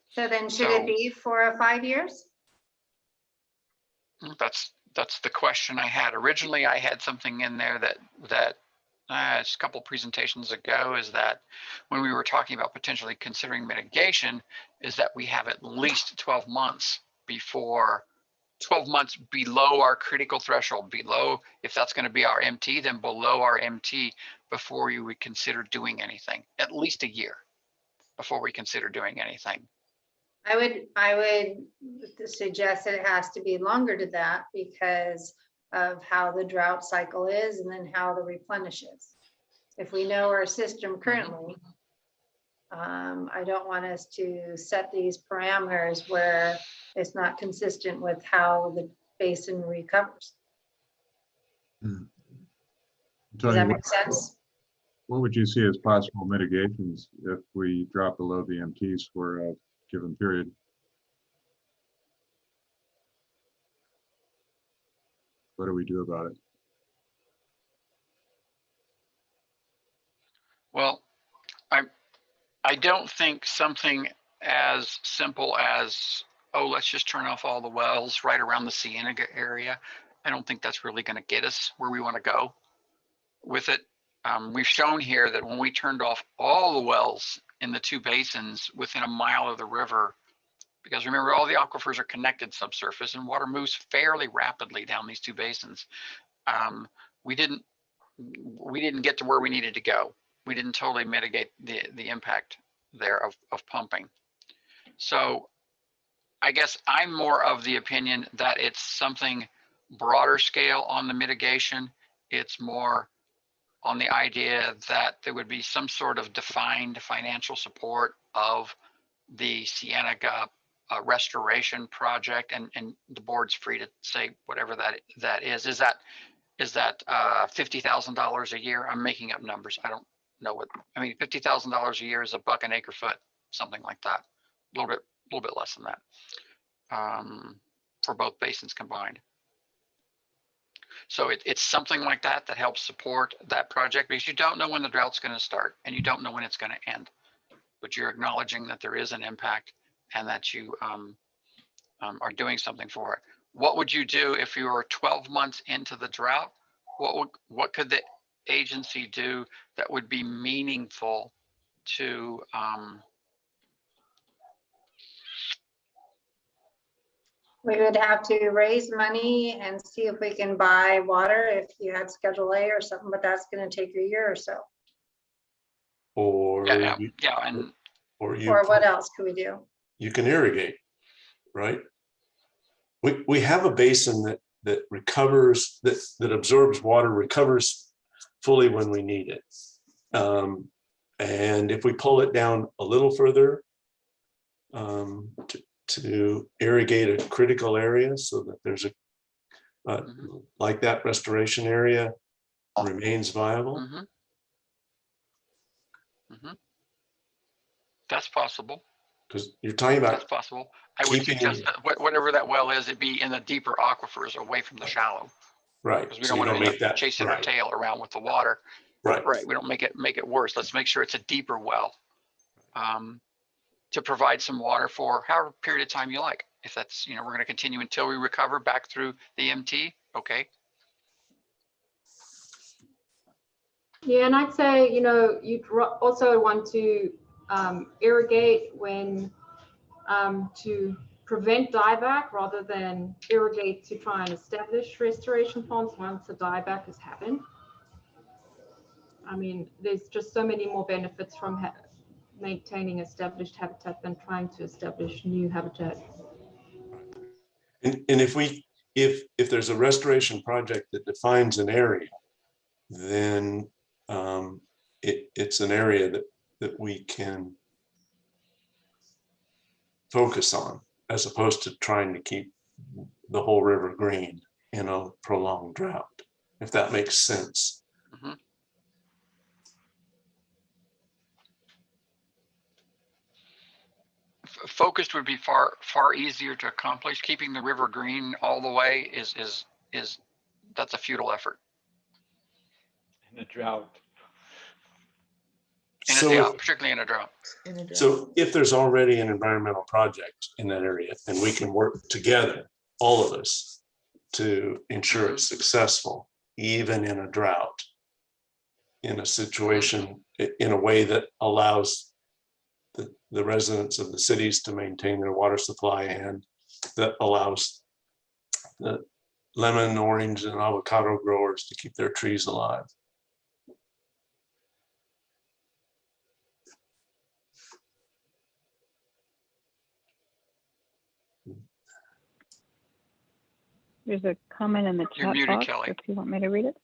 So then should it be for 5 years? That's the question I had. Originally, I had something in there that it's a couple presentations ago, is that when we were talking about potentially considering mitigation, is that we have at least 12 months below our critical threshold, below, if that's going to be our MT, then below our MT before you would consider doing anything, at least a year before we consider doing anything. I would suggest that it has to be longer to that because of how the drought cycle is and then how the replenishes. If we know our system currently, I don't want us to set these parameters where it's not consistent with how the basin recovers. Does that make sense? What would you see as possible mitigations if we drop below the MTs for a given period? What do we do about it? Well, I don't think something as simple as, oh, let's just turn off all the wells right around the Cienega area. I don't think that's really going to get us where we want to go with it. We've shown here that when we turned off all the wells in the two basins within a mile of the river, because remember, all the aquifers are connected subsurface and water moves fairly rapidly down these two basins. We didn't get to where we needed to go. We didn't totally mitigate the impact there of pumping. So I guess I'm more of the opinion that it's something broader scale on the mitigation. It's more on the idea that there would be some sort of defined financial support of the Cienega restoration project, and the board's free to say whatever that is. Is that $50,000 a year? I'm making up numbers. I don't know what, I mean, $50,000 a year is $1 an acre foot, something like that. A little bit less than that for both basins combined. So it's something like that that helps support that project, because you don't know when the drought's going to start and you don't know when it's going to end, but you're acknowledging that there is an impact and that you are doing something for it. What would you do if you were 12 months into the drought? What could the agency do that would be meaningful to we would have to raise money and see if we can buy water if you had Schedule A or something, but that's going to take a year or so. Or Or what else could we do? You can irrigate, right? We have a basin that recovers, that absorbs water, recovers fully when we need it. And if we pull it down a little further to irrigate a critical area so that there's a, like that restoration area remains viable. That's possible. Because you're talking about That's possible. I would suggest that whatever that well is, it be in the deeper aquifers away from the shallow. Right. Because we don't want to make that chasing our tail around with the water. Right. Right. We don't make it worse. Let's make sure it's a deeper well to provide some water for however period of time you like. If that's, we're going to continue until we recover back through the MT. Okay. Yeah, and I'd say, you'd also want to irrigate when to prevent dieback rather than irrigate to try and establish restoration ponds once a dieback has happened. I mean, there's just so many more benefits from maintaining established habitat than trying to establish new habitat. And if there's a restoration project that defines an area, then it's an area that we can focus on, as opposed to trying to keep the whole river green in a prolonged drought, if that makes sense. Focused would be far easier to accomplish. Keeping the river green all the way is that's a futile effort. In a drought. Particularly in a drought. So if there's already an environmental project in that area, and we can work together, all of us, to ensure it's successful, even in a drought, in a situation, in a way that allows the residents of the cities to maintain their water supply, and that allows the lemon, orange, and avocado growers to keep their trees alive. There's a comment in the You're chat muted, box Kelly. if you want me to read it.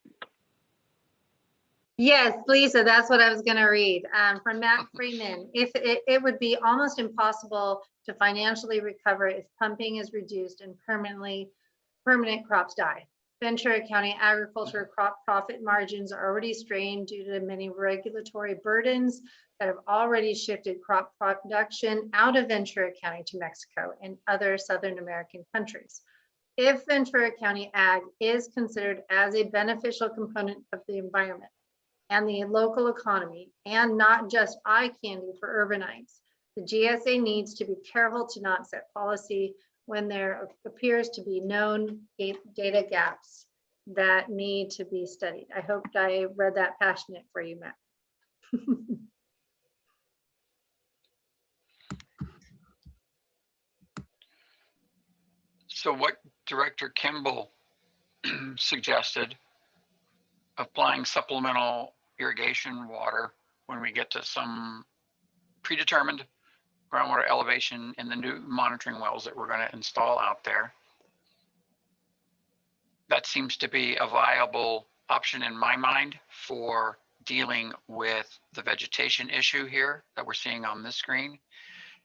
Yes, Lisa, that's what I was going to read from Matt Freeman. If it would be almost impossible to financially recover if pumping is reduced and permanent crops die. Ventura County agriculture crop profit margins are already strained due to many regulatory burdens that have already shifted crop production out of Ventura County to Mexico and other Southern American countries. If Ventura County ag is considered as a beneficial component of the environment and the local economy, and not just eye candy for urbanites, the GSA needs to be careful to not set policy when there appears to be known data gaps that need to be studied. I hope I read that passionate for you, Matt. So what Director Kimball suggested, applying supplemental irrigation water when we get to some predetermined groundwater elevation in the new monitoring wells that we're going to install out there. That seems to be a viable option in my mind for dealing with the vegetation issue here that we're seeing on this screen.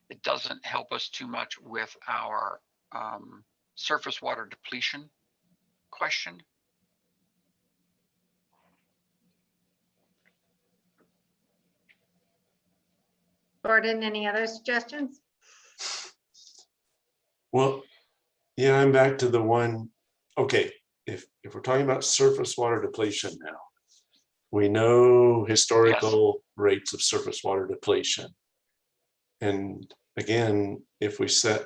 It doesn't help us too much with our surface water depletion question. Gordon, any other suggestions? Well, yeah, I'm back to the one. Okay, if we're talking about surface water depletion now, we know historical rates of surface water depletion. And again, if we set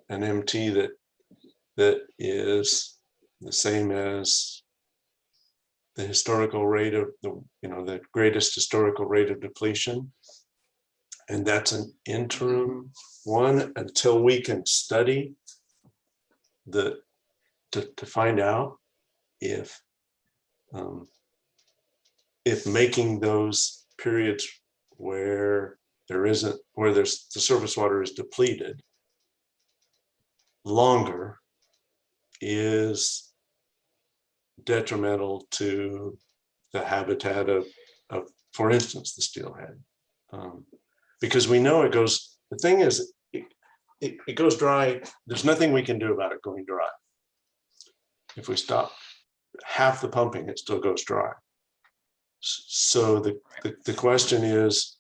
an MT that is the same as the historical rate of the greatest historical rate of depletion, and that's an interim one until we can study to find out if making those periods where the surface water is depleted longer is detrimental to the habitat of, for instance, the steelhead. Because we know it goes, the thing is, it goes dry. There's nothing we can do about it going dry. If we stop half the pumping, it still goes dry. So the question is,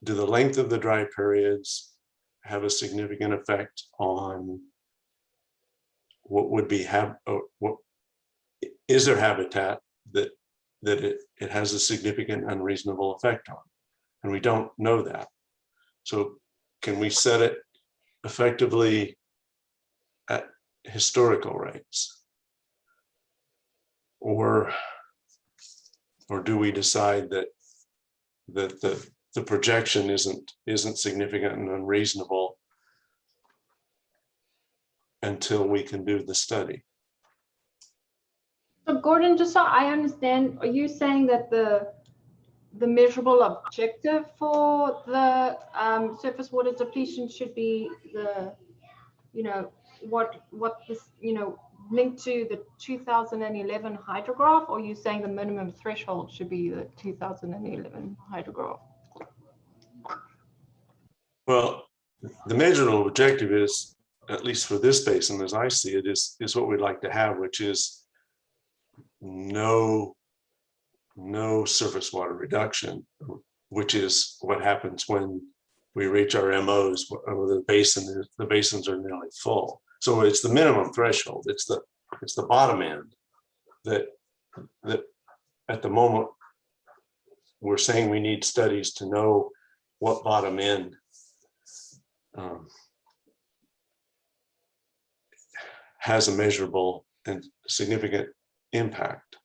do the length of the dry periods have a significant effect on what would be what is there habitat that it has a significant unreasonable effect on? And we don't know that. So can we set it effectively at historical rates? Or do we decide that the projection isn't significant and unreasonable until we can do the study? So Gordon, just so I understand, are you saying that the measurable objective for the surface water depletion should be the, what this, linked to the 2011 hydrograph, or are you saying the minimum threshold should be the 2011 hydrograph? Well, the measurable objective is, at least for this basin, as I see it, is what we'd like to have, which is no surface water reduction, which is what happens when we reach our MOs, or the basins are nearly full. So it's the minimum threshold. It's the bottom end that at the moment we're saying we need studies to know what bottom end has a measurable and significant impact.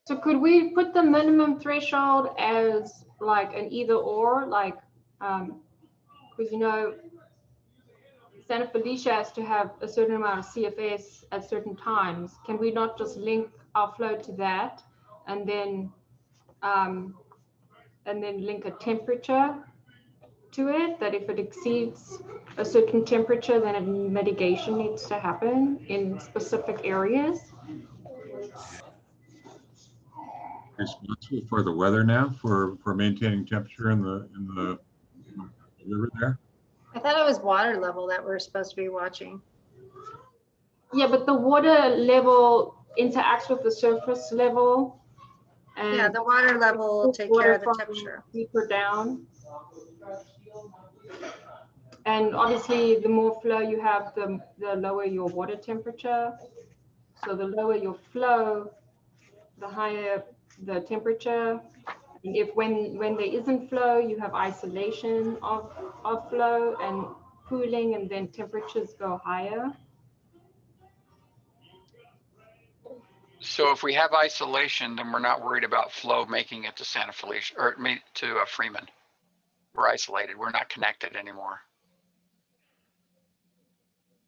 So could we put the minimum threshold as like an either or, like, because Santa Felicia has to have a certain amount of CFS at certain times. Can we not just link our flow to that, and then link a temperature to it, that if it exceeds a certain temperature, then a mitigation needs to happen in specific areas? Responsible for the weather now, for maintaining temperature in the river there? I thought it was water level that we're supposed to be watching. Yeah, but the water level interacts with the surface level. And yeah, the water level will take care of the temperature. Deeper down. And obviously, the more flow you have, the lower your water temperature. So the lower your flow, the higher the temperature. And if when there isn't flow, you have isolation of flow and cooling, and then temperatures go higher. So if we have isolation, then we're not worried about flow making it to Santa Felicia or to Freeman. We're isolated. We're not connected anymore.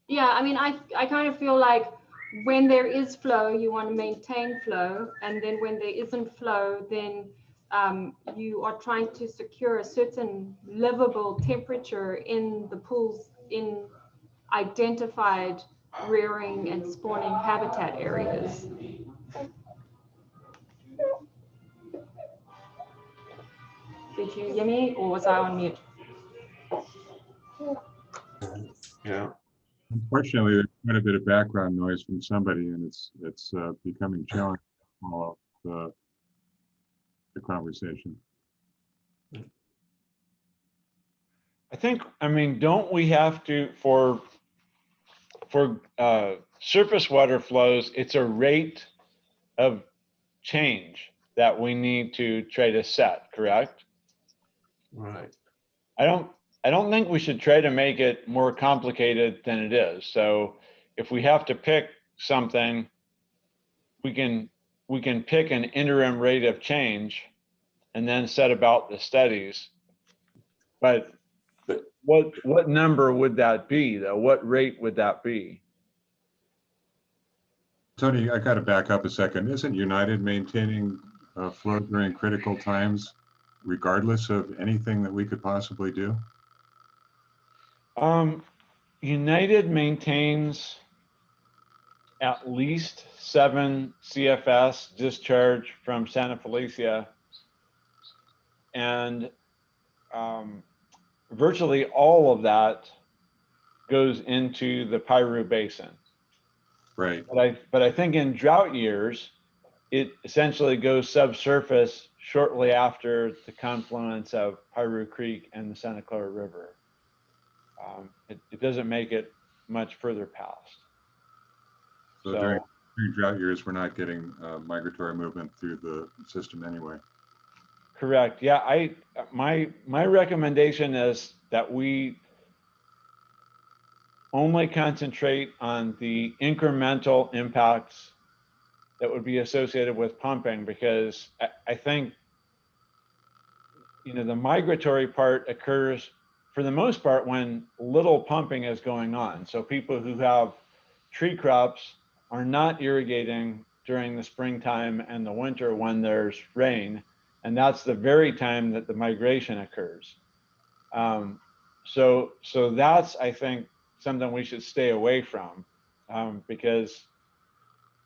Yeah, I mean, I kind of feel like when there is flow, you want to maintain flow. And then when there isn't flow, then you are trying to secure a certain livable temperature in the pools in identified rearing and spawning habitat areas. Did you hear me, or was I on mute? Yeah. Unfortunately, there's quite a bit of background noise from somebody, and it's becoming challenging to follow the conversation. I mean, don't we have to, for surface water flows, it's a rate of change that we need to try to set, correct? Right. I don't think we should try to make it more complicated than it is. So if we have to pick something, we can pick an interim rate of change and then set about the studies. But what number would that be, though? What rate would that be? Tony, I got to back up a second. Isn't United maintaining flow during critical times, regardless of anything that we could possibly do? United maintains at least 7 CFS discharge from Santa Felicia, and virtually all of that goes into the Piru Basin. Right. But I think in drought years, it essentially goes subsurface shortly after the confluence of Piru Creek and the Santa Clara River. It doesn't make it much further past. So during drought years, we're not getting migratory movement through the system anyway. Correct. Yeah, my recommendation is that we only concentrate on the incremental impacts that would be associated with pumping, because I think, you know, the migratory part occurs for the most part when little pumping is going on. So people who have tree crops are not irrigating during the springtime and the winter when there's rain, and that's the very time that the migration occurs. So that's, I think, something we should stay away from, because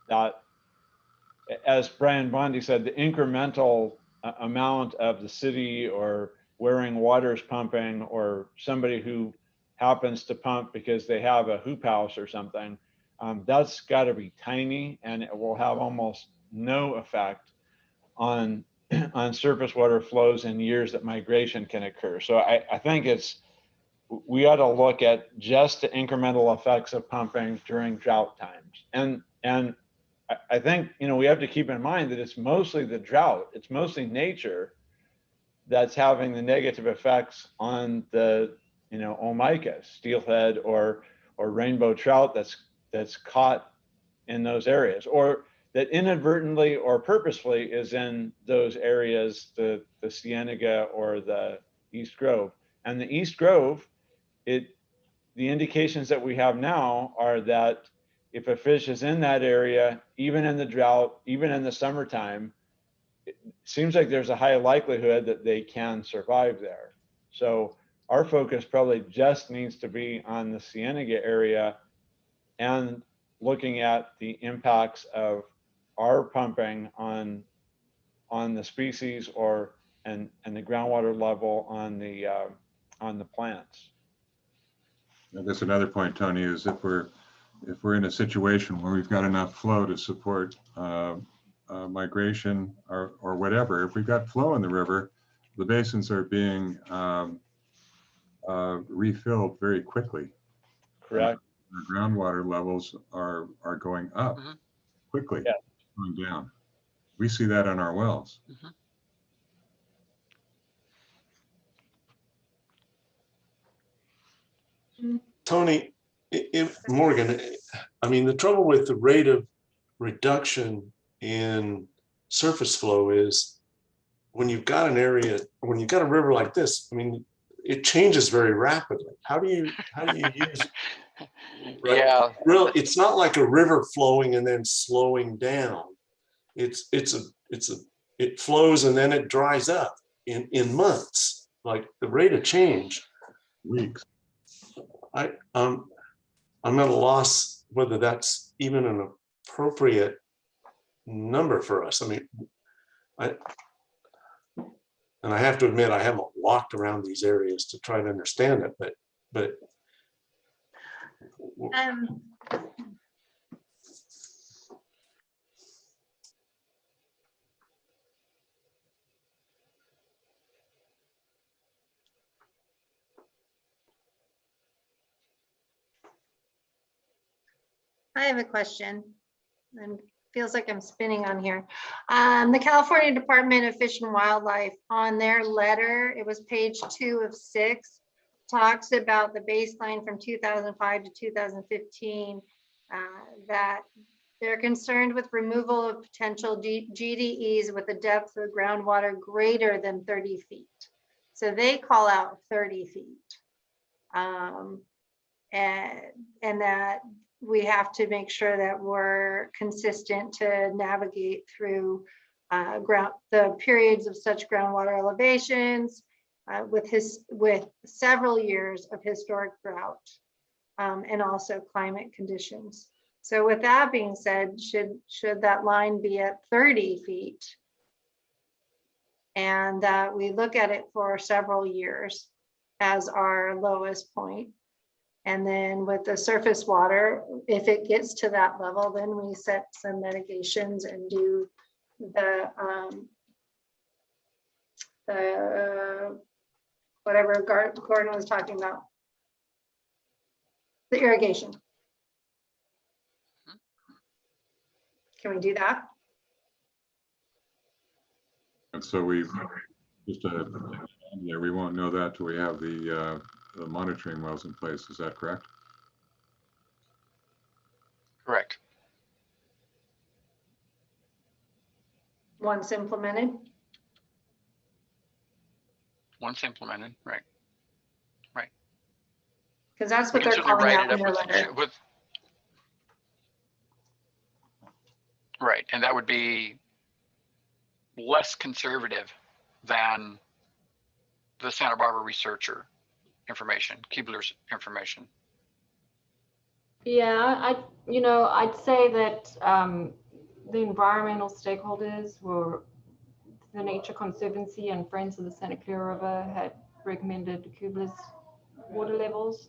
that, as Brian Bondi said, the incremental amount of the city or Waring Waters pumping, or somebody who happens to pump because they have a hoop house or something, that's got to be tiny, and it will have almost no effect on surface water flows in years that migration can occur. So I think we ought to look at just the incremental effects of pumping during drought times. And I think, you know, we have to keep in mind that it's mostly the drought, it's mostly nature that's having the negative effects on the, you know, Olmika, steelhead or rainbow trout that's caught in those areas, or that inadvertently or purposefully is in those areas, the Cienega or the East Grove. And the East Grove, the indications that we have now are that if a fish is in that area, even in the drought, even in the summertime, it seems like there's a high likelihood that they can survive there. So our focus probably just needs to be on the Cienega area and looking at the impacts of our pumping on the species and the groundwater level on the plants. I guess another point, Tony, is if we're in a situation where we've got enough flow to support migration or whatever, if we've got flow in the river, the basins are being refilled very quickly. Correct. The groundwater levels are going up quickly, yeah. Going down. We see that on our wells. Tony, Morgan, I mean, the trouble with the rate of reduction in surface flow is when you've got an area, when you've got a river like this, I mean, it changes very rapidly. How do you use right? Yeah. Really, it's not like a river flowing and then slowing down. It flows and then it dries up in months. Like the rate of change, weeks. I'm at a loss whether that's even an appropriate number for us. I mean, and I have to admit, I haven't walked around these areas to try to understand it, but I have a question, and feels like I'm spinning on here. The California Department of Fish and Wildlife, on their letter, it was page 2 of 6, talks about the baseline from 2005 to 2015, that they're concerned with removal of potential GDEs with a depth of groundwater greater than 30 feet. So they call out 30 feet. And that we have to make sure that we're consistent to navigate through the periods of such groundwater elevations with several years of historic drought and also climate conditions. So with that being said, should that line be at 30 feet? And that we look at it for several years as our lowest point. And then with the surface water, if it gets to that level, then we set some mitigations and do the whatever Gordon was talking about, the irrigation. Can we do that? And so we just yeah, we won't know that till we have the monitoring wells in place. Is that correct? Correct. Once implemented? Once implemented, right. Right. Because that's We what can they're certainly calling write out it in up their letter. with, right, and that would be less conservative than the Santa Barbara researcher information, Keebler's information. Yeah, I'd say that the environmental stakeholders were the Nature Conservancy and Friends of the Santa Clara River had recommended Kubler's water levels.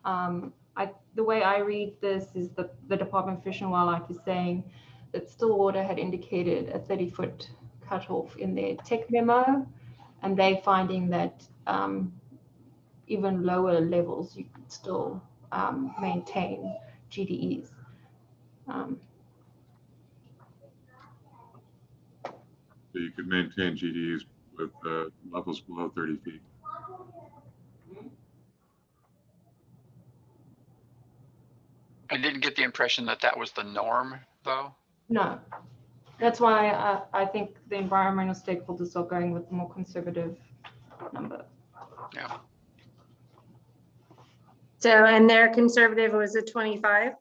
The way I read this is the Department of Fish and Wildlife is saying that Stillwater had indicated a 30-foot cutoff in their tech memo, and they're finding that even lower levels you could still maintain GDEs. So you could maintain GDEs with levels below 30 feet. I didn't get the impression that that was the norm, though. No, that's why I think the environmental stakeholders are going with the more conservative number. Yeah. So, and their conservative was a 25?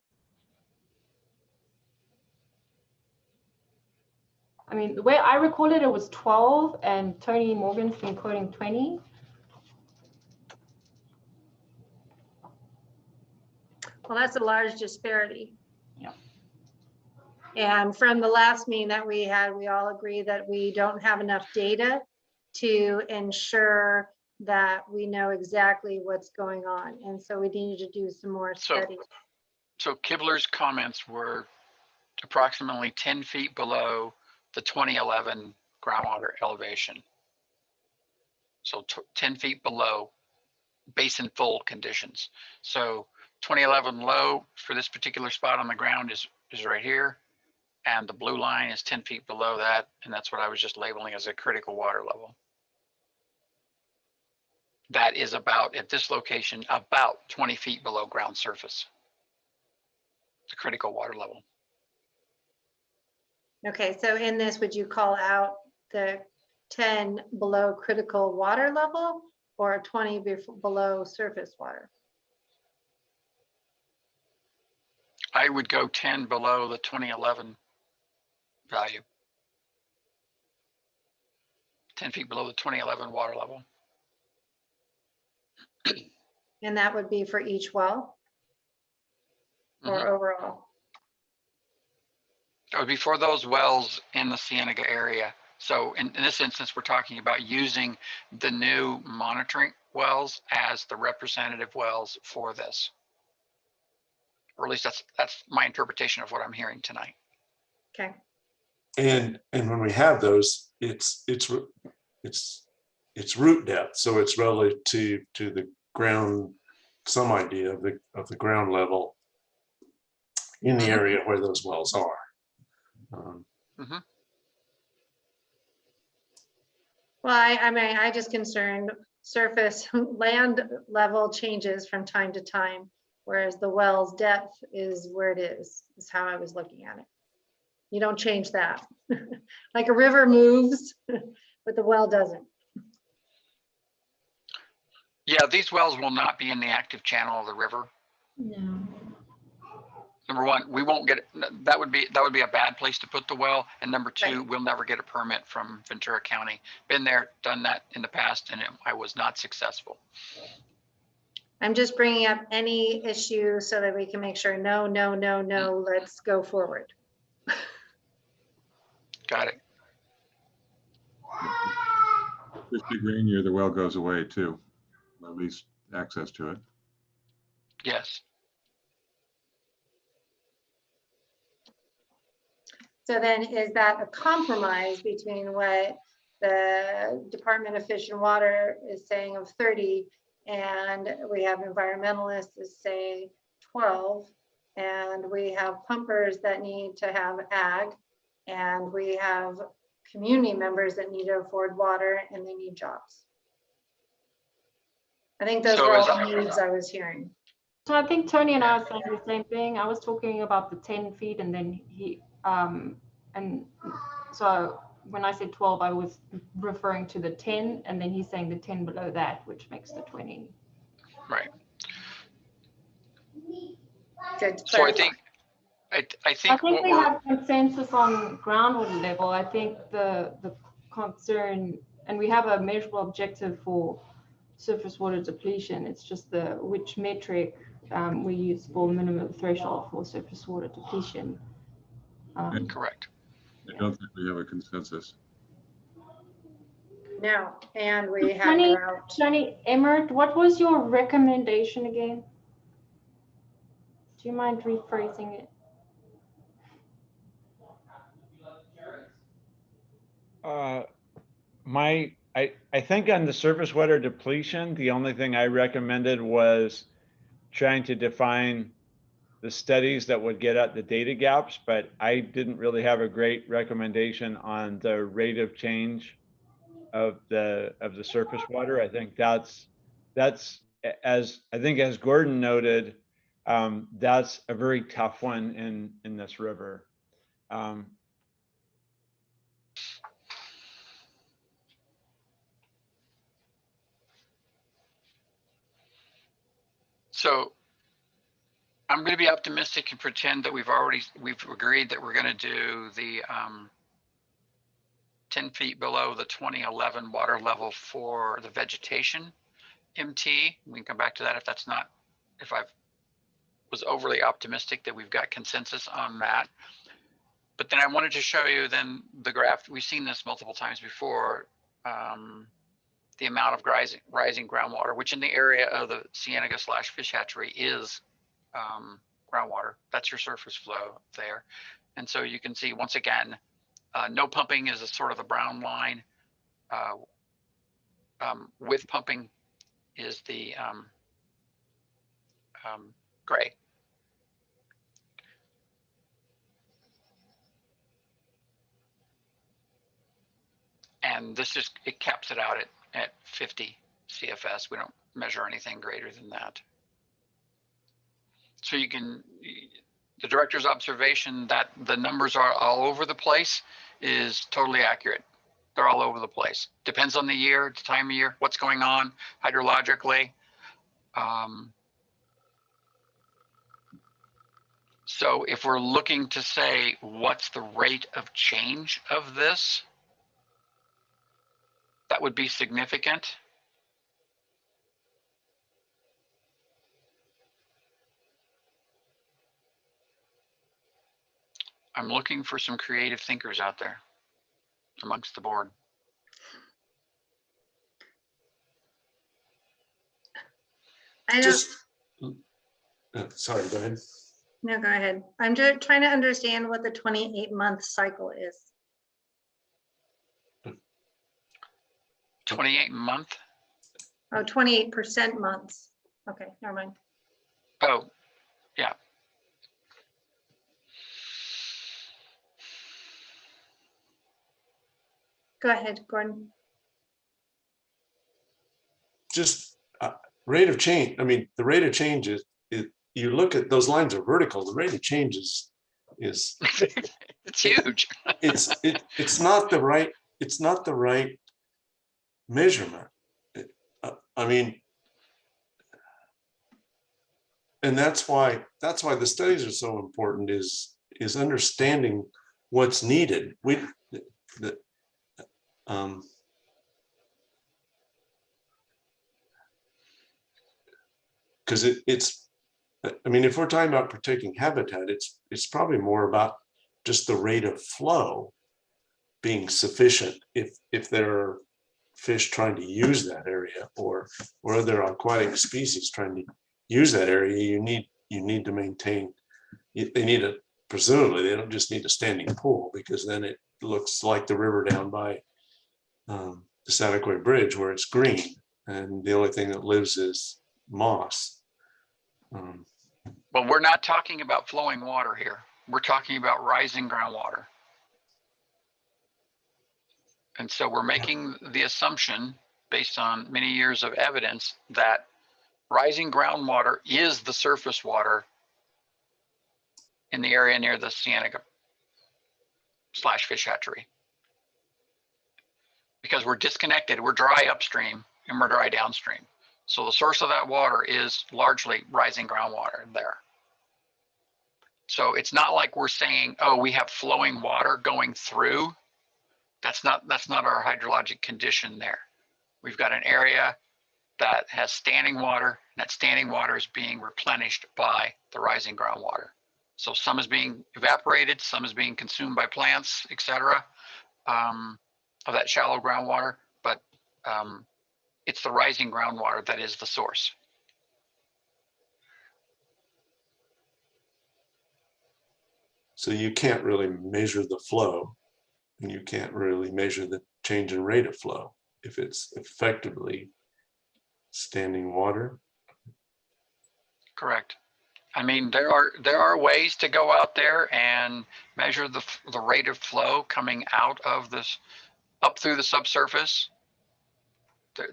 I mean, the way I recall it, it was 12, and Tony Morgan's been quoting 20. Well, that's a large disparity. Yeah. And from the last meeting that we had, we all agree that we don't have enough data to ensure that we know exactly what's going on. And so we need to do some more studies. So Kibler's comments were approximately 10 feet below the 2011 groundwater elevation. So 10 feet below basin full conditions. So 2011 low for this particular spot on the ground is right here. And the blue line is 10 feet below that. And that's what I was just labeling as a critical water level. That is about, at this location, about 20 feet below ground surface. The critical water level. Okay, so in this, would you call out the 10 below critical water level or 20 below surface water? I would go 10 below the 2011 value. 10 feet below the 2011 water level. And that would be for each well or overall? That would be for those wells in the Cienega area. So in this instance, we're talking about using the new monitoring wells as the representative wells for this. Or at least that's my interpretation of what I'm hearing tonight. Okay. And when we have those, it's root depth, so it's relative to the ground, some idea of the ground level in the area where those wells are. Well, I mean, I just concerned surface land level changes from time to time, whereas the well's depth is where it is how I was looking at it. You don't change that. Like a river moves, but the well doesn't. Yeah, these wells will not be in the active channel of the river. No. Number one, we won't get, that would be a bad place to put the well. And number two, we'll never get a permit from Ventura County. Been there, done that in the past, and I was not successful. I'm just bringing up any issue so that we can make sure, no, no, no, no, let's go forward. Got it. This big rain year, the well goes away too, at least access to it. Yes. So then is that a compromise between what the Department of Fish and Water is saying of 30 and we have environmentalists that say 12 and we have pumpers that need to have ag and we have community members that need to afford water and they need jobs? I think those So were is all that- the needs I was hearing. So I think Tony and I are saying the same thing. I was talking about the 10 feet and then he, and so when I said 12, I was referring to the 10 and then he's saying the 10 below that, which makes the 20. Right. Good. So I think what we we're, have consensus on groundwater level. I think the concern, and we have a measurable objective for surface water depletion. It's just which metric we use for minimum threshold for surface water depletion. correct. I don't think we have a consensus. No, and we have Johnny, drought. Johnny Emmert, what was your recommendation again? Do you mind rephrasing it? I think on the surface water depletion, the only thing I recommended was trying to define the studies that would get at the data gaps, but I didn't really have a great recommendation on the rate of change of the surface water. I think that's as Gordon noted, that's a very tough one in this river. So I'm going to be optimistic and pretend that we've agreed that we're going to do the 10 feet below the 2011 water level for the vegetation MT. We can come back to that if I was overly optimistic that we've got consensus on that. But then I wanted to show you then the graph. We've seen this multiple times before. The amount of rising groundwater, which in the area of the Cienega/fish hatchery is groundwater. That's your surface flow there. And so you can see once again, no pumping is a sort of the brown line. With pumping is the gray. And this just, it caps it out at 50 CFS. We don't measure anything greater than that. So the director's observation that the numbers are all over the place is totally accurate. They're all over the place. Depends on the year, the time of year, what's going on hydrologically. So if we're looking to say, what's the rate of change of this? That would be significant. I'm looking for some creative thinkers out there amongst the board. Sorry, go ahead. No, go ahead. I'm just trying to understand what the 28-month cycle is. 28 month? Oh, 28% months. Okay, never mind. Oh, yeah. Go ahead, Gordon. Just rate of change. I mean, the rate of change is you look at those lines are vertical. The rate of change is it's huge. It's not the right measurement. I mean, and that's why the studies are so important is understanding what's needed. because it's, I mean, if we're talking about protecting habitat, it's probably more about just the rate of flow being sufficient if there are fish trying to use that area or other aquatic species trying to use that area. You need to maintain, they need a, presumably they don't just need a standing pool, because then it looks like the river down by the Sataquai Bridge where it's green and the only thing that lives is moss. Well, we're not talking about flowing water here. We're talking about rising groundwater. And so we're making the assumption based on many years of evidence that rising groundwater is the surface water in the area near the Cienega / fish hatchery. Because we're disconnected, we're dry upstream and we're dry downstream. So the source of that water is largely rising groundwater there. So it's not like we're saying, oh, we have flowing water going through. That's not our hydrologic condition there. We've got an area that has standing water, and that standing water is being replenished by the rising groundwater. So some is being evaporated, some is being consumed by plants, et cetera, of that shallow groundwater, but it's the rising groundwater that is the source. So you can't really measure the flow, and you can't really measure the change in rate of flow if it's effectively standing water. Correct. I mean, there are ways to go out there and measure the rate of flow coming out of this, up through the subsurface.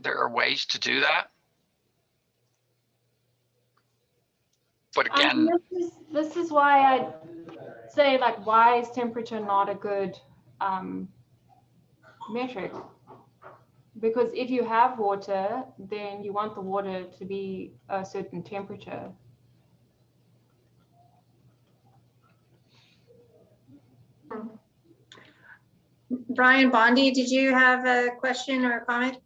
There are ways to do that. But again, this is why I say, like, why is temperature not a good metric? Because if you have water, then you want the water to be a certain temperature. Brian Bondi, did you have a question or a comment?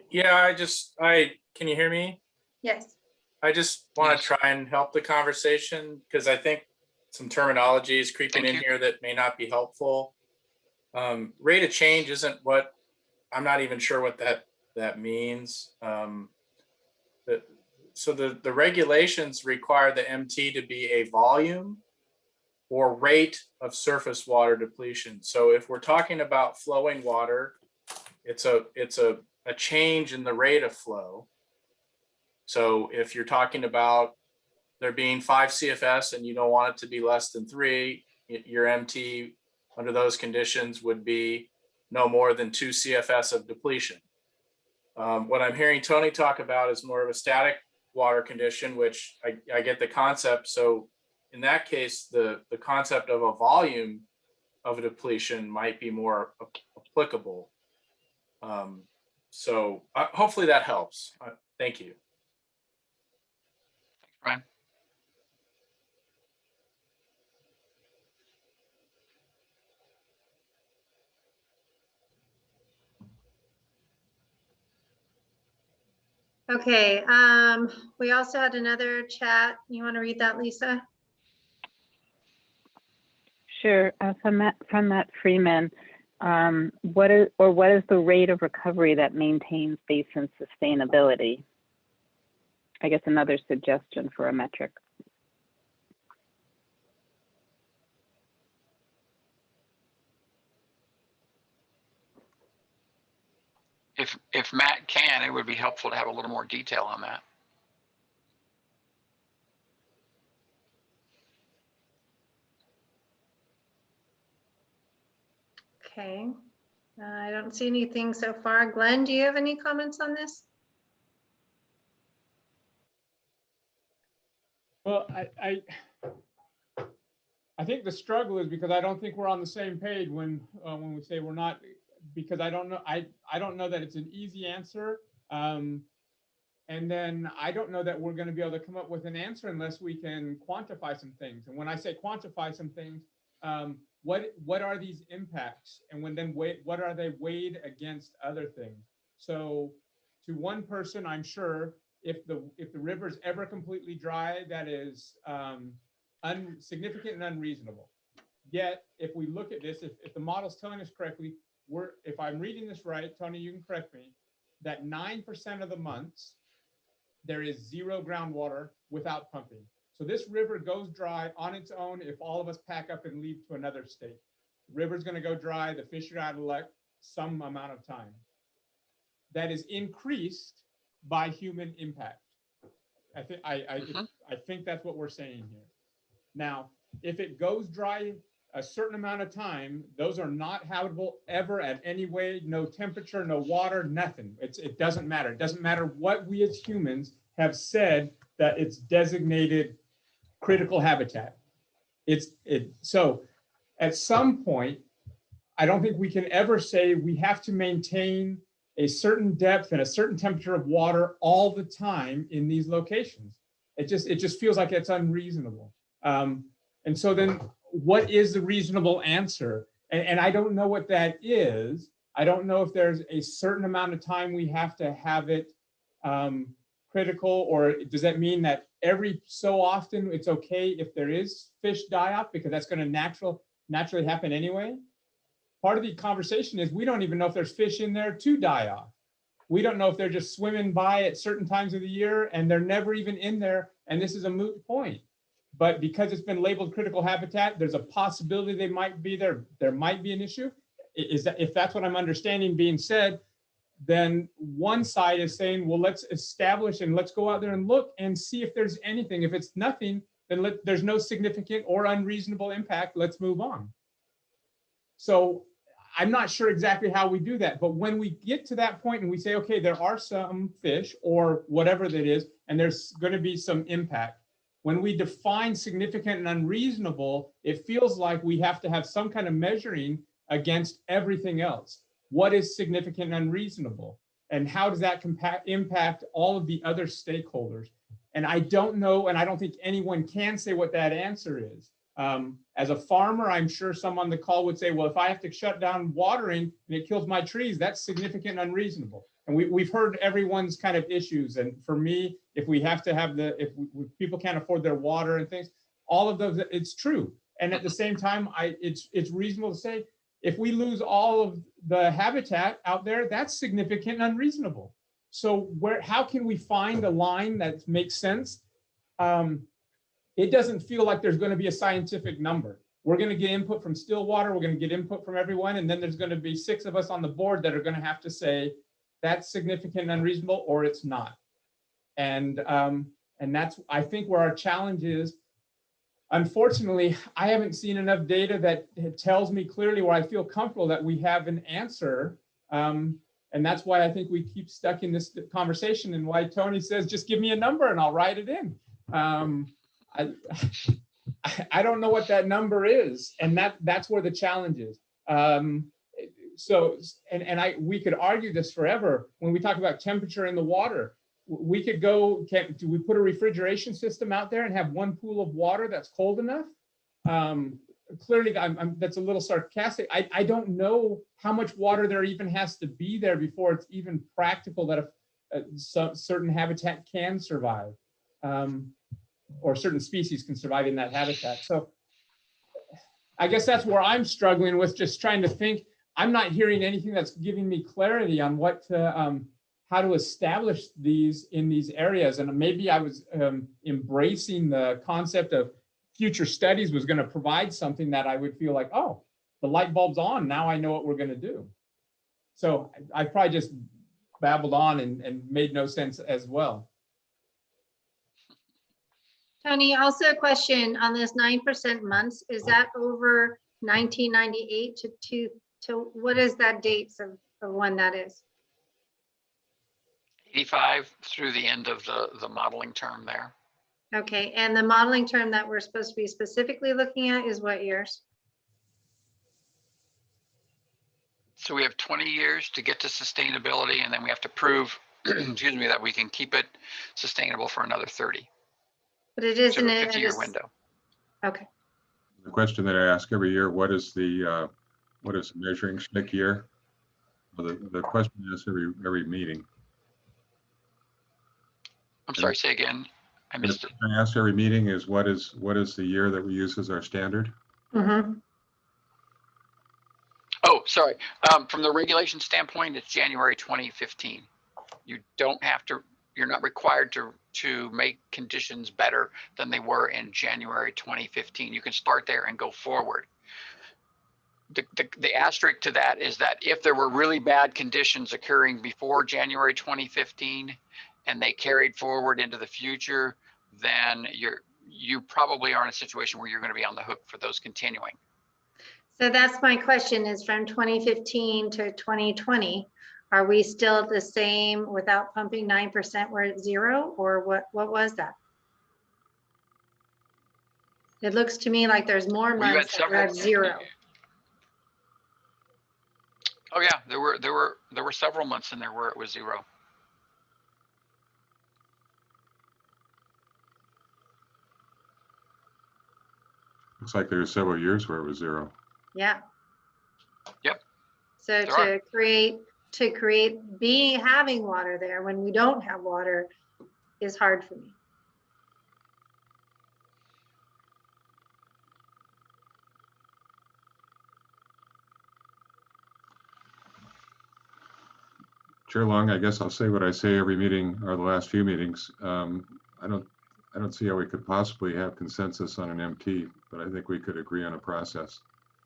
Yeah, can you hear me? Yes. I just want to try and help the conversation because I think some terminology is creeping in here that may not be helpful. Rate of change isn't what, I'm not even sure what that means. So the regulations require the MT to be a volume or rate of surface water depletion. So if we're talking about flowing water, it's a change in the rate of flow. So if you're talking about there being 5 CFS and you don't want it to be less than 3, your MT under those conditions would be no more than 2 CFS of depletion. What I'm hearing Tony talk about is more of a static water condition, which I get the concept. So in that case, the concept of a volume of a depletion might be more applicable. So hopefully that helps. Thank you. Brian. Okay, we also had another chat. You want to read that, Lisa? Sure. From Matt Freeman, what is the rate of recovery that maintains basin sustainability? I guess another suggestion for a metric. If Matt can, it would be helpful to have a little more detail on that. Okay, I don't see anything so far. Glenn, do you have any comments on this? Well, I think the struggle is because I don't think we're on the same page when we say we're not, because I don't know, I don't know that it's an easy answer. And then I don't know that we're going to be able to come up with an answer unless we can quantify some things. And when I say quantify some things, what are these impacts? And what are they weighed against other things? So to one person, I'm sure if the river's ever completely dry, that is significant and unreasonable. Yet, if we look at this, if the model's telling us correctly, if I'm reading this right, Tony, you can correct me, that 9% of the months, there is 0 groundwater without pumping. So this river goes dry on its own if all of us pack up and leave to another state. The river's going to go dry, the fish are out of luck some amount of time. That is increased by human impact. I think that's what we're saying here. Now, if it goes dry a certain amount of time, those are not habitable ever at any way, no temperature, no water, nothing. It doesn't matter. It doesn't matter what we as humans have said that it's designated critical habitat. So at some point, I don't think we can ever say we have to maintain a certain depth and a certain temperature of water all the time in these locations. It just feels like it's unreasonable. And so then what is the reasonable answer? And I don't know what that is. I don't know if there's a certain amount of time we have to have it critical, or does that mean that every so often it's okay if there is fish die-off because that's going to naturally happen anyway? Part of the conversation is we don't even know if there's fish in there to die off. We don't know if they're just swimming by at certain times of the year and they're never even in there, and this is a moot point. But because it's been labeled critical habitat, there's a possibility they might be there. There might be an issue. Is that, if that's what I'm understanding being said, then one side is saying, well, let's establish and let's go out there and look and see if there's anything. If it's nothing, then there's no significant or unreasonable impact. Let's move on. So I'm not sure exactly how we do that, but when we get to that point and we say, okay, there are some fish or whatever that is, and there's going to be some impact. When we define significant and unreasonable, it feels like we have to have some kind of measuring against everything else. What is significant and unreasonable? And how does that impact all of the other stakeholders? And I don't know, and I don't think anyone can say what that answer is. As a farmer, I'm sure some on the call would say, well, if I have to shut down watering and it kills my trees, that's significant and unreasonable. And we've heard everyone's kind of issues. And for me, if we have to have if people can't afford their water and things, all of those, it's true. And at the same time, it's reasonable to say, if we lose all of the habitat out there, that's significant and unreasonable. So how can we find a line that makes sense? It doesn't feel like there's going to be a scientific number. We're going to get input from Stillwater. We're going to get input from everyone. And then there's going to be 6 of us on the board that are going to have to say that's significant and unreasonable or it's not. And that's, I think, where our challenge is. Unfortunately, I haven't seen enough data that tells me clearly where I feel comfortable that we have an answer. And that's why I think we keep stuck in this conversation and why Tony says, just give me a number and I'll write it in. I don't know what that number is, and that's where the challenge is. So we could argue this forever. When we talk about temperature in the water, we could go, do we put a refrigeration system out there and have one pool of water that's cold enough? Clearly, that's a little sarcastic. I don't know how much water there even has to be there before it's even practical that a certain habitat can survive. Or certain species can survive in that habitat. So I guess that's where I'm struggling with, just trying to think. I'm not hearing anything that's giving me clarity on what to, how to establish these in these areas. And maybe I was embracing the concept of future studies was going to provide something that I would feel like, oh, the light bulb's on. Now I know what we're going to do. So I probably just babbled on and made no sense as well. Tony, also a question on this 9% months, is that over 1998 to what is that dates of when that is? 85 through the end of the modeling term there. Okay, and the modeling term that we're supposed to be specifically looking at is what years? So we have 20 years to get to sustainability, and then we have to prove, excuse me, that we can keep it sustainable for another 30. But it isn't a 50-year window. Okay. The question that I ask every year, what is the measuring stick year? Well, the question is every meeting. I'm sorry, say again. I missed it. I asked every meeting is what is the year that we use as our standard? Mhm. Oh, sorry. From the regulation standpoint, it's January 2015. You don't have to, you're not required to make conditions better than they were in January 2015. You can start there and go forward. The asterisk to that is that if there were really bad conditions occurring before January 2015 and they carried forward into the future, then you probably are in a situation where you're going to be on the hook for those continuing. So that's my question, is from 2015 to 2020, are we still at the same without pumping 9%, we're at 0, or what was that? It looks to me like there's more Well, you had months that we're at several. 0. Oh yeah, there were several months in there where it was 0. Looks like there were several years where it was 0. Yeah. Yep. So to create having water there when we don't have water is hard for me. Chair Long, I guess I'll say what I say every meeting or the last few meetings. I don't see how we could possibly have consensus on an MT, but I think we could agree on a process.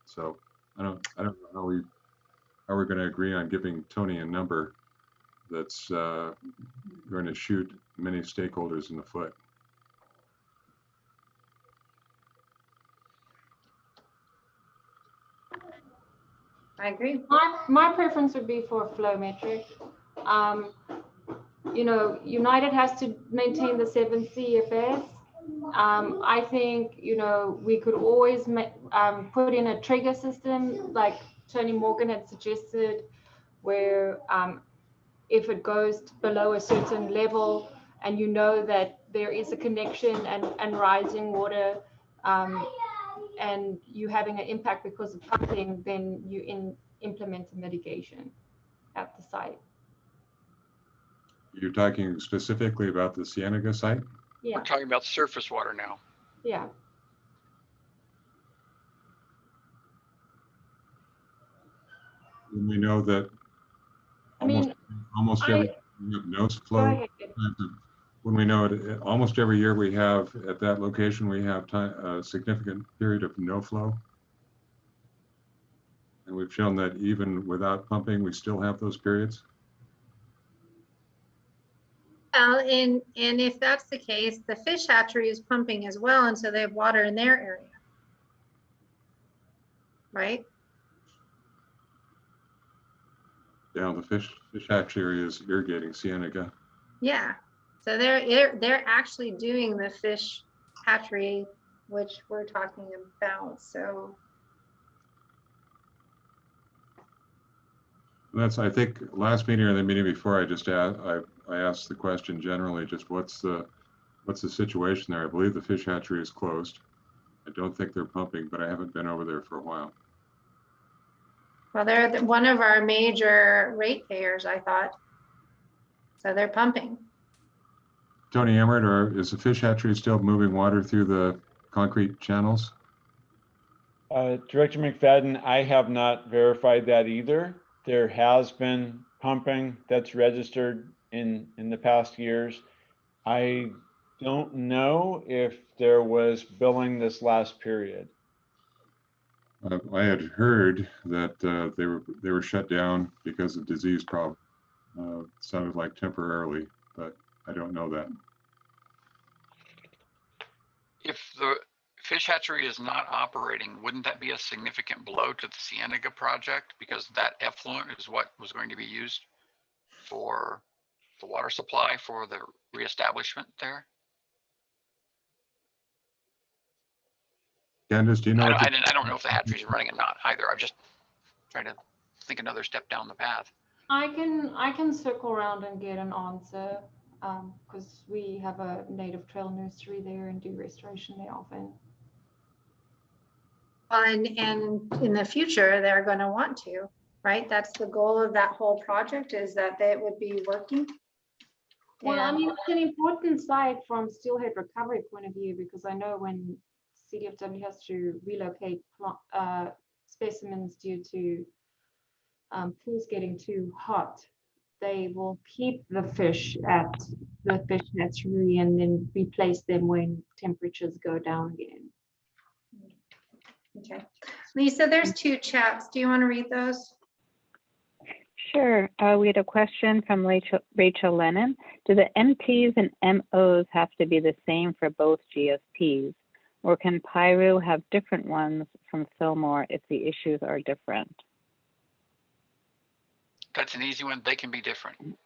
So I don't know how we're going to agree on giving Tony a number that's going to shoot many stakeholders in the foot. I agree. My preference would be for a flow metric. You know, United has to maintain the 7 CFS. I think, you know, we could always put in a trigger system like Tony Morgan had suggested, where if it goes below a certain level and you know that there is a connection and rising water and you having an impact because of pumping, then you implement a mitigation at the site. You're talking specifically about the Cienega site? Yeah. We're talking about surface water now. Yeah. When we know that almost every no flow, when we know it, almost every year we have at that location, we have a significant period of no flow. And we've shown that even without pumping, we still have those periods. Well, and if that's the case, the fish hatchery is pumping as well, and so they have water in their area, right? Yeah, the fish hatchery is irrigating Cienega. Yeah, so they're actually doing the fish hatchery, which we're talking about. So that's, I think, last meeting or the meeting before, I asked the question generally, just what's the situation there? I believe the fish hatchery is closed. I don't think they're pumping, but I haven't been over there for a while. well, they're one of our major ratepayers, I thought. So they're pumping. Tony Emmert, or is the fish hatchery still moving water through the concrete channels? Director McFadden, I have not verified that either. There has been pumping that's registered in the past years. I don't know if there was billing this last period. I had heard that they were shut down because of disease problem. Sounded like temporarily, but I don't know that. If the fish hatchery is not operating, wouldn't that be a significant blow to the Cienega project? Because that effluent is what was going to be used for the water supply for the reestablishment there. Candace, do you know? I don't know if the hatchery is running or not either. I'm just trying to think another step down the path. I can circle around and get an answer because we have a native trail nursery there and do restoration there often. Well, and in the future, they're going to want to, right? That's the goal of that whole project, is that they would be working. Well, I And- mean, it's an important site from steelhead recovery point of view, because I know when CDFW has to relocate specimens due to pools getting too hot, they will keep the fish at the fish hatchery and then replace them when temperatures go down again. Okay. Lisa, there's two chats. Do you want to read those? Sure. We had a question from Rachel Lennon. Do the MTs and MOs have to be the same for both GSPs? Or can Pyru have different ones from Fillmore if the issues are different? That's an easy one. They can be different.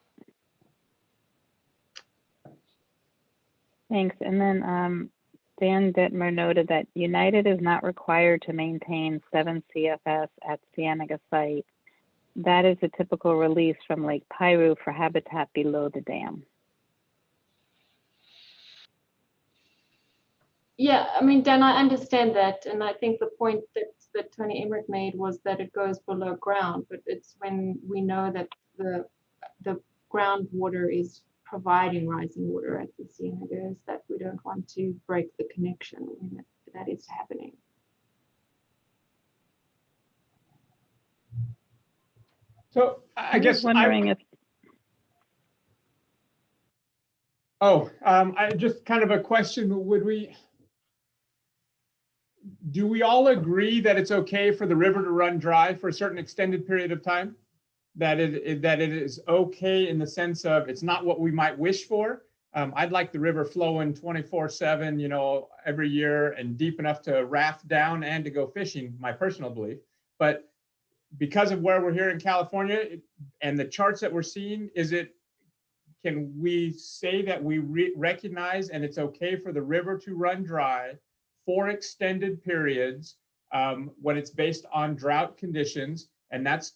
Thanks. And then Dan Dittmer noted that United is not required to maintain 7 CFS at Cienega site. That is a typical release from Lake Pyru for habitat below the dam. Yeah, I mean, Dan, I understand that. And I think the point that Tony Emmerich made was that it goes below ground, but it's when we know that the groundwater is providing rising water at the Cienegas that we don't want to break the connection when that is happening. So I guess wondering if. I just kind of a question. Do we all agree that it's okay for the river to run dry for a certain extended period of time? That it is okay in the sense of it's not what we might wish for. I'd like the river flowing 24/7, you know, every year and deep enough to raft down and to go fishing, my personal belief. But because of where we're here in California and the charts that we're seeing, can we say that we recognize and it's okay for the river to run dry for extended periods when it's based on drought conditions? And that's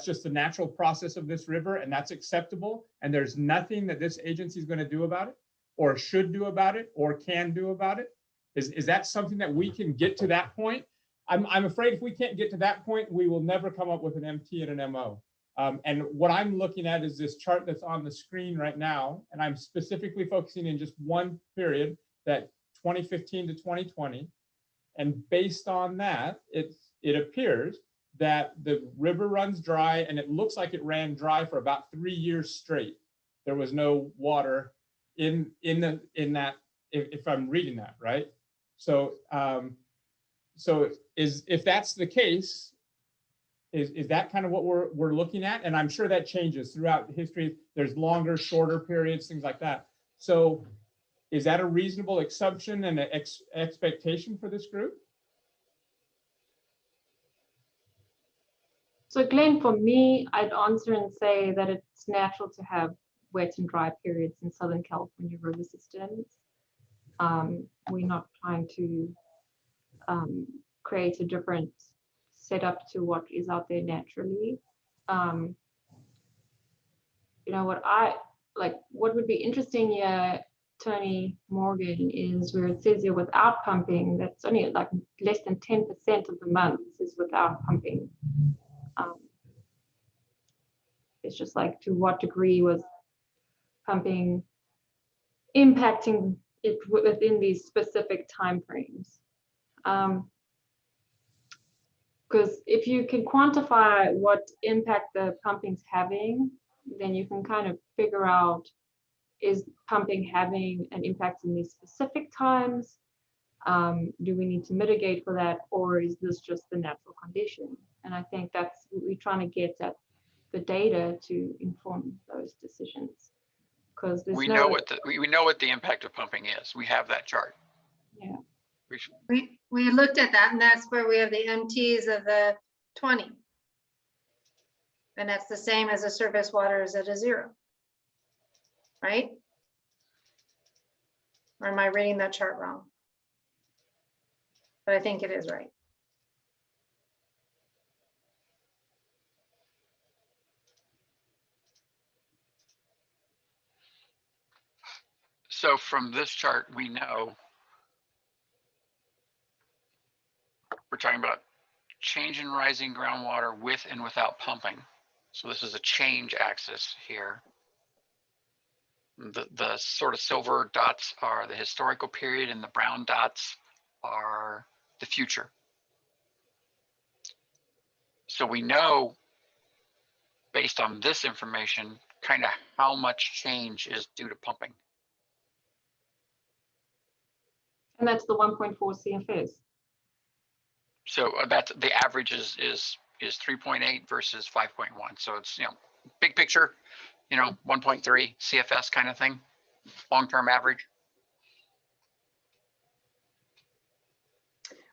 just the natural process of this river, and that's acceptable. And there's nothing that this agency is going to do about it, or should do about it, or can do about it. Is that something that we can get to that point? I'm afraid if we can't get to that point, we will never come up with an MT and an MO. And what I'm looking at is this chart that's on the screen right now, and I'm specifically focusing in just one period, that 2015 to 2020. And based on that, it appears that the river runs dry, and it looks like it ran dry for about 3 years straight. There was no water in that, if I'm reading that right. So if that's the case, is that kind of what we're looking at? And I'm sure that changes throughout history. There's longer, shorter periods, things like that. So is that a reasonable assumption and an expectation for this group? So Glenn, for me, I'd answer and say that it's natural to have wet and dry periods in Southern California river systems. We're not trying to create a different setup to what is out there naturally. You know, what would be interesting here, Tony Morgan, is where it says here without pumping, that's only like less than 10% of the months is without pumping. It's just like, to what degree was pumping impacting it within these specific timeframes? Because if you can quantify what impact the pumping's having, then you can kind of figure out, is pumping having an impact in these specific times? Do we need to mitigate for that, or is this just the natural condition? And I think that's what we're trying to get at, the data to inform those decisions. Because we know what the impact of pumping is. We have that chart. Yeah. We looked at that, and that's where we have the MTs of the 20. And that's the same as the surface water is at a 0. Right? Or am I reading that chart wrong? But I think it is right. So from this chart, we know we're talking about change in rising groundwater with and without pumping. So this is a change axis here. The sort of silver dots are the historical period and the brown dots are the future. So we know, based on this information, kind of how much change is due to pumping. And that's the 1.4 CFS. So that's the average is 3.8 versus 5.1. So it's, big picture, 1.3 CFS kind of thing, long-term average.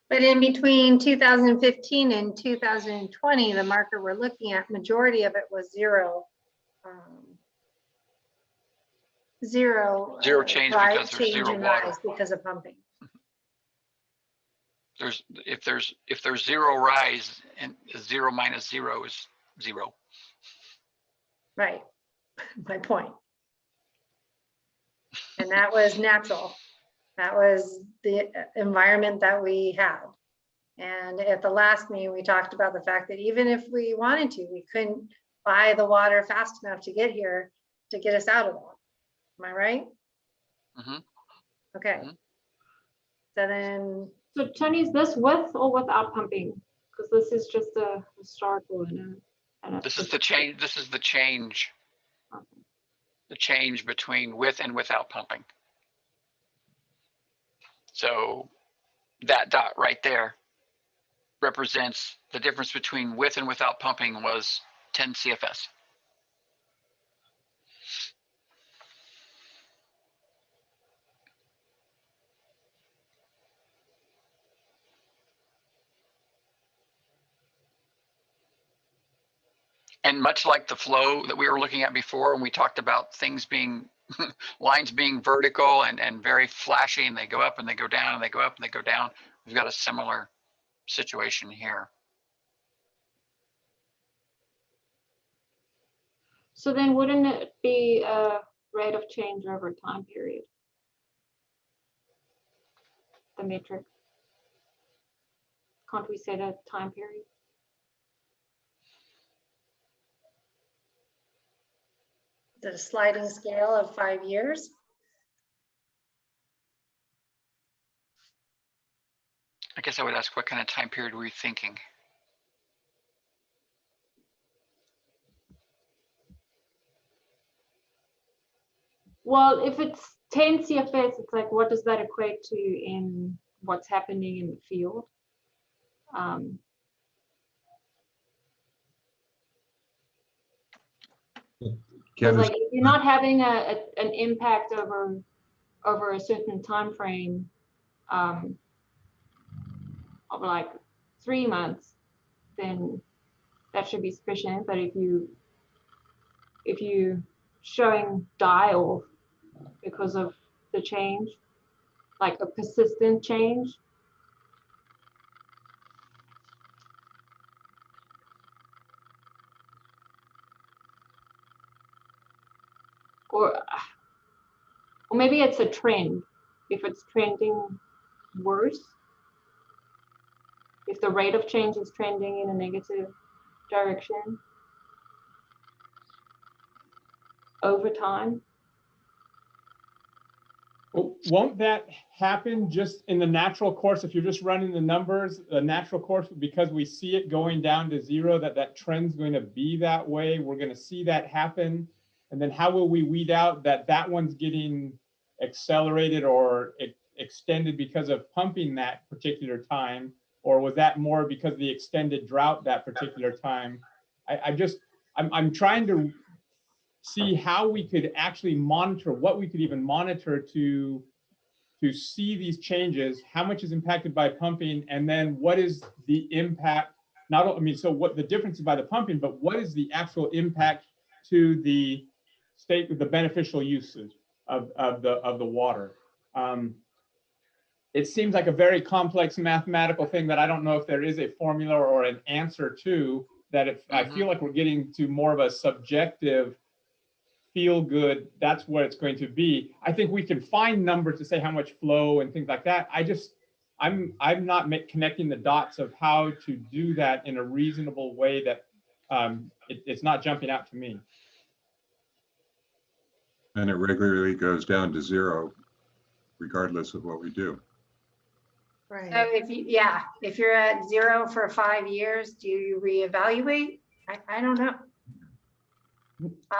But in between 2015 and 2020, the marker we're looking at, majority of it was zero. Zero change rise, because there's change zero in water. rise because of pumping. If there's zero rise, and 0 minus 0 is 0. Right, my point. And that was natural. That was the environment that we had. And at the last meeting, we talked about the fact that even if we wanted to, we couldn't buy the water fast enough to get here to get us out of that. Am I right? Mm-hmm. Okay. Mm-hmm. So then. So Tony, is this with or without pumping? Because this is just a historical and this is the change. This is the change. Okay. The change between with and without pumping. So that dot right there represents the difference between with and without pumping was 10 CFS. And much like the flow that we were looking at before, when we talked about things being, lines being vertical and very flashy, and they go up and they go down and they go up and they go down, we've got a similar situation here. So then wouldn't it be a rate of change over time period? The metric. Can't we set a time period? The sliding scale of 5 years. I guess I would ask, what kind of time period were you thinking? Well, if it's 10 CFS, it's like, what does that equate to in what's happening in the field? Because like if you're not having an impact over a certain time frame of like 3 months, then that should be sufficient. But if you showing die-off because of the change, like a persistent change, or maybe it's a trend. If it's trending worse, if the rate of change is trending in a negative direction over time. Well, won't that happen just in the natural course? If you're just running the numbers, the natural course, because we see it going down to 0, that trend's going to be that way. We're going to see that happen. And then how will we weed out that one's getting accelerated or extended because of pumping that particular time? Or was that more because of the extended drought that particular time? I'm trying to see how we could actually monitor, what we could even monitor to see these changes, how much is impacted by pumping, and then what is the impact, so what the difference is by the pumping, but what is the actual impact to the state of the beneficial uses of the water? It seems like a very complex mathematical thing that I don't know if there is a formula or an answer to, that if I feel like we're getting to more of a subjective feel good, that's what it's going to be. I think we can find numbers to say how much flow and things like that. I'm not connecting the dots of how to do that in a reasonable way that it's not jumping out to me. And it regularly goes down to 0 regardless of what we do. Right. So if you're at 0 for 5 years, do you reevaluate? I don't know.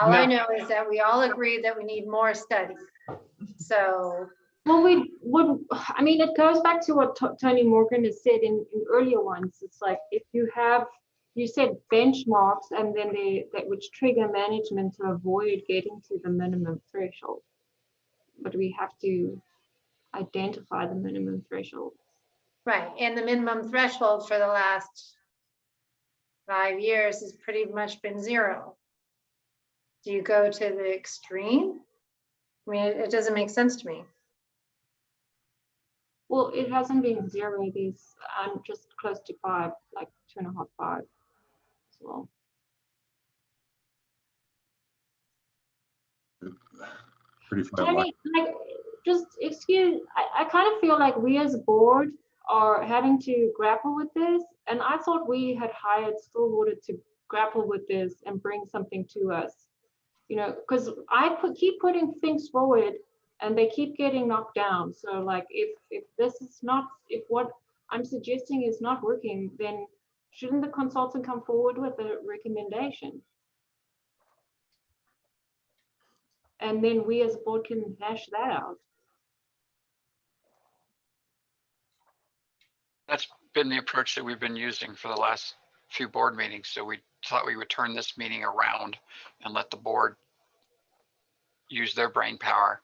All I know is that we all agree that we need more studies. So. Well, we would, I mean, it goes back to what Tony Morgan has said in earlier ones. It's like if you have, you said benchmarks and then that which trigger management to avoid getting to the minimum threshold. But we have to identify the minimum threshold. Right, and the minimum threshold for the last 5 years has pretty much been 0. Do you go to the extreme? I mean, it doesn't make sense to me. Well, it hasn't been 0. It is, I'm just close to 5, like 2.5, 5 as well. Pretty flat line. Tony, like, just excuse, I kind of feel like we as a board are having to grapple with this. And I thought we had hired Stillwater to grapple with this and bring something to us. You know, because keep putting things forward and they keep getting knocked down. So like if this is not, if what I'm suggesting is not working, then shouldn't the consultant come forward with a recommendation? And then we as a board can hash that out. That's been the approach that we've been using for the last few board meetings. So we thought we would turn this meeting around and let the board use their brain power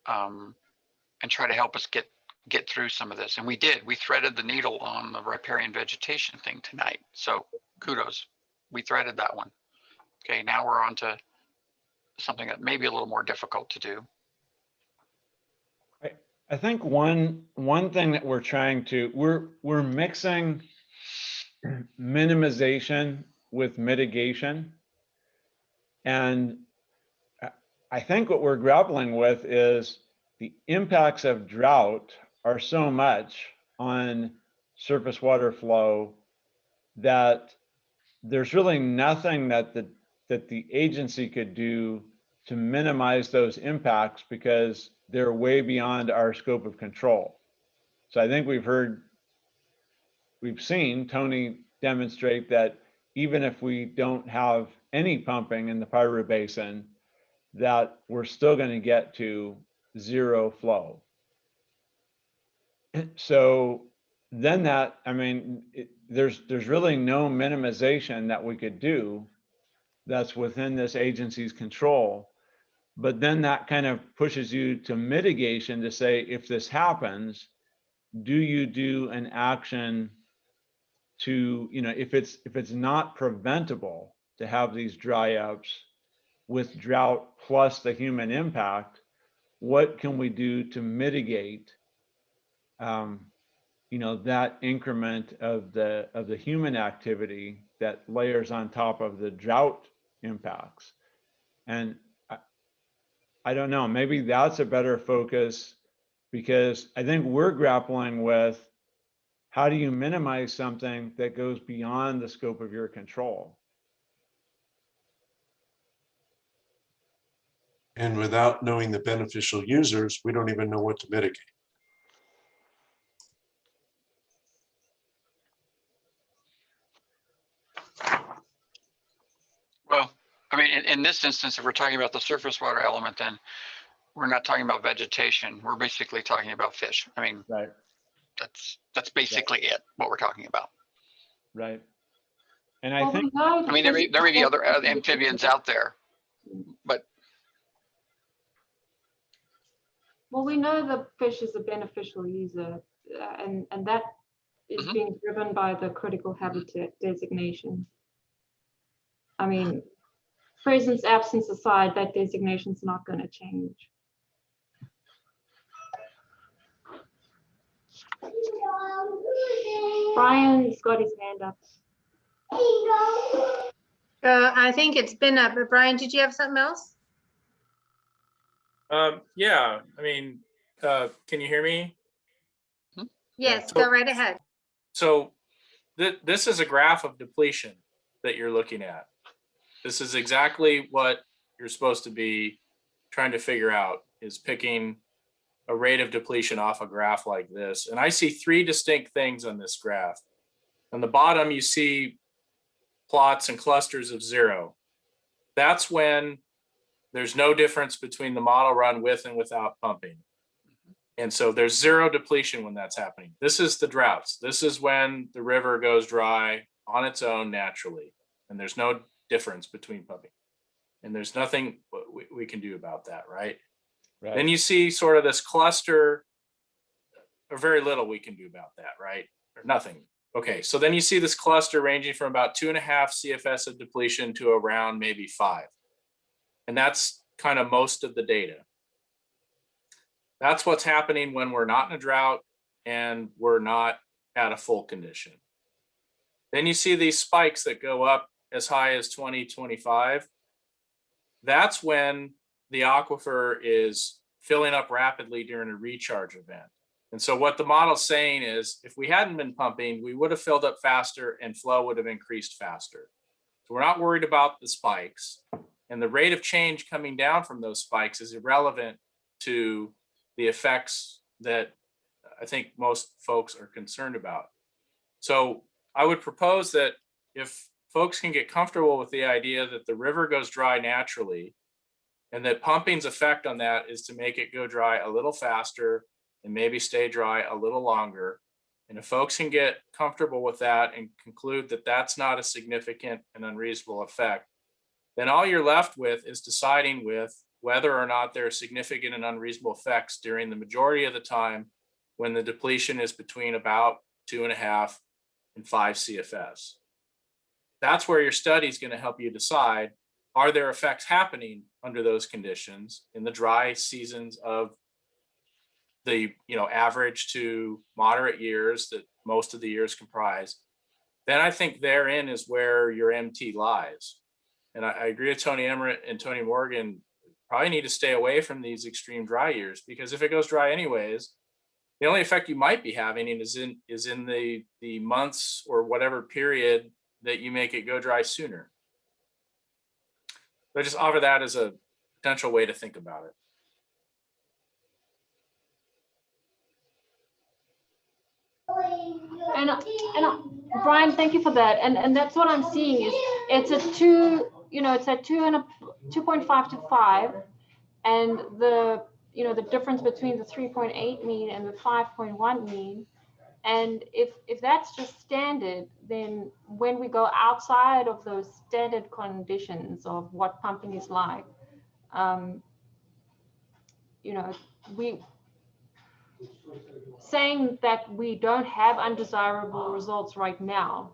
and try to help us get through some of this. And we did. We threaded the needle on the riparian vegetation thing tonight. So kudos. We threaded that one. Okay, now we're on to something that may be a little more difficult to do. I think one thing that we're trying to, we're mixing minimization with mitigation. And I think what we're grappling with is the impacts of drought are so much on surface water flow that there's really nothing that the agency could do to minimize those impacts because they're way beyond our scope of control. So I think we've seen Tony demonstrate that even if we don't have any pumping in the Piru Basin, that we're still going to get to 0 flow. So then that, I mean, there's really no minimization that we could do that's within this agency's control. But then that kind of pushes you to mitigation to say, if this happens, do you do an action to, you know, if it's not preventable to have these dry ups with drought plus the human impact, what can we do to mitigate, you know, that increment of the human activity that layers on top of the drought impacts? And I don't know, maybe that's a better focus, because I think we're grappling with how do you minimize something that goes beyond the scope of your control? And without knowing the beneficial users, we don't even know what to mitigate. Well, I mean, in this instance, if we're talking about the surface water element, then we're not talking about vegetation. We're basically talking about fish. I mean, right. That's basically it, what we're talking about. Right. And I think, I mean, there may be other amphibians out there, but. Well, we know the fish is a beneficial user, and that is being driven by the critical habitat designation. I mean, presence, absence aside, that designation is not going to change. Brian's got his hand up. I think it's been up, but Brian, did you have something else? Yeah, I mean, can you hear me? Yes, go right ahead. So this is a graph of depletion that you're looking at. This is exactly what you're supposed to be trying to figure out is picking a rate of depletion off a graph like this. And I see three distinct things on this graph. On the bottom, you see plots and clusters of 0. That's when there's no difference between the model run with and without pumping. And so there's 0 depletion when that's happening. This is the droughts. This is when the river goes dry on its own naturally. And there's no difference between pumping. And there's nothing we can do about that, right? Right. Then you see sort of this cluster, or very little we can do about that, right? Or nothing. Okay, so then you see this cluster ranging from about 2.5 CFS of depletion to around maybe 5. And that's kind of most of the data. That's what's happening when we're not in a drought and we're not at a full condition. Then you see these spikes that go up as high as 20, 25. That's when the aquifer is filling up rapidly during a recharge event. And so what the model's saying is, if we hadn't been pumping, we would have filled up faster and flow would have increased faster. So we're not worried about the spikes. And the rate of change coming down from those spikes is irrelevant to the effects that I think most folks are concerned about. So I would propose that if folks can get comfortable with the idea that the river goes dry naturally, and that pumping's effect on that is to make it go dry a little faster and maybe stay dry a little longer. And if folks can get comfortable with that and conclude that that's not a significant and unreasonable effect, then all you're left with is deciding with whether or not there are significant and unreasonable effects during the majority of the time when the depletion is between about 2.5 and 5 CFS. That's where your study is going to help you decide, are there effects happening under those conditions in the dry seasons of the average to moderate years that most of the years comprise? Then I think therein is where your MT lies. And I agree with Tony Emmert and Tony Morgan, probably need to stay away from these extreme dry years, because if it goes dry anyways, the only effect you might be having is in the months or whatever period that you make it go dry sooner. So I just offer that as a potential way to think about it. And Brian, thank you for that. And that's what I'm seeing is it's a 2, it's a 2 and a 2.5 to 5, and the difference between the 3.8 mean and the 5.1 mean. And if that's just standard, then when we go outside of those standard conditions of what pumping is like, we saying that we don't have undesirable results right now,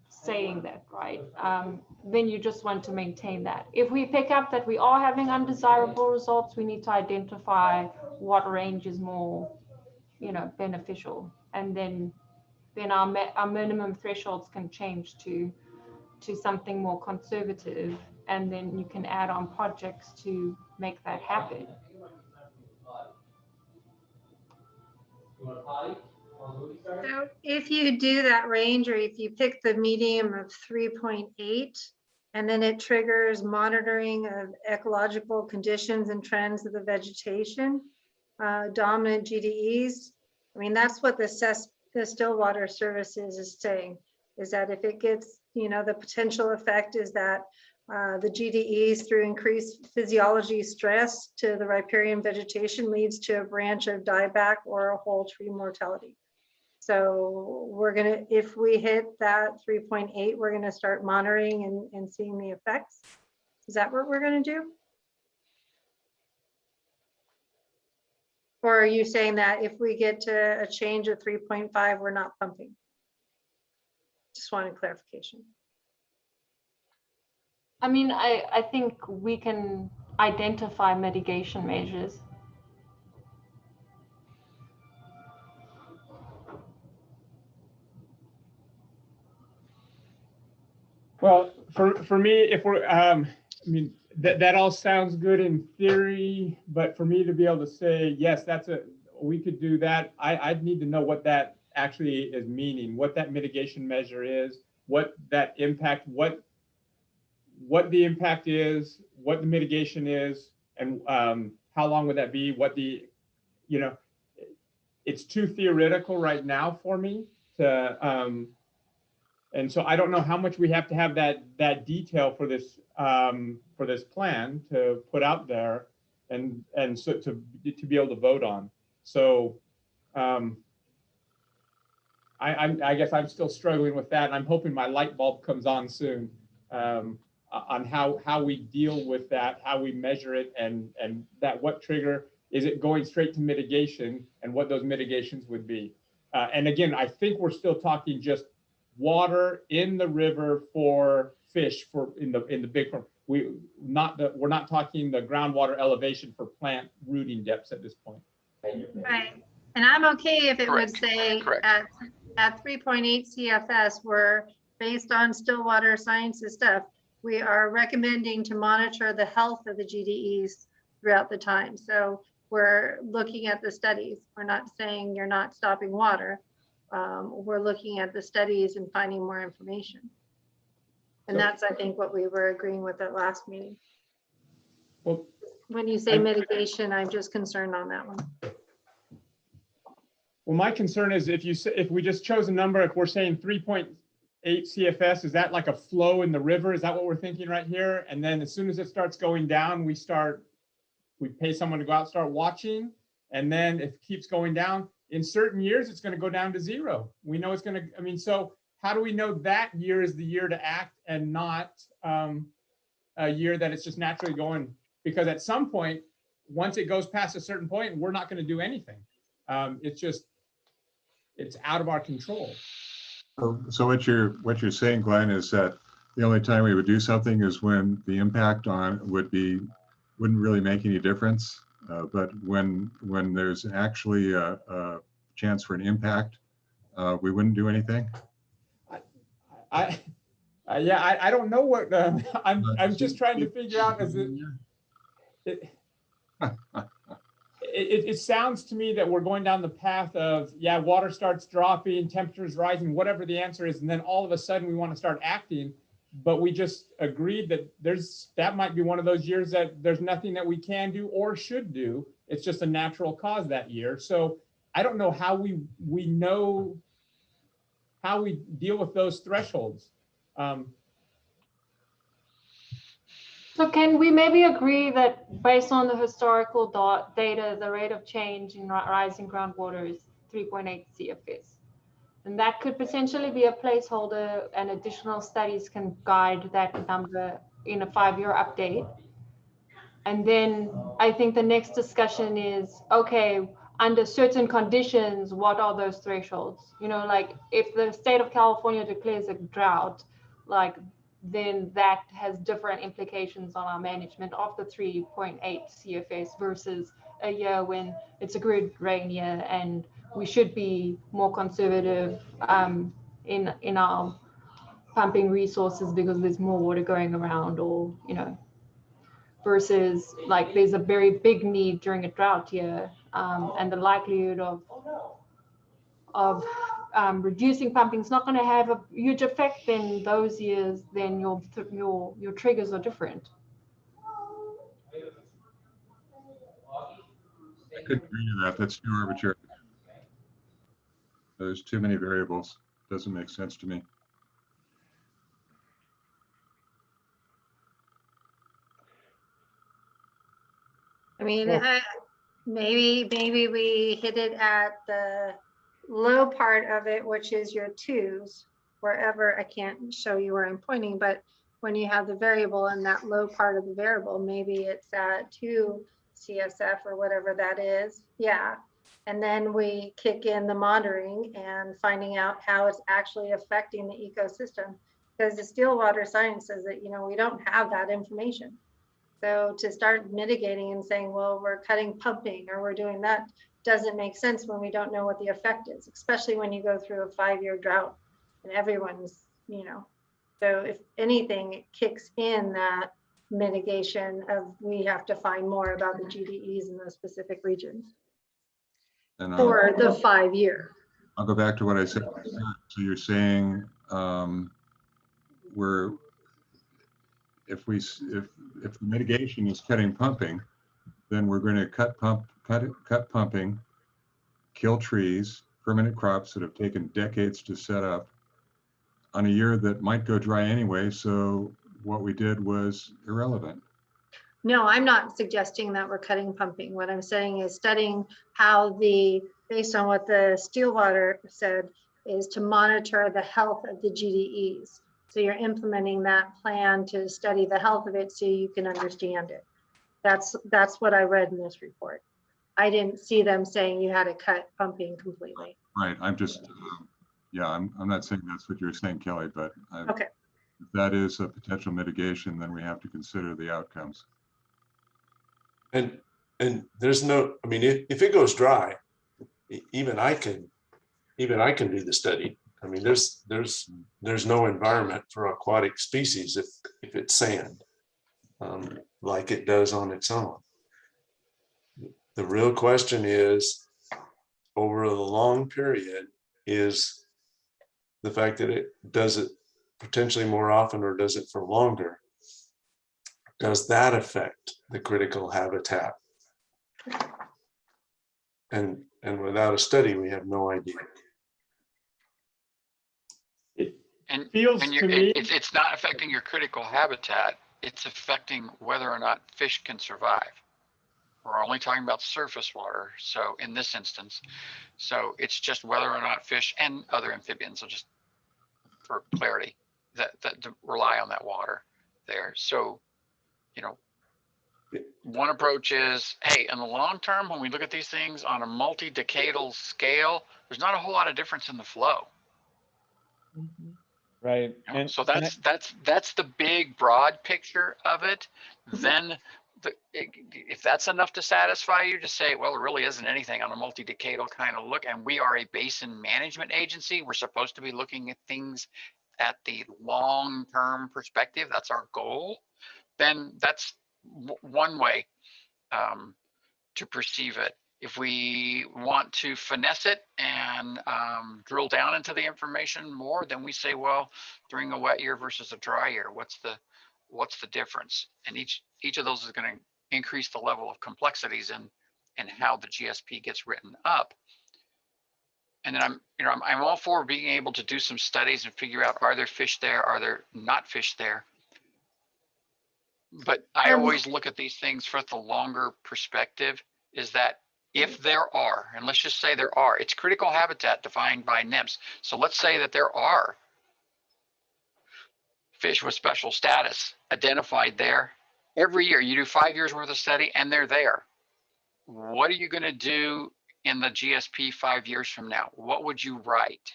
saying that, right? Then you just want to maintain that. If we pick up that we are having undesirable results, we need to identify what range is more, beneficial, and then our minimum thresholds can change to something more conservative, and then you can add on projects to make that happen. So if you do that range, or if you pick the medium of 3.8, and then it triggers monitoring of ecological conditions and trends of the vegetation, dominant GDEs, I mean, that's what the Stillwater Services is saying, is that if it gets, the potential effect is that the GDEs, through increased physiology stress to the riparian vegetation, leads to a branch of dieback or a whole tree mortality. So if we hit that 3.8, we're gonna start monitoring and seeing the effects. Is that what we're gonna do? Or are you saying that if we get to a change of 3.5, we're not pumping? Just wanted clarification. I mean, I think we can identify mitigation measures. Well, for me, if we're, I mean, that all sounds good in theory, but for me to be able to say, yes, we could do that, I'd need to know what that actually is meaning, what that mitigation measure is, what that impact, what the impact is, what the mitigation is, And how long would that be? What the, you know, it's too theoretical right now for me to, and so I don't know how much we have to have that detail for this plan to put out there, and so to be able to vote on. So I guess I'm still struggling with that, and I'm hoping my light bulb comes on soon on how we deal with that, how we measure it, and that what trigger is it going straight to mitigation, and what those mitigations would be. And again, I think we're still talking just water in the river for fish in the big farm. We're not talking the groundwater elevation for plant rooting depths at this point. Right. And I'm okay if it would say at 3.8 CFS, we're based on Stillwater Sciences stuff, we are recommending to monitor the health of the GDEs throughout the time. So we're looking at the studies. We're not saying you're not stopping water. We're looking at the studies and finding more information. And that's, I think, what we were agreeing with at last meeting. Well, when you say mitigation, I'm just concerned on that one. Well, my concern is if we just chose a number, if we're saying 3.8 CFS, is that like a flow in the river? Is that what we're thinking right here? And then as soon as it starts going down, we pay someone to go out, start watching. And then if it keeps going down, in certain years, it's going to go down to zero. We know it's going to, I mean, so how do we know that year is the year to act and not a year that it's just naturally going? Because at some point, once it goes past a certain point, we're not going to do anything. It's out of our control. So what you're saying, Glenn, is that the only time we would do something is when the impact on wouldn't really make any difference. But when there's actually a chance for an impact, we wouldn't do anything. I don't know what I'm just trying to figure out. It sounds to me that we're going down the path of, yeah, water starts dropping, temperatures rising, whatever the answer is, and then all of a sudden we want to start acting. But we just agreed that that might be one of those years that there's nothing that we can do or should do. It's just a natural cause that year. So I don't know how we know how we deal with those thresholds. So can we maybe agree that based on the historical data, the rate of change in rising groundwater is 3.8 CFS? And that could potentially be a placeholder, and additional studies can guide that number in a 5-year update. And then I think the next discussion is, okay, under certain conditions, what are those thresholds? You know, like if the state of California declares a drought, like then that has different implications on our management of the 3.8 CFS versus a year when it's a good rain year and we should be more conservative in our pumping resources because there's more water going around, or, you know, versus like there's a very big need during a drought year, and the likelihood of reducing pumping is not going to have a huge effect in those years. Then your triggers are different. I couldn't agree to that. That's too arbitrary. There's too many variables. Doesn't make sense to me. I mean, maybe we hit it at the low part of it, which is your 2s, wherever. I can't show you where I'm pointing, but when you have the variable in that low part of the variable, maybe it's at 2 CSF or whatever that is. Yeah. And then we kick in the monitoring and finding out how it's actually affecting the ecosystem, because the Stillwater science says that, you know, we don't have that information. So to start mitigating and saying, well, we're cutting pumping or we're doing that, doesn't make sense when we don't know what the effect is, especially when you go through a 5-year drought and everyone's, you know. So if anything, it kicks in that mitigation of, we have to find more about the GDEs in those specific regions for the 5-year. I'll go back to what I said. So you're saying if the mitigation is cutting pumping, then we're going to cut pumping, kill trees, permanent crops that have taken decades to set up on a year that might go dry anyway. So what we did was irrelevant. No, I'm not suggesting that we're cutting pumping. What I'm saying is studying how based on what the Stillwater said, is to monitor the health of the GDEs. So you're implementing that plan to study the health of it so you can understand it. That's what I read in this report. I didn't see them saying you had to cut pumping completely. Right. I'm just, yeah, I'm not saying that's what you're saying, Kelly, but Okay. If that is a potential mitigation, then we have to consider the outcomes. And there's no, I mean, if it goes dry, even I can do the study. I mean, there's no environment for aquatic species if it's sand, like it does on its own. The real question is, over the long period, is the fact that it does it potentially more often or does it for longer, does that affect the critical habitat? And without a study, we have no idea. And Feels to me, it's not affecting your critical habitat. It's affecting whether or not fish can survive. We're only talking about surface water. So in this instance, so it's just whether or not fish and other amphibians, so just for clarity, that rely on that water there. So, you know, one approach is, hey, in the long term, when we look at these things on a multi-decadal scale, there's not a whole lot of difference in the flow. Right. And so that's the big broad picture of it. Then if that's enough to satisfy you to say, well, there really isn't anything on a multi-decadal kind of look, and we are a basin management agency, we're supposed to be looking at things at the long-term perspective, that's our goal, then that's one way to perceive it. If we want to finesse it and drill down into the information more, then we say, well, during a wet year versus a dry year, what's the difference? And each of those is going to increase the level of complexities and how the GSP gets written up. And then I'm all for being able to do some studies and figure out, are there fish there? Are there not fish there? But I always look at these things for the longer perspective, is that if there are, and let's just say there are, it's critical habitat defined by NIMS. So let's say that there are fish with special status identified there. Every year you do 5 years worth of study and they're there. What are you going to do in the GSP 5 years from now? What would you write?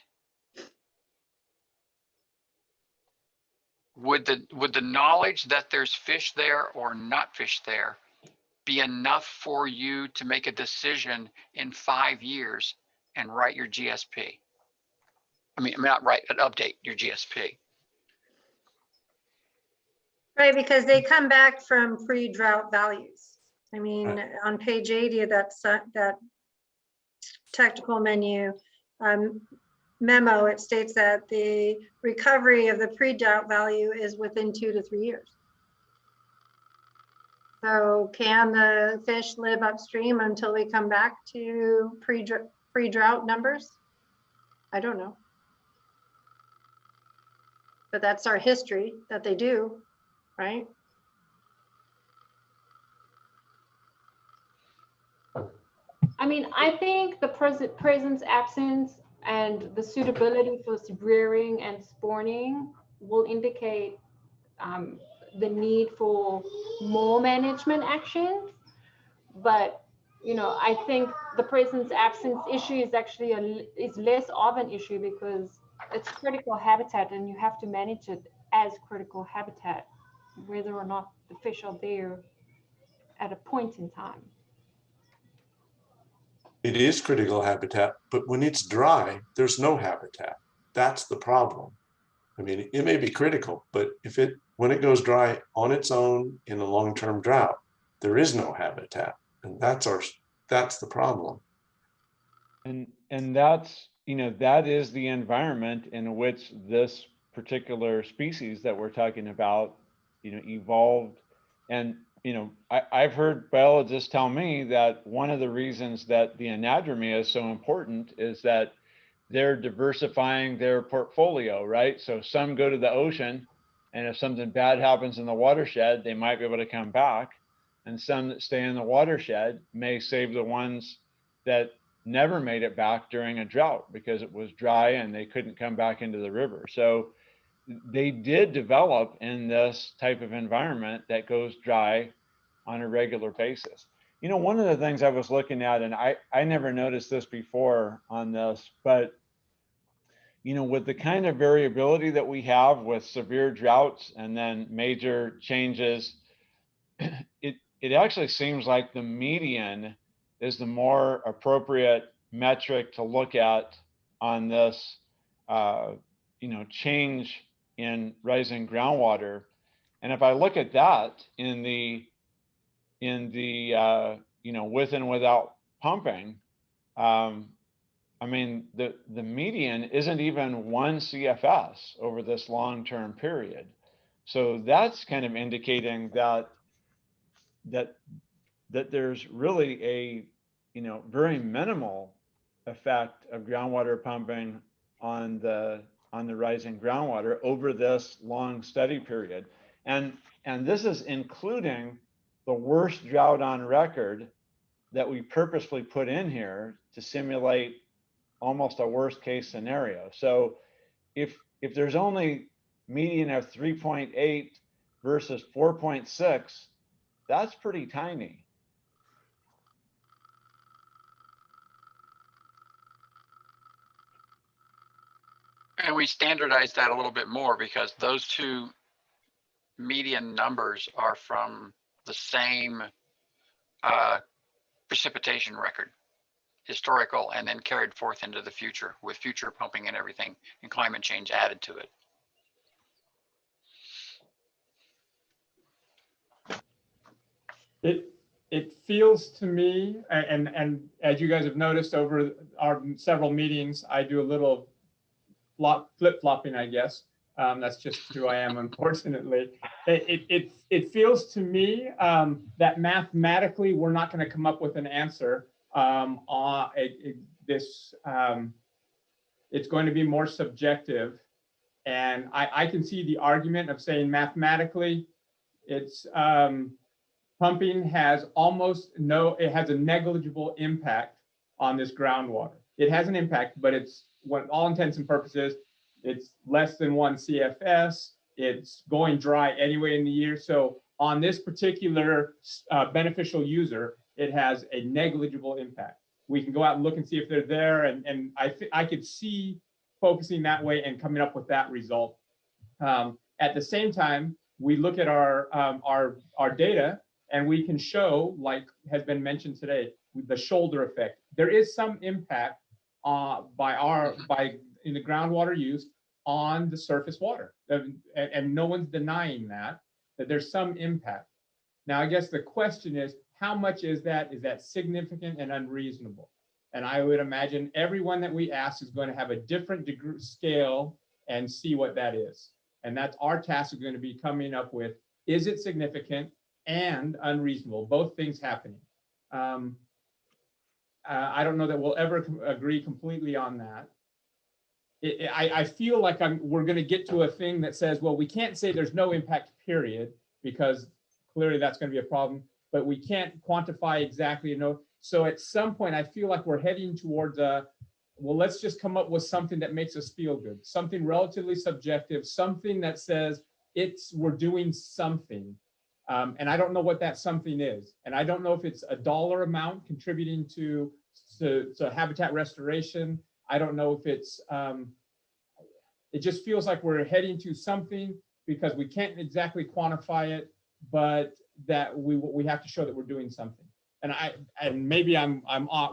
Would the knowledge that there's fish there or not fish there be enough for you to make a decision in 5 years and write your GSP? I mean not write, but update your GSP. Right, because they come back from pre-drought values. I mean, on page 80 of that technical menu memo, it states that the recovery of the pre-drought value is within 2 to 3 years. So can the fish live upstream until we come back to pre-drought numbers? I don't know. But that's our history that they do, right? I mean, I think the presence, absence, and the suitability for rearing and spawning will indicate the need for more management actions. But, you know, I think the presence absence issue is actually is less of an issue because it's critical habitat and you have to manage it as critical habitat, whether or not the fish are there at a point in time. It is critical habitat, but when it's dry, there's no habitat. That's the problem. I mean, it may be critical, but when it goes dry on its own in a long-term drought, there is no habitat, and that's the problem. And that's, you know, that is the environment in which this particular species that we're talking about, you know, evolved. And I've heard biologists tell me that one of the reasons that the anadromia is so important is that they're diversifying their portfolio, right? So some go to the ocean, and if something bad happens in the watershed, they might be able to come back. And some that stay in the watershed may save the ones that never made it back during a drought because it was dry and they couldn't come back into the river. So they did develop in this type of environment that goes dry on a regular basis. One of the things I was looking at, and I never noticed this before on this, but with the kind of variability that we have with severe droughts and then major changes, it actually seems like the median is the more appropriate metric to look at on this, change in rising groundwater. And if I look at that in the with and without pumping, I mean, the median isn't even 1 CFS over this long-term period. So that's kind of indicating that there's really a, very minimal effect of groundwater pumping on the rising groundwater over this long study period. And this is including the worst drought on record that we purposefully put in here to simulate almost a worst case scenario. So if there's only median of 3.8 versus 4.6, that's pretty tiny. And we standardized that a little bit more because those two median numbers are from the same precipitation record, historical, and then carried forth into the future with future pumping and everything, and climate change added to it. It feels to me, and as you guys have noticed over our several meetings, I do a little flip-flopping, I guess. That's just who I am, unfortunately. It feels to me that mathematically we're not going to come up with an answer on this. It's going to be more subjective, and I can see the argument of saying mathematically, it's pumping has it has a negligible impact on this groundwater. It has an impact, but it's, what all intents and purposes, it's less than 1 CFS. It's going dry anyway in the year. So on this particular beneficial user, it has a negligible impact. We can go out and look and see if they're there. And I could see focusing that way and coming up with that result. At the same time, we look at our data, and we can show, like has been mentioned today, the shoulder effect. There is some impact in the groundwater use on the surface water, and no one's denying that there's some impact. Now, I guess the question is, how much is that? Is that significant and unreasonable? And I would imagine everyone that we ask is going to have a different degree scale and see what that is. And that's our task, is going to be coming up with, is it significant and unreasonable, both things happening. I don't know that we'll ever agree completely on that. I feel like we're going to get to a thing that says, well, we can't say there's no impact, period, because clearly that's going to be a problem, but we can't quantify exactly, So at some point, I feel like we're heading towards well, let's just come up with something that makes us feel good, something relatively subjective, something that says we're doing something. And I don't know what that something is. And I don't know if it's a dollar amount contributing to habitat restoration. I don't know if it's, it just feels like we're heading to something because we can't exactly quantify it, but that we have to show that we're doing something. And maybe I'm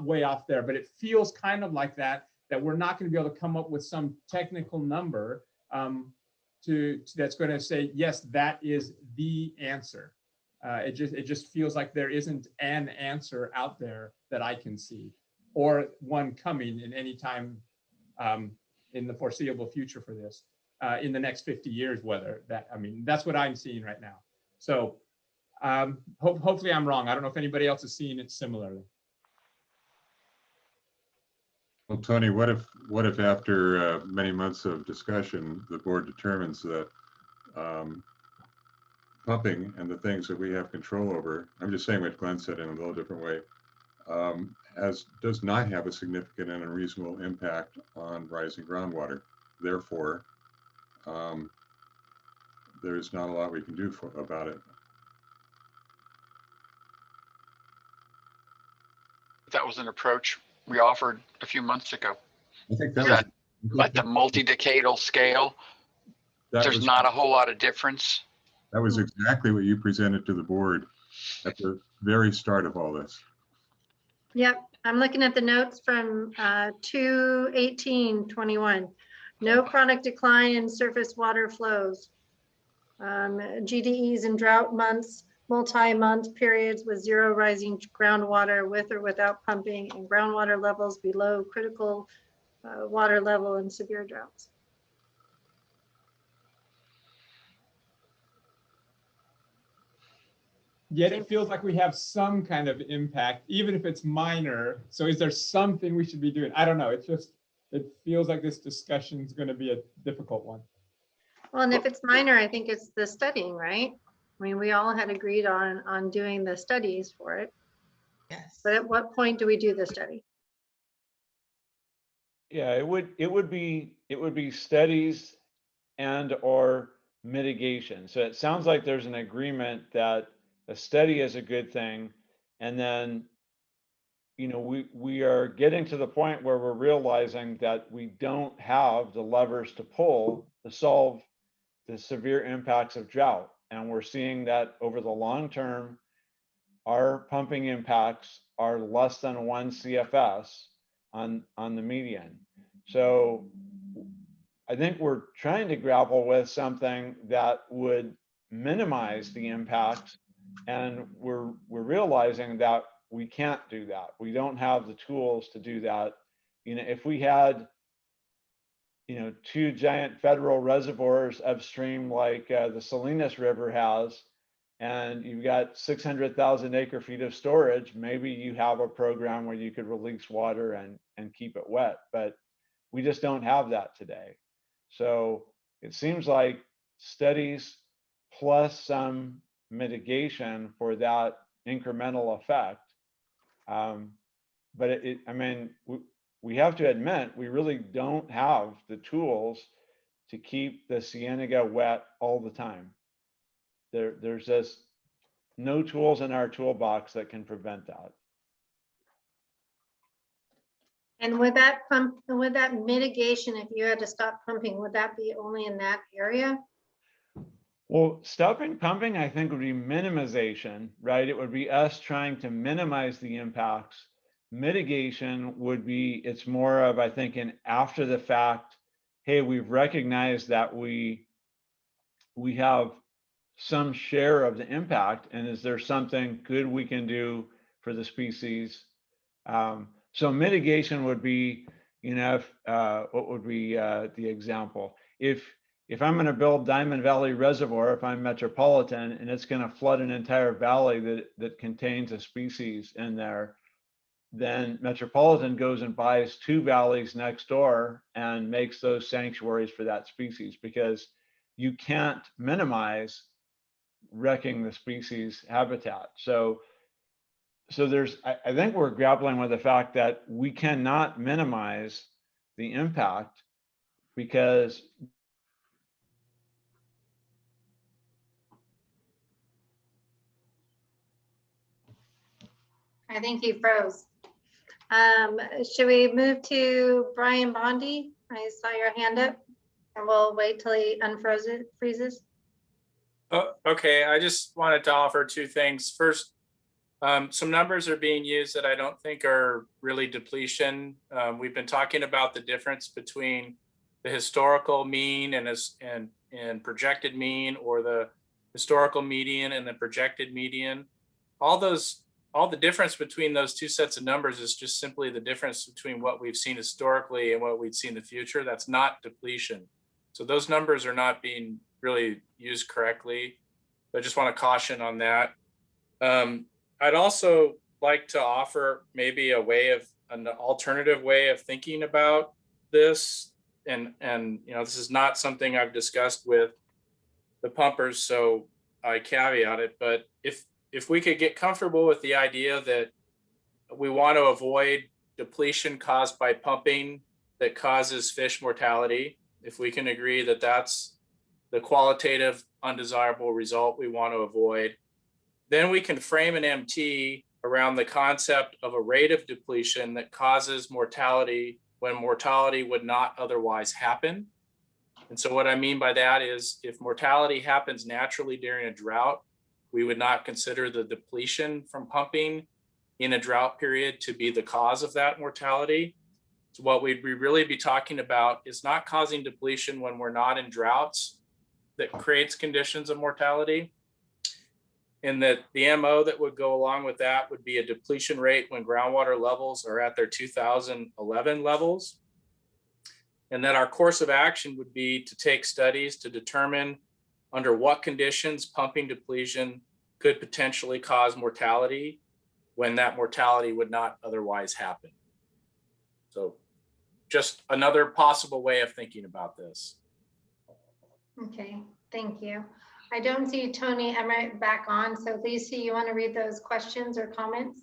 way off there, but it feels kind of like that we're not going to be able to come up with some technical number that's going to say, yes, that is the answer. It just feels like there isn't an answer out there that I can see, or one coming in any time in the foreseeable future for this, in the next 50 years, that's what I'm seeing right now. So Hopefully I'm wrong. I don't know if anybody else is seeing it similarly. Well, Tony, what if after many months of discussion, the board determines that pumping and the things that we have control over, I'm just saying what Glenn said in a little different way, does not have a significant and unreasonable impact on rising groundwater. Therefore, there's not a lot we can do about it. That was an approach we offered a few months ago. I think that was At the multi-decadal scale, there's not a whole lot of difference. That was exactly what you presented to the board at the very start of all this. Yep, I'm looking at the notes from 2/18/21. No chronic decline in surface water flows. GDEs in drought months, multi-month periods with zero rising groundwater with or without pumping, and groundwater levels below critical water level in severe droughts. Yet it feels like we have some kind of impact, even if it's minor. So is there something we should be doing? I don't know. It's just, it feels like this discussion is going to be a difficult one. Well, and if it's minor, I think it's the studying, right? I mean, we all had agreed on doing the studies for it. Yes. But at what point do we do the study? Yeah, it would be studies and or mitigation. So it sounds like there's an agreement that a study is a good thing, and then we are getting to the point where we're realizing that we don't have the levers to pull to solve the severe impacts of drought, and we're seeing that over the long term, our pumping impacts are less than 1 CFS on the median. So I think we're trying to grapple with something that would minimize the impacts, and we're realizing that we can't do that. We don't have the tools to do that. If we had 2 giant federal reservoirs upstream like the Salinas River has, and you've got 600,000 acre feet of storage, maybe you have a program where you could release water and keep it wet, but we just don't have that today. So it seems like studies plus some mitigation for that incremental effect. But we have to admit, we really don't have the tools to keep the Cienega wet all the time. There's just no tools in our toolbox that can prevent that. And with that mitigation, if you had to stop pumping, would that be only in that area? Well, stopping pumping, I think, would be minimization, right? It would be us trying to minimize the impacts. Mitigation would be, it's more of, I think, an after the fact, hey, we've recognized that we have some share of the impact, and is there something good we can do for the species? So mitigation would be, what would be the example? If I'm going to build Diamond Valley Reservoir, if I'm Metropolitan, and it's going to flood an entire valley that contains a species in there, then Metropolitan goes and buys 2 valleys next door and makes those sanctuaries for that species, because you can't minimize wrecking the species habitat. So I think we're grappling with the fact that we cannot minimize the impact, because I think you froze. Should we move to Brian Bondi? I saw your hand up, and we'll wait till he freezes. Oh, okay, I just wanted to offer 2 things. First, some numbers are being used that I don't think are really depletion. We've been talking about the difference between the historical mean and projected mean, or the historical median and the projected median. All the difference between those 2 sets of numbers is just simply the difference between what we've seen historically and what we'd see in the future. That's not depletion. So those numbers are not being really used correctly. I just want to caution on that. I'd also like to offer maybe an alternative way of thinking about this. And this is not something I've discussed with the pumpers, so I caveat it. But if we could get comfortable with the idea that we want to avoid depletion caused by pumping that causes fish mortality, if we can agree that that's the qualitative undesirable result we want to avoid, then we can frame an MT around the concept of a rate of depletion that causes mortality when mortality would not otherwise happen. And so what I mean by that is if mortality happens naturally during a drought, we would not consider the depletion from pumping in a drought period to be the cause of that mortality. So what we'd really be talking about is not causing depletion when we're not in droughts that creates conditions of mortality. And that the MO that would go along with that would be a depletion rate when groundwater levels are at their 2011 levels. And that our course of action would be to take studies to determine under what conditions pumping depletion could potentially cause mortality when that mortality would not otherwise happen. So just another possible way of thinking about this. Okay, thank you. I don't see Tony Emmett back on. So Lisa, you want to read those questions or comments?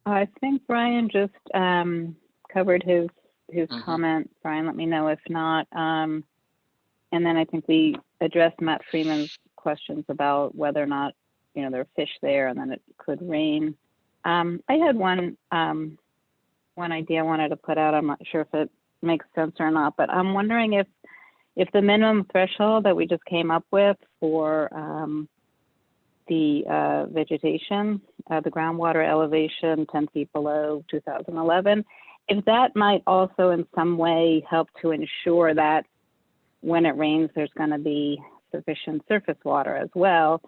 I think Brian just covered his comment. Brian, let me know if not. And then I think we addressed Matt Freeman's questions about whether or not, there are fish there and then it could rain. I had one idea I wanted to put out. I'm not sure if it makes sense or not, but I'm wondering if the minimum threshold that we just came up with for the vegetation, the groundwater elevation 10 feet below 2011, if that might also in some way help to ensure that when it rains, there's going to be sufficient surface water as well.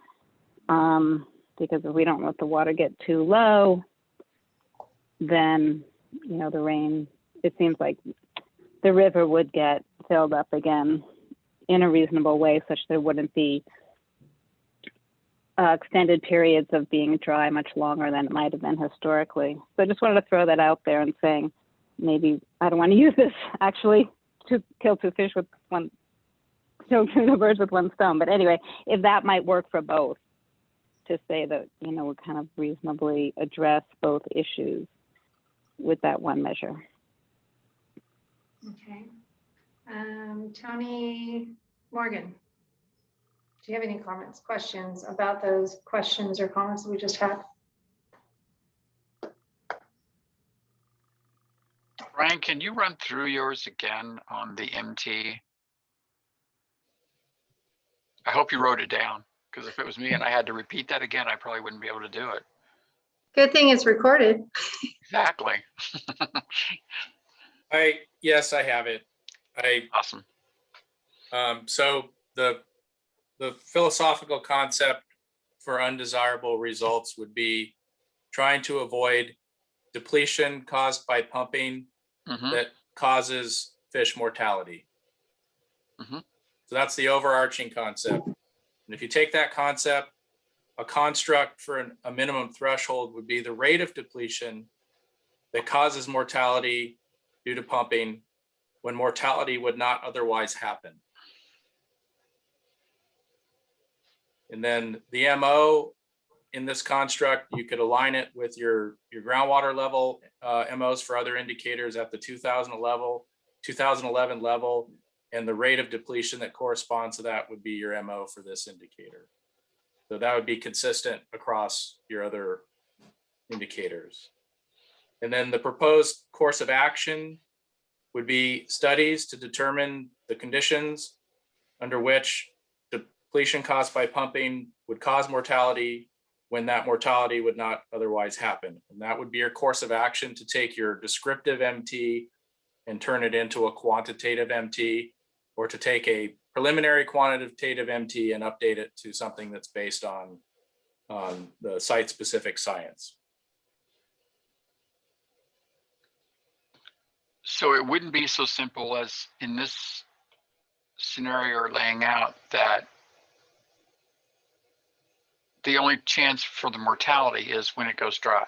Because if we don't let the water get too low, then, the rain, it seems like the river would get filled up again in a reasonable way, such there wouldn't be extended periods of being dry much longer than it might have been historically. So I just wanted to throw that out there and saying, maybe I don't want to use this actually to kill two birds with one stone. But anyway, if that might work for both, to say that, we kind of reasonably address both issues with that one measure. Okay. Tony Morgan, do you have any comments, questions about those questions or comments that we just had? Brian, can you run through yours again on the MT? I hope you wrote it down, because if it was me and I had to repeat that again, I probably wouldn't be able to do it. Good thing it's recorded. Exactly. Yes, I have it. Awesome. So the philosophical concept for undesirable results would be trying to avoid depletion caused by pumping that causes fish mortality. So that's the overarching concept. And if you take that concept, a construct for a minimum threshold would be the rate of depletion that causes mortality due to pumping when mortality would not otherwise happen. And then the MO in this construct, you could align it with your groundwater level MOs for other indicators at the 2011 level, and the rate of depletion that corresponds to that would be your MO for this indicator. So that would be consistent across your other indicators. And then the proposed course of action would be studies to determine the conditions under which depletion caused by pumping would cause mortality when that mortality would not otherwise happen. And that would be your course of action to take your descriptive MT and turn it into a quantitative MT, or to take a preliminary quantitative MT and update it to something that's based on the site-specific science. So it wouldn't be so simple as in this scenario or laying out that the only chance for the mortality is when it goes dry.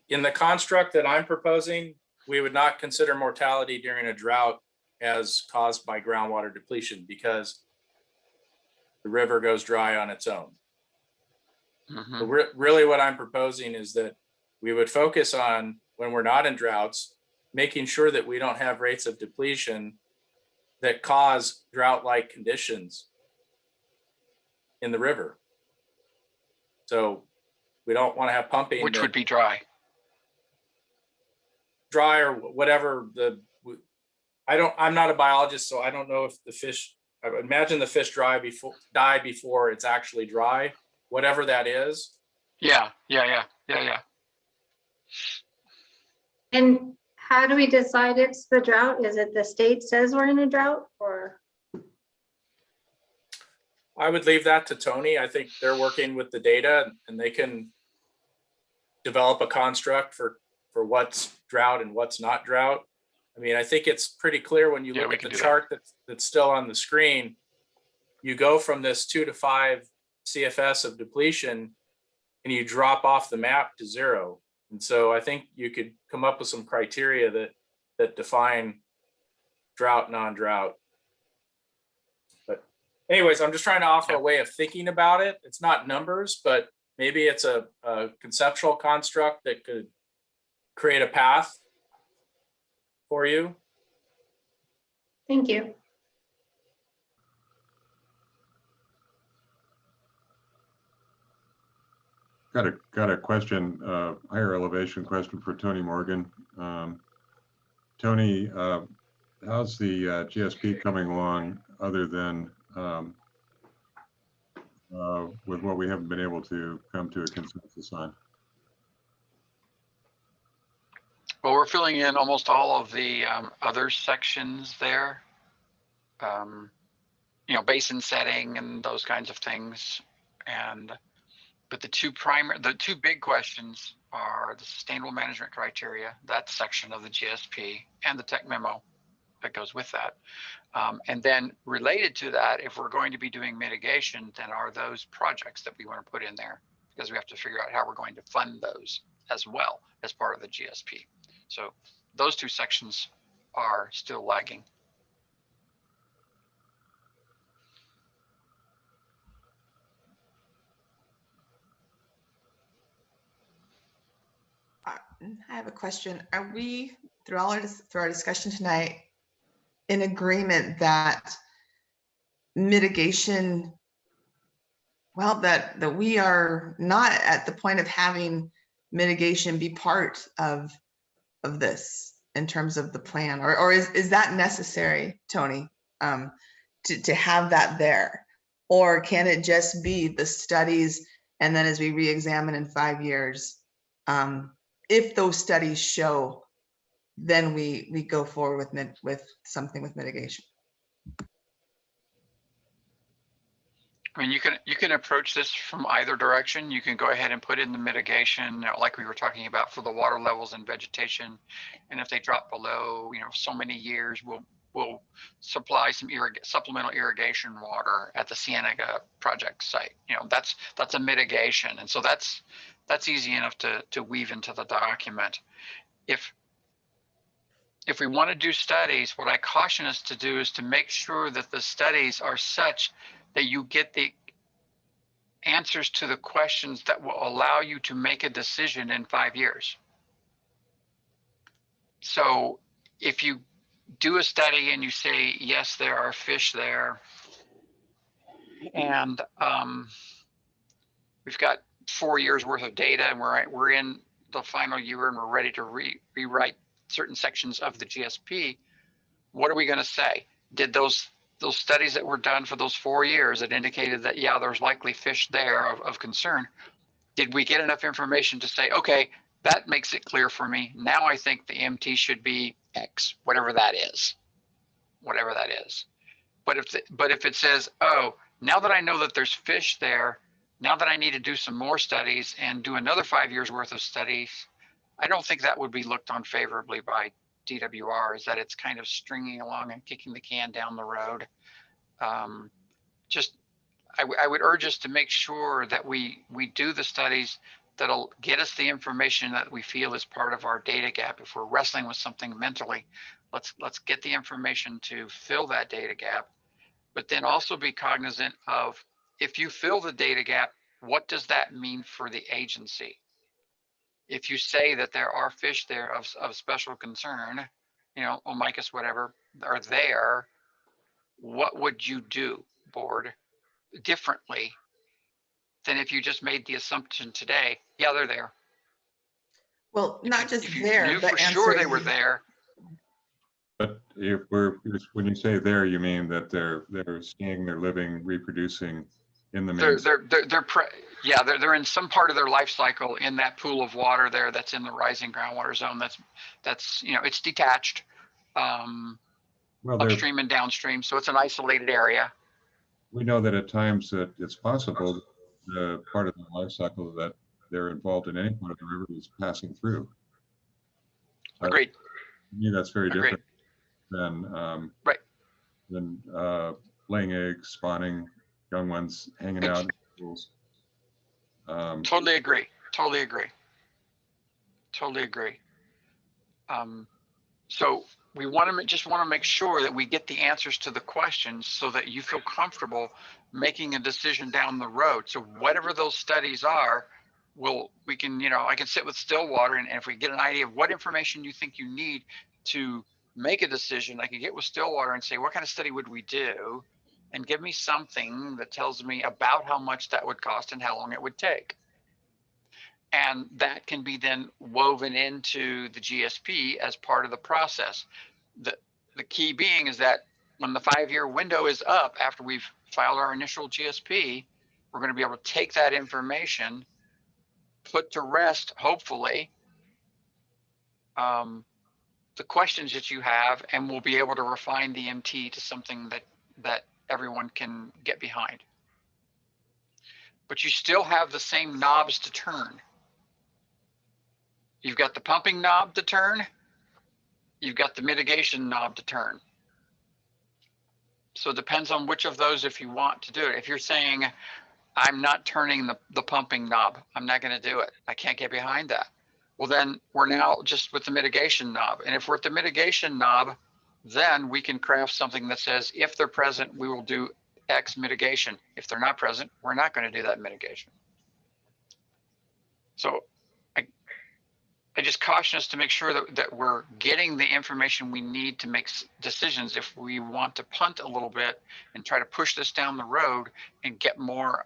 In the construct that I'm proposing, we would not consider mortality during a drought as caused by groundwater depletion because the river goes dry on its own. Mhm. So really what I'm proposing is that we would focus on, when we're not in droughts, making sure that we don't have rates of depletion that cause drought-like conditions in the river. So we don't want to have pumping. Which would be dry. Dry or whatever I'm not a biologist, so I don't know if the fish, I would imagine the fish die before it's actually dry, whatever that is. Yeah. And how do we decide it's the drought? Is it the state says we're in a drought, or? I would leave that to Tony. I think they're working with the data and they can develop a construct for what's drought and what's not drought. I mean, I think it's pretty clear when you look at the chart that's still on the screen. You go from this 2 to 5 CFS of depletion and you drop off the map to 0. And so I think you could come up with some criteria that define drought, non-drought. But anyways, I'm just trying to offer a way of thinking about it. It's not numbers, but maybe it's a conceptual construct that could create a path for you. Thank you. Got a question, higher elevation question for Tony Morgan. Tony, how's the GSP coming along other than with what we haven't been able to come to a consensus on? Well, we're filling in almost all of the other sections there. Basin setting and those kinds of things. But the two big questions are the sustainable management criteria, that section of the GSP, and the tech memo that goes with that. And then related to that, if we're going to be doing mitigation, then are those projects that we want to put in there, because we have to figure out how we're going to fund those as well as part of the GSP. So those two sections are still lagging. I have a question. Are we, through our discussion tonight, in agreement that mitigation, well, that we are not at the point of having mitigation be part of this in terms of the plan, or is that necessary, Tony, to have that there? Or can it just be the studies, and then as we re-examine in 5 years, if those studies show, then we go forward with something with mitigation? I mean, you can approach this from either direction. You can go ahead and put in the mitigation, like we were talking about for the water levels and vegetation. And if they drop below, so many years, we'll supply some supplemental irrigation water at the Cienega project site. That's a mitigation, and so that's easy enough to weave into the document. If we want to do studies, what I caution us to do is to make sure that the studies are such that you get the answers to the questions that will allow you to make a decision in 5 years. So if you do a study and you say, yes, there are fish there, and we've got 4 years worth of data, and we're in the final year and we're ready to rewrite certain sections of the GSP, what are we going to say? Did those studies that were done for those 4 years that indicated that, yeah, there's likely fish there of concern, did we get enough information to say, okay, that makes it clear for me. Now I think the MT should be X, whatever that is. But if it says, oh, now that I know that there's fish there, now that I need to do some more studies and do another 5 years worth of studies, I don't think that would be looked on favorably by DWR, is that it's kind of stringing along and kicking the can down the road. Just I would urge us to make sure that we do the studies that'll get us the information that we feel is part of our data gap. If we're wrestling with something mentally, let's get the information to fill that data gap, but then also be cognizant of, if you fill the data gap, what does that mean for the agency? If you say that there are fish there of special concern, you know, Omicus, whatever, are there, what would you do, board, differently than if you just made the assumption today, yeah, they're there. Well, not just If you there, knew but for sure they answering. were there, But when you say there, you mean that they're staying, they're living, reproducing in the main. they're in some part of their life cycle in that pool of water there that's in the rising groundwater zone. That's you know, it's detached, Well, upstream and downstream, so it's an isolated area. we know that at times that it's possible the part of the life cycle that they're involved in any part of the river is passing through. Agreed. To me, that's very Agreed. different than Right. than laying eggs, spawning young ones, hanging out in pools. Totally agree. Totally agree. Totally agree. So we want to just want to make sure that we get the answers to the questions so that you feel comfortable making a decision down the road. So whatever those studies are, we can, you know, I can sit with Stillwater, and if we get an idea of what information you think you need to make a decision, I can get with Stillwater and say, what kind of study would we do? And give me something that tells me about how much that would cost and how long it would take. And that can be then woven into the GSP as part of the process. The key being is that when the 5-year window is up after we've filed our initial GSP, we're going to be able to take that information, put to rest, hopefully, the questions that you have, and we'll be able to refine the MT to something that everyone can get behind. But you still have the same knobs to turn. You've got the pumping knob to turn. You've got the mitigation knob to turn. So it depends on which of those, if you want to do it. If you're saying, I'm not turning the pumping knob, I'm not going to do it, I can't get behind that. Well, then we're now just with the mitigation knob. And if we're at the mitigation knob, then we can craft something that says, if they're present, we will do X mitigation. If they're not present, we're not going to do that mitigation. So I just caution us to make sure that we're getting the information we need to make decisions. If we want to punt a little bit and try to push this down the road and get more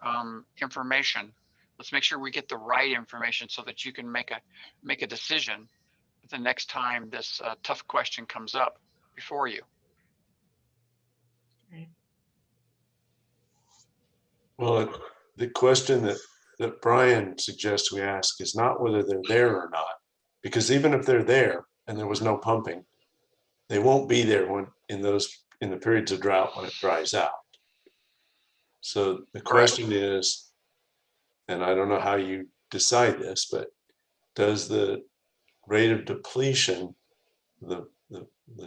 information, let's make sure we get the right information so that you can make a decision the next time this tough question comes up before you. Well, the question that Brian suggests we ask is not whether they're there or not, because even if they're there and there was no pumping, they won't be there in the periods of drought when it dries out. So the question is, and I don't know how you decide this, but does the rate of depletion, the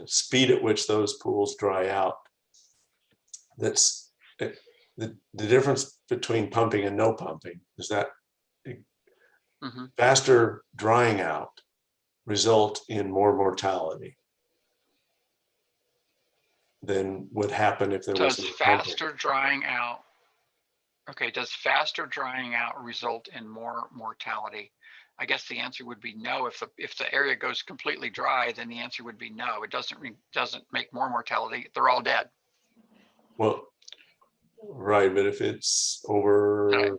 speed at which those pools dry out, that's the difference between pumping and no pumping, is that faster drying out result in more mortality than would happen if there was no pumping? Faster drying out, okay, does faster drying out result in more mortality? I guess the answer would be no. If the area goes completely dry, then the answer would be no. It doesn't make more mortality. They're all dead. Well, right, but if it's over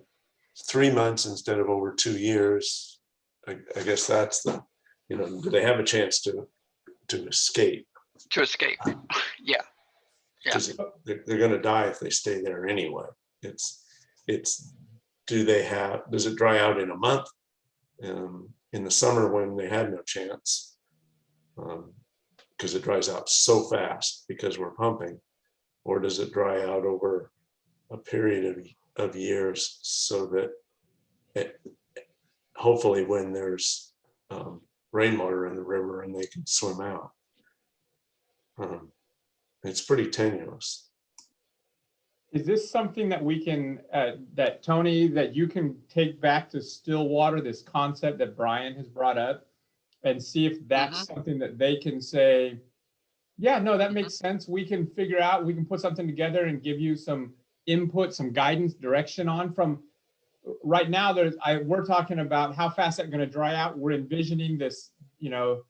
3 months instead of over 2 years, I guess that's the, you know, do they have a chance to escape? To escape, yeah. Because they're going to die if they stay there anyway. It's does it dry out in a month? In the summer when they had no chance, because it dries out so fast because we're pumping, or does it dry out over a period of years so that hopefully when there's rainwater in the river and they can swim out? It's pretty tenuous. Is this something that we can, that Tony, that you can take back to Stillwater, this concept that Brian has brought up, and see if that's something that they can say, yeah, no, that makes sense. We can figure out, we can put something together and give you some input, some guidance, direction on from right now. We're talking about how fast that's going to dry out. We're envisioning this, you know,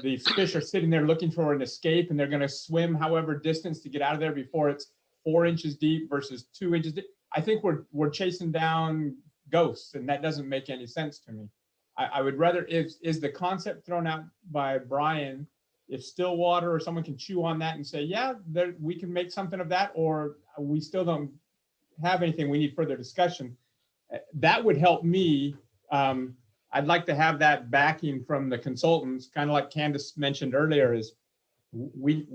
these fish are sitting there looking for an escape, and they're going to swim however distance to get out of there before it's 4 inches deep versus 2 inches deep. I think we're chasing down ghosts, and that doesn't make any sense to me. I would rather, is the concept thrown out by Brian, if Stillwater or someone can chew on that and say, yeah, we can make something of that, or we still don't have anything, we need further discussion. That would help me. I'd like to have that backing from the consultants, kind of like Candace mentioned earlier, is we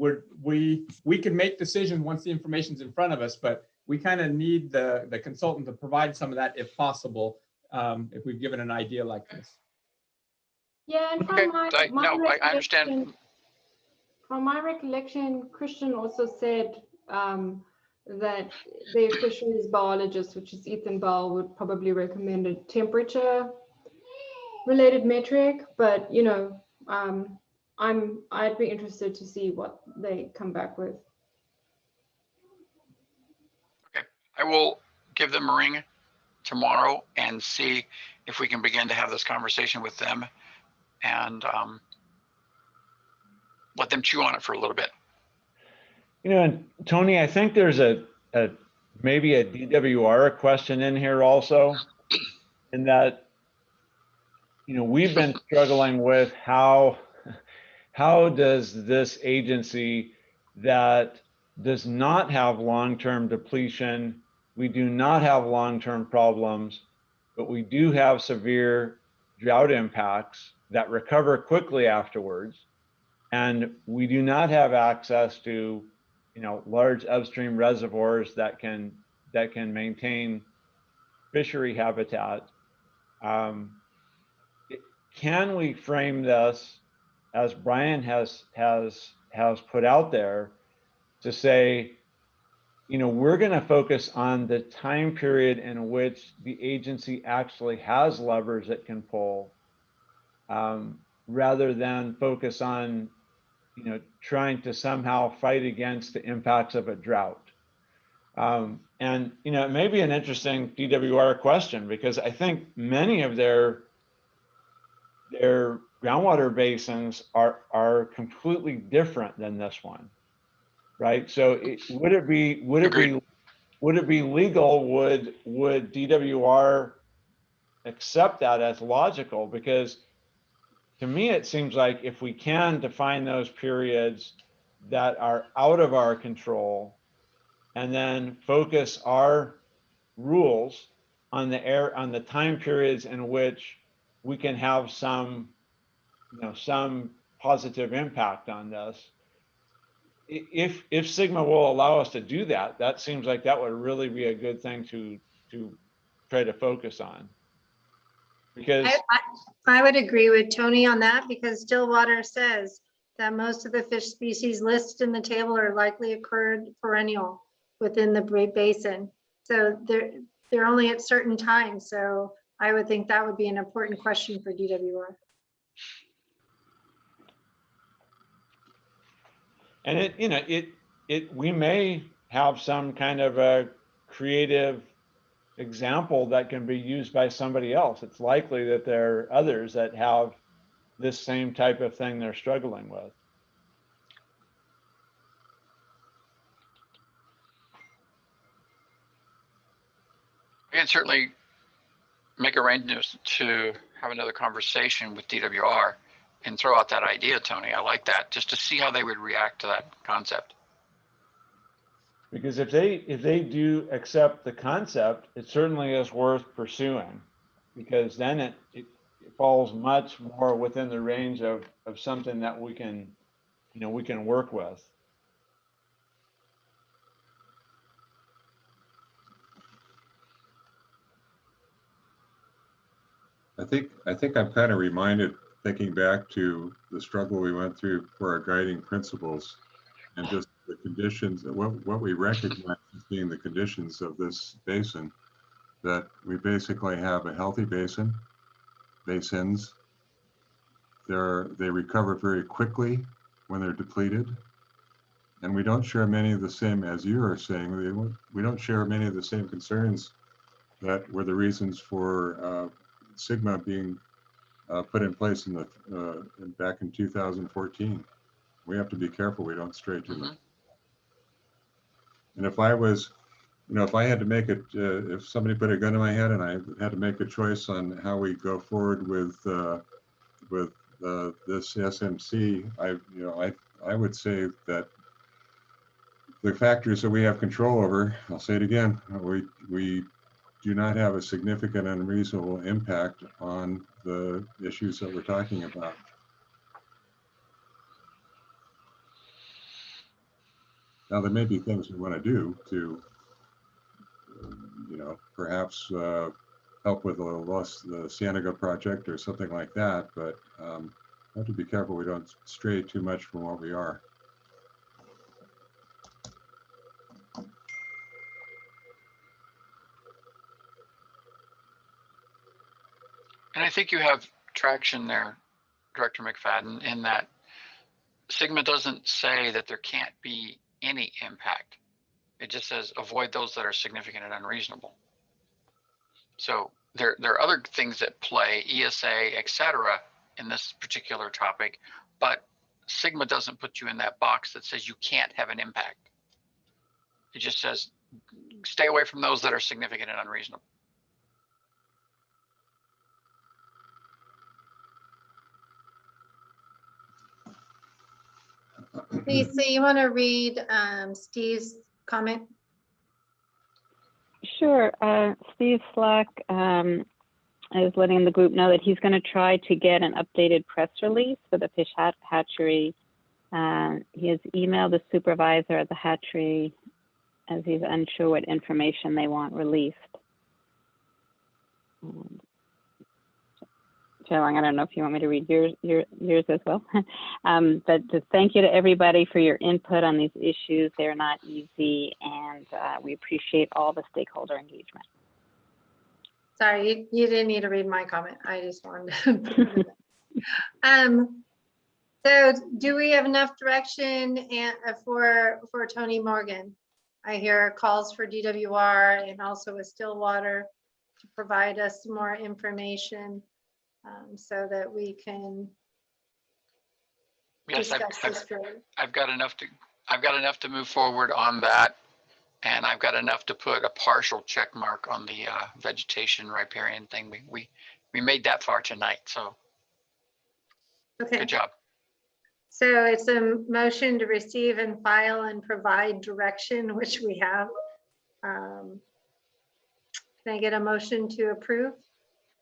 can make decisions once the information's in front of us, but we kind of need the consultant to provide some of that if possible, if we've given an idea like this. Yeah, and Okay, I understand. From my recollection, Christian also said that the fisheries biologist, which is Ethan Bell, would probably recommend a temperature related metric, but you know, I'd be interested to see what they come back with. Okay, I will give them a ring tomorrow and see if we can begin to have this conversation with them and let them chew on it for a little bit. You know, and Tony, I think there's maybe a DWR question in here also, in that, you know, we've been struggling with how does this agency that does not have long-term depletion, we do not have long-term problems, but we do have severe drought impacts that recover quickly afterwards, and we do not have access to, you know, large upstream reservoirs that can maintain fishery habitat. Can we frame this, as Brian has put out there, to say, you know, we're going to focus on the time period in which the agency actually has levers it can pull, rather than focus on, you know, trying to somehow fight against the impacts of a drought. And, you know, it may be an interesting DWR question, because I think many of their groundwater basins are completely different than this one, right? So would it be legal? Would DWR accept that as logical? Because to me, it seems like if we can define those periods that are out of our control, and then focus our rules on the time periods in which we can have some, you know, some positive impact on this. If Sigma will allow us to do that, that seems like that would really be a good thing to try to focus on. Because I would agree with Tony on that, because Stillwater says that most of the fish species listed in the table are likely occurred perennial within the basin. So they're only at certain times. So I would think that would be an important question for DWR. And we may have some kind of a creative example that can be used by somebody else. It's likely that there are others that have this same type of thing they're struggling with. We can certainly make arrangements to have another conversation with DWR and throw out that idea, Tony. I like that, just to see how they would react to that concept. Because if they do accept the concept, it certainly is worth pursuing, because then it falls much more within the range of something that we can, you know, we can work with. I think I'm kind of reminded, thinking back to the struggle we went through for our guiding principles, and just the conditions, what we recognize being the conditions of this basin, that we basically have a healthy basins. They recover very quickly when they're depleted. And we don't share many of the same, as you are saying, we don't share many of the same concerns that were the reasons for Sigma being put in place in the back in 2014. We have to be careful we don't stray too much. And if I was, if I had to make it, if somebody put a gun to my head and I had to make a choice on how we go forward with this SMC, I would say that the factors that we have control over, I'll say it again, we do not have a significant unreasonable impact on the issues that we're talking about. Now, there may be things we want to do to, perhaps help with the Cienega project or something like that, but have to be careful we don't stray too much from what we are. And I think you have traction there, Director McFadden, in that Sigma doesn't say that there can't be any impact. It just says avoid those that are significant and unreasonable. So there are other things that play, ESA, et cetera, in this particular topic, but Sigma doesn't put you in that box that says you can't have an impact. It just says stay away from those that are significant and unreasonable. Lisa, you want to read Steve's comment? Sure. Steve Slack is letting the group know that he's going to try to get an updated press release for the fish hatchery. He has emailed the supervisor at the hatchery as he's unsure what information they want released. Long, I don't know if you want me to read yours as well. But to thank you to everybody for your input on these issues. They're not easy, and we appreciate all the stakeholder engagement. Sorry, you didn't need to read my comment. I just wanted to. So do we have enough direction for Tony Morgan? I hear calls for DWR and also with Stillwater to provide us some more information. So that we can discuss this further. I've got enough to move forward on that, and I've got enough to put a partial check mark on the vegetation riparian thing. We made that far tonight, so okay. Good job. So it's a motion to receive and file and provide direction, which we have. Can I get a motion to approve?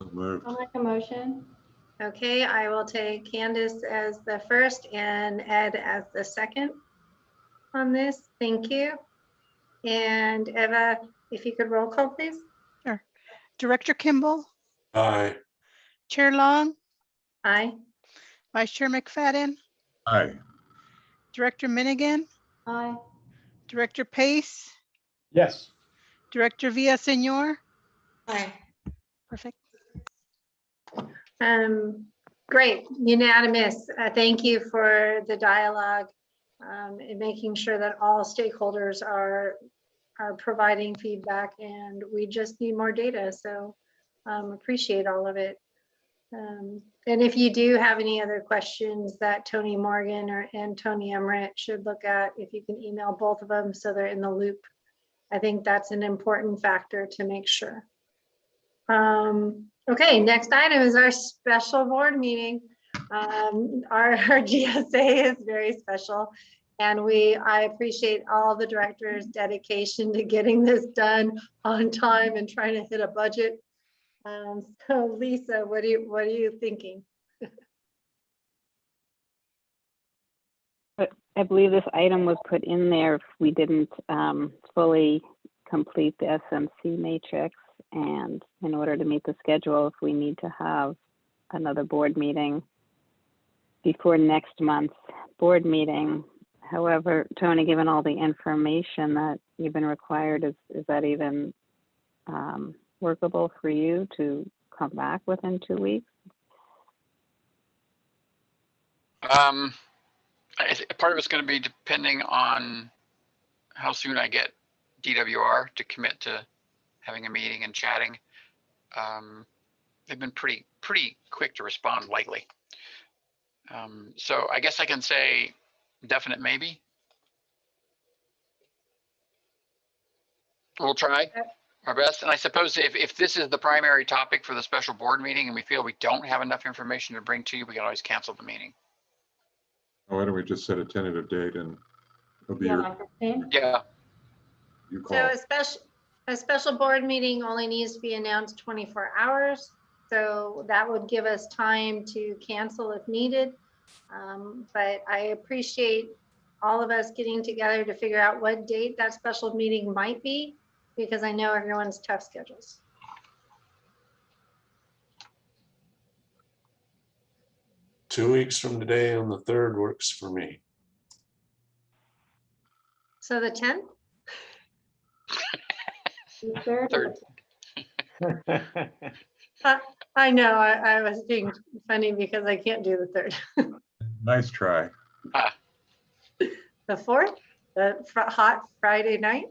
I'll make a motion. Okay, I will take Candace as the first and Ed as the second on this. Thank you. And Eva, if you could roll call, please. Sure. Director Kimball? Aye. Chair Long? Aye. Vice Chair McFadden? Aye. Director Minigan? Aye. Director Pace? Yes. Director Villaseñor? Aye. Perfect. Great, unanimous. Thank you for the dialogue and making sure that all stakeholders are providing feedback, and we just need more data. So appreciate all of it. And if you do have any other questions that Tony Morgan and Tony Emmerich should look at, if you can email both of them so they're in the loop. I think that's an important factor to make sure. Okay, next item is our special board meeting. Our GSA is very special, and I appreciate all the directors' dedication to getting this done on time and trying to hit a budget. So Lisa, what are you thinking? I believe this item was put in there if we didn't fully complete the SMC matrix, and in order to meet the schedule, if we need to have another board meeting before next month's board meeting, However, Tony, given all the information that you've been required, is that even workable for you to come back within 2 weeks? Part of it's going to be depending on how soon I get DWR to commit to having a meeting and chatting. They've been pretty quick to respond lately. So I guess I can say definite maybe. We'll try our best. And I suppose if this is the primary topic for the special board meeting and we feel we don't have enough information to bring to you, we can always cancel the meeting. Why don't we just set a tentative date and it'll be Yeah, Yeah. you call. So a special board meeting only needs to be announced 24 hours. So that would give us time to cancel if needed. But I appreciate all of us getting together to figure out what date that special meeting might be, because I know everyone's tough schedules. Two weeks from today on the 3rd works for me. So the 10th? Third. I know, I was being funny because I can't do the 3rd. Nice try. The 4th, the hot Friday night.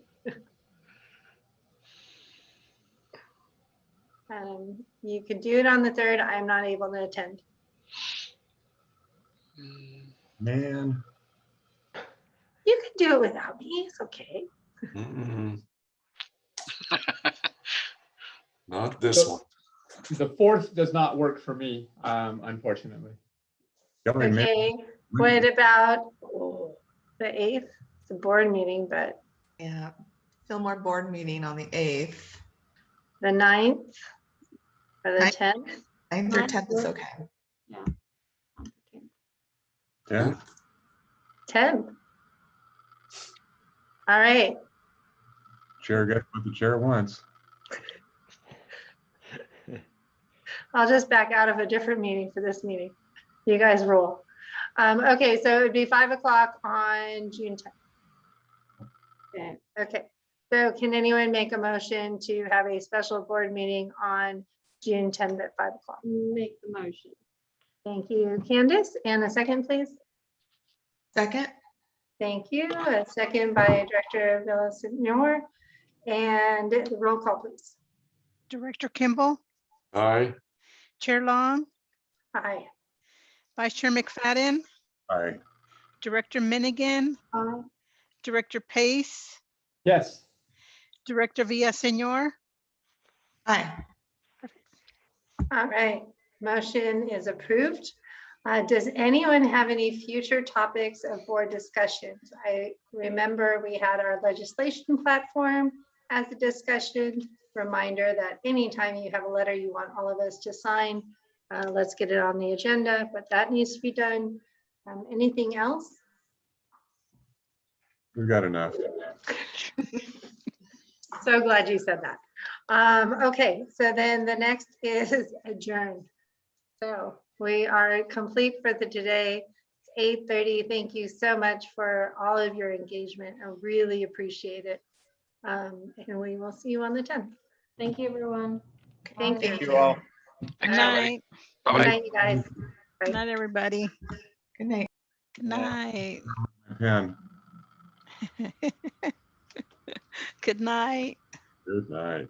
You could do it on the 3rd. I'm not able to attend. Man. You can do it without me. It's okay. Not this one. The 4th does not work for me, unfortunately. Okay. What about the 8th? It's a board meeting, but Yeah, Fillmore board meeting on the 8th. the 9th or the 10th? 9th or 10th is okay. Yeah. 10th? 10th. All right. Chair gets what the chair wants. I'll just back out of a different meeting for this meeting. You guys rule. Okay, so it would be 5 o'clock on June 10th. Okay, so can anyone make a motion to have a special board meeting on June 10th at 5 o'clock? Make the motion. Thank you, Candace. And a second, please. Second. Thank you. A second by Director Villasenor. And the roll call, please. Director Kimball, Aye. Chair Long, Aye. Vice Chair McFadden, Aye. Director Minigan, Director Pace, Yes. Director Villasenor. Aye. All right, motion is approved. Does anyone have any future topics of board discussions? I remember we had our legislation platform as a discussion. Reminder that anytime you have a letter you want all of us to sign, let's get it on the agenda, but that needs to be done. Anything else? We've got enough. So glad you said that. Okay, so then the next is adjourned. So we are complete for the today. It's 8:30. Thank you so much for all of your engagement. I really appreciate it. And we will see you on the 10th. Thank you, everyone. Thank you. Thank you all. Good night. Good night, you guys. Good night, everybody. Good night. Good night. Pen. Good night. Good night.